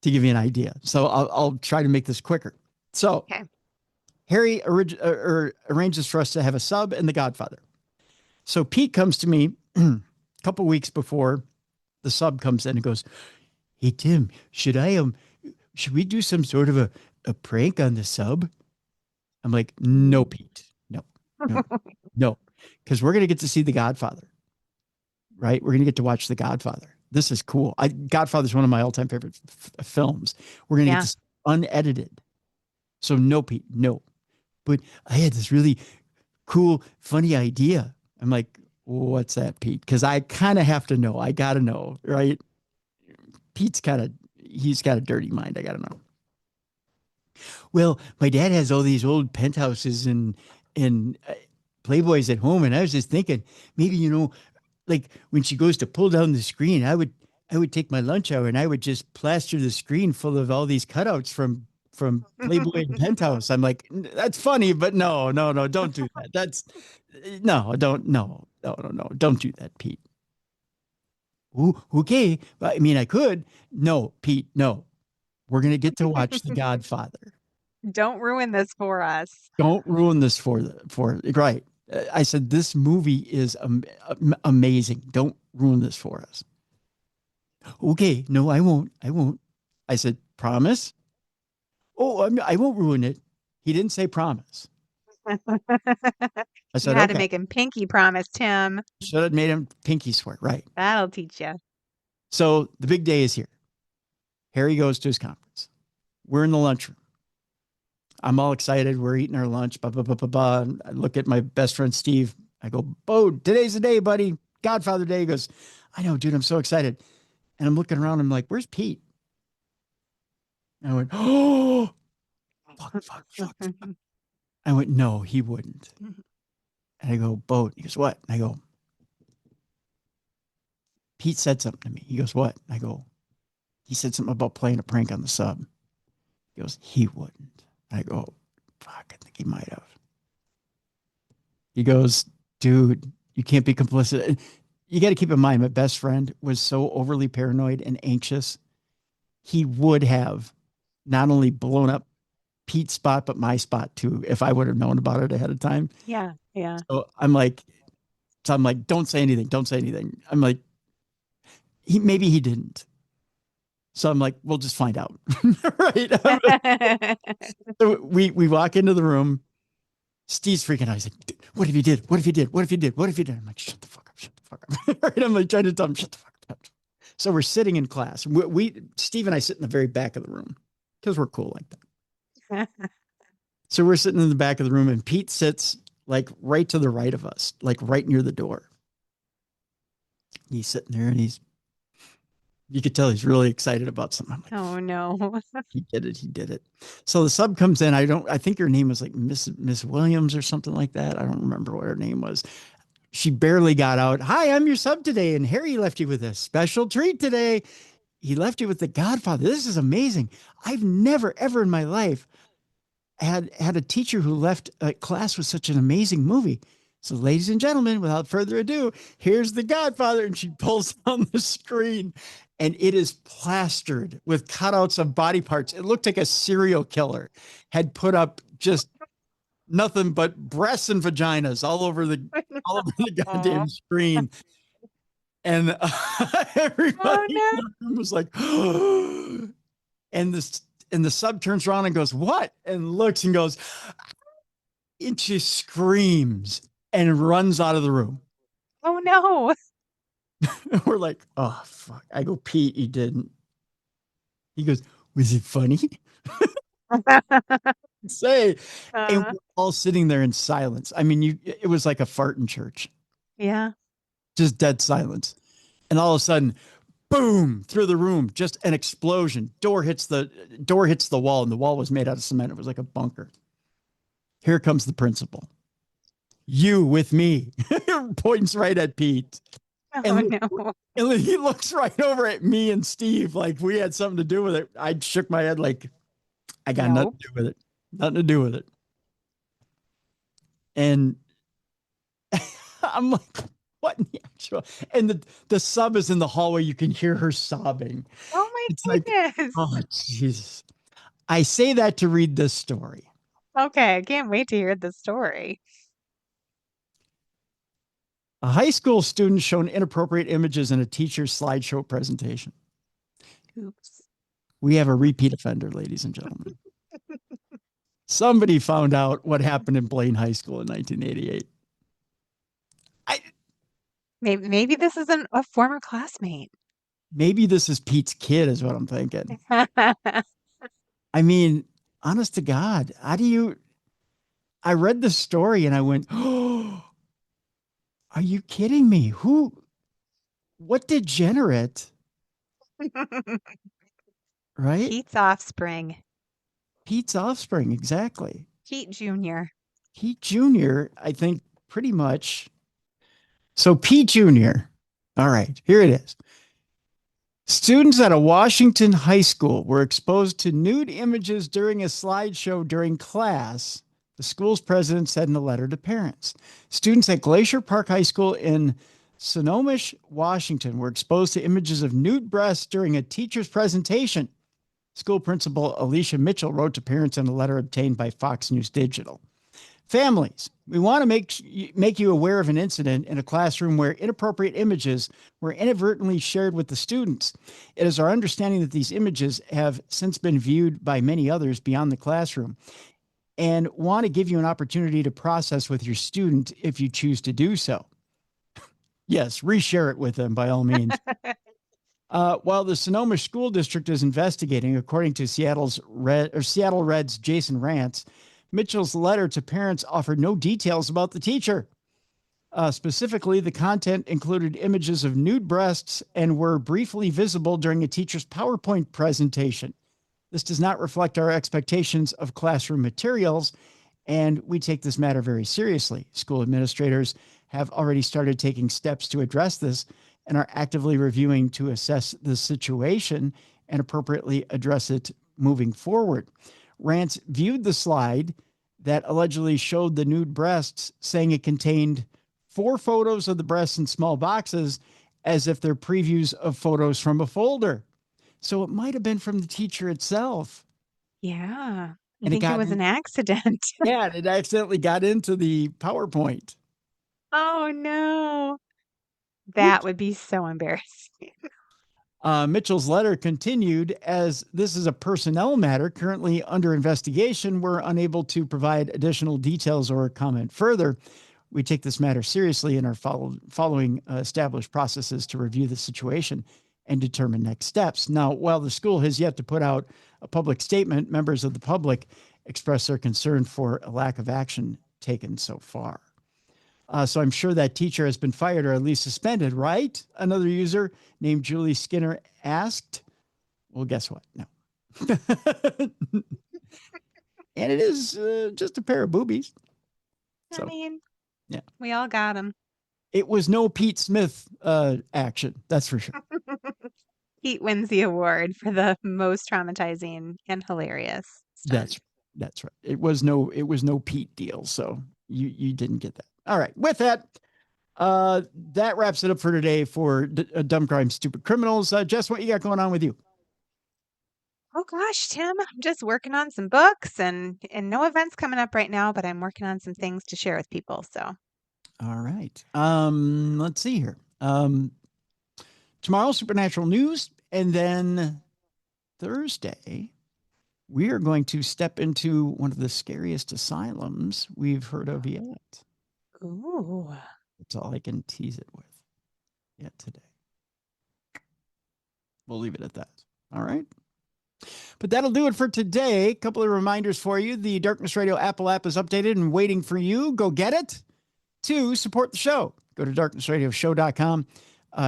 to give you an idea. So I'll try to make this quicker. So Okay. Harry arranges for us to have a sub and The Godfather. So Pete comes to me a couple weeks before the sub comes in and goes, hey, Tim, should we do some sort of a prank on the sub? I'm like, no, Pete, no, because we're going to get to see The Godfather. Right? We're going to get to watch The Godfather. This is cool. Godfather is one of my all-time favorite films. We're going to get this unedited. So no, Pete, no. But I had this really cool, funny idea. I'm like, what's that, Pete? Because I kind of have to know. I got to know, right? He's got a dirty mind. I got to know. Well, my dad has all these old penthouses and Playboys at home. And I was just thinking, maybe, like when she goes to pull down the screen, I would take my lunch hour and I would just plaster the screen full of all these cutouts from Playboy and Penthouse. I'm like, that's funny, but no, don't do that. Don't do that, Pete. Ooh, okay. I mean, I could. No, Pete, no. We're going to get to watch The Godfather. Don't ruin this for us. Don't ruin this for right. I said, this movie is amazing. Don't ruin this for us. Okay. No, I won't. I said, promise? Oh, I won't ruin it. He didn't say promise. I said, You had okay. to make him pinky promise, Tim. Should have made him pinky swear. Right. That'll teach you. So the big day is here. Harry goes to his conference. We're in the lunchroom. I'm all excited. We're eating our lunch. Blah, blah, blah, blah, blah. I look at my best friend, Steve. I go, Bo, today's the day, buddy. Godfather Day. He goes, I know, dude. I'm so excited. And I'm looking around. I'm like, where's Pete? And I went, oh, fuck. I went, no, he wouldn't. And I go, Bo. He goes, what? And I go, Pete said something to me. He goes, what? And I go, he said something about playing a prank on the sub. He goes, he wouldn't. I go, fuck, I think he might have. He goes, dude, you can't be complicit. You got to keep in mind, my best friend was so overly paranoid and anxious. He would have not only blown up Pete's spot, but my spot too, if I would have known about it ahead of time. Yeah. So I'm like, don't say anything. Don't say anything. I'm like, maybe he didn't. So I'm like, we'll just find out. Right. So we walk into the room. Steve's freaking out. He's like, what if you did? What if you did? What if you did? What if you did? I'm like, shut the fuck up. Right. I'm like trying to tell him, shut the fuck up. So we're sitting in class. Steve and I sit in the very back of the room because we're cool like that. So we're sitting in the back of the room and Pete sits like right to the right of us, like right near the door. He's sitting there and you could tell he's really excited about something. I'm like, Oh no. he did it. So the sub comes in. I think her name was like Miss Williams or something like that. I don't remember what her name was. She barely got out. Hi, I'm your sub today, and Harry left you with a special treat today. He left you with The Godfather. This is amazing. I've never, ever in my life had a teacher who left a class with such an amazing movie. So, ladies and gentlemen, without further ado, here's The Godfather. And she pulls on the screen, and it is plastered with cutouts of body parts. It looked like a serial killer had put up just nothing but breasts and vaginas all over the goddamn screen. And everybody in the room was like, and the sub turns around and goes, what? And looks and goes, and she screams and runs out of the room. Oh no. We're like, oh fuck. I go, Pete, you didn't. He goes, was it funny? Say, and we're all sitting there in silence. I mean, it was like a fart in church. Yeah. Just dead silence. And all of a sudden, boom, through the room, just an explosion. Door hits the wall, and the wall was made out of cement. It was like a bunker. Here comes the principal. You with me. Points right at Pete. And he looks right over at me and Steve like we had something to do with it. I shook my head like I got nothing to do with it. Nothing to do with it. And I'm like, what in the actual? And the sub is in the hallway. You can hear her sobbing. Oh my goodness. Like, oh, Jesus. I say that to read this story. Okay, I can't wait to hear the story. A high school student shown inappropriate images in a teacher's slideshow presentation. Oops. We have a repeat offender, ladies and gentlemen. Somebody found out what happened in Blaine High School in 1988. Maybe this is a former classmate. Maybe this is Pete's kid, is what I'm thinking. I mean, honest to God, I read the story and I went, oh, are you kidding me? What degenerate? Right? Pete's offspring. Pete's offspring, exactly. Pete Jr. Pete Jr., I think pretty much. So Pete Jr., all right, here it is. Students at a Washington high school were exposed to nude images during a slideshow during class, the school's president said in a letter to parents. Students at Glacier Park High School in Snohomish, Washington, were exposed to images of nude breasts during a teacher's presentation. School principal Alicia Mitchell wrote to parents in a letter obtained by Fox News Digital. Families, we want to make you aware of an incident in a classroom where inappropriate images were inadvertently shared with the students. It is our understanding that these images have since been viewed by many others beyond the classroom and want to give you an opportunity to process with your student if you choose to do so. Yes, reshare it with them by all means. While the Sonoma School District is investigating, according to Seattle Red's Jason Rantz, Mitchell's letter to parents offered no details about the teacher. Specifically, the content included images of nude breasts and were briefly visible during a teacher's PowerPoint presentation. This does not reflect our expectations of classroom materials, and we take this matter very seriously. School administrators have already started taking steps to address this and are actively reviewing to assess the situation and appropriately address it moving forward. Rantz viewed the slide that allegedly showed the nude breasts, saying it contained 4 photos of the breasts in small boxes as if they're previews of photos from a folder. So it might have been from the teacher itself. Yeah. I And think it was an accident. Yeah, it accidentally got into the PowerPoint. Oh, no. That would be so embarrassing. Mitchell's letter continued, as this is a personnel matter currently under investigation, we're unable to provide additional details or comment further. We take this matter seriously and are following established processes to review the situation and determine next steps. Now, while the school has yet to put out a public statement, members of the public express their concern for a lack of action taken so far. So I'm sure that teacher has been fired or at least suspended, right? Another user named Julie Skinner asked. Well, guess what? No. And it is just a pair of boobies. I mean, yeah, we all got them. It was no Pete Smith action. That's for sure. Pete wins the award for the most traumatizing and hilarious stunt. That's right. It was no Pete deal. So you didn't get that. All right. With that, that wraps it up for today for Dumb Crimes, Stupid Criminals. Jess, what you got going on with you? Oh gosh, Tim, I'm just working on some books and no events coming up right now, but I'm working on some things to share with people. So, all right. Let's see here. Tomorrow, supernatural news, and then Thursday, we are going to step into one of the scariest asylums we've heard of yet. ooh, That's all I can tease it with yet today. We'll leave it at that. All right. But that'll do it for today. A couple of reminders for you. The Darkness Radio Apple app is updated and waiting for you. Go get it. 2, support the show. Go to darknessradioshow.com.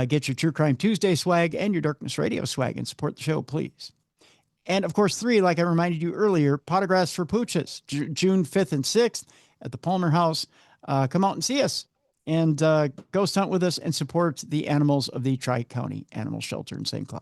Get your True Crime Tuesday swag and your Darkness Radio swag and support the show, please. And of course, 3, like I reminded you earlier, Potographs for Pooches, June 5th and 6th at the Palmer House. Come out and see us and ghost hunt with us and support the animals of the Tri-County Animal Shelter in St. Cloud.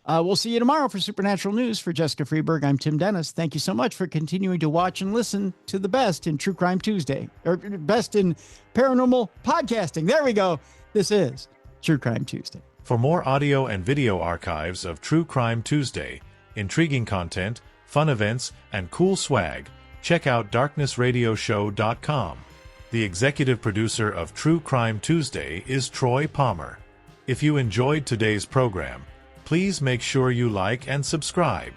We'll see you tomorrow for Supernatural News. For Jessica Freeburg, I'm Tim Dennis. Thank you so much for continuing to watch and listen to the best in True Crime Tuesday, or best in paranormal podcasting. There we go. This is True Crime Tuesday. For more audio and video archives of True Crime Tuesday, intriguing content, fun events, and cool swag, check out darknessradioshow.com. The executive producer of True Crime Tuesday is Troy Palmer. If you enjoyed today's program, please make sure you like and subscribe.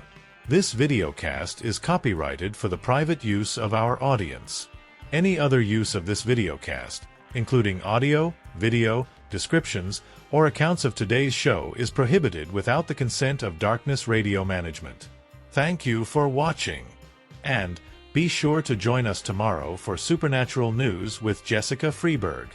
This videocast is copyrighted for the private use of our audience. Any other use of this videocast, including audio, video, descriptions, or accounts of today's show, is prohibited without the consent of Darkness Radio Management. Thank you for watching. And be sure to join us tomorrow for Supernatural News with Jessica Freeburg.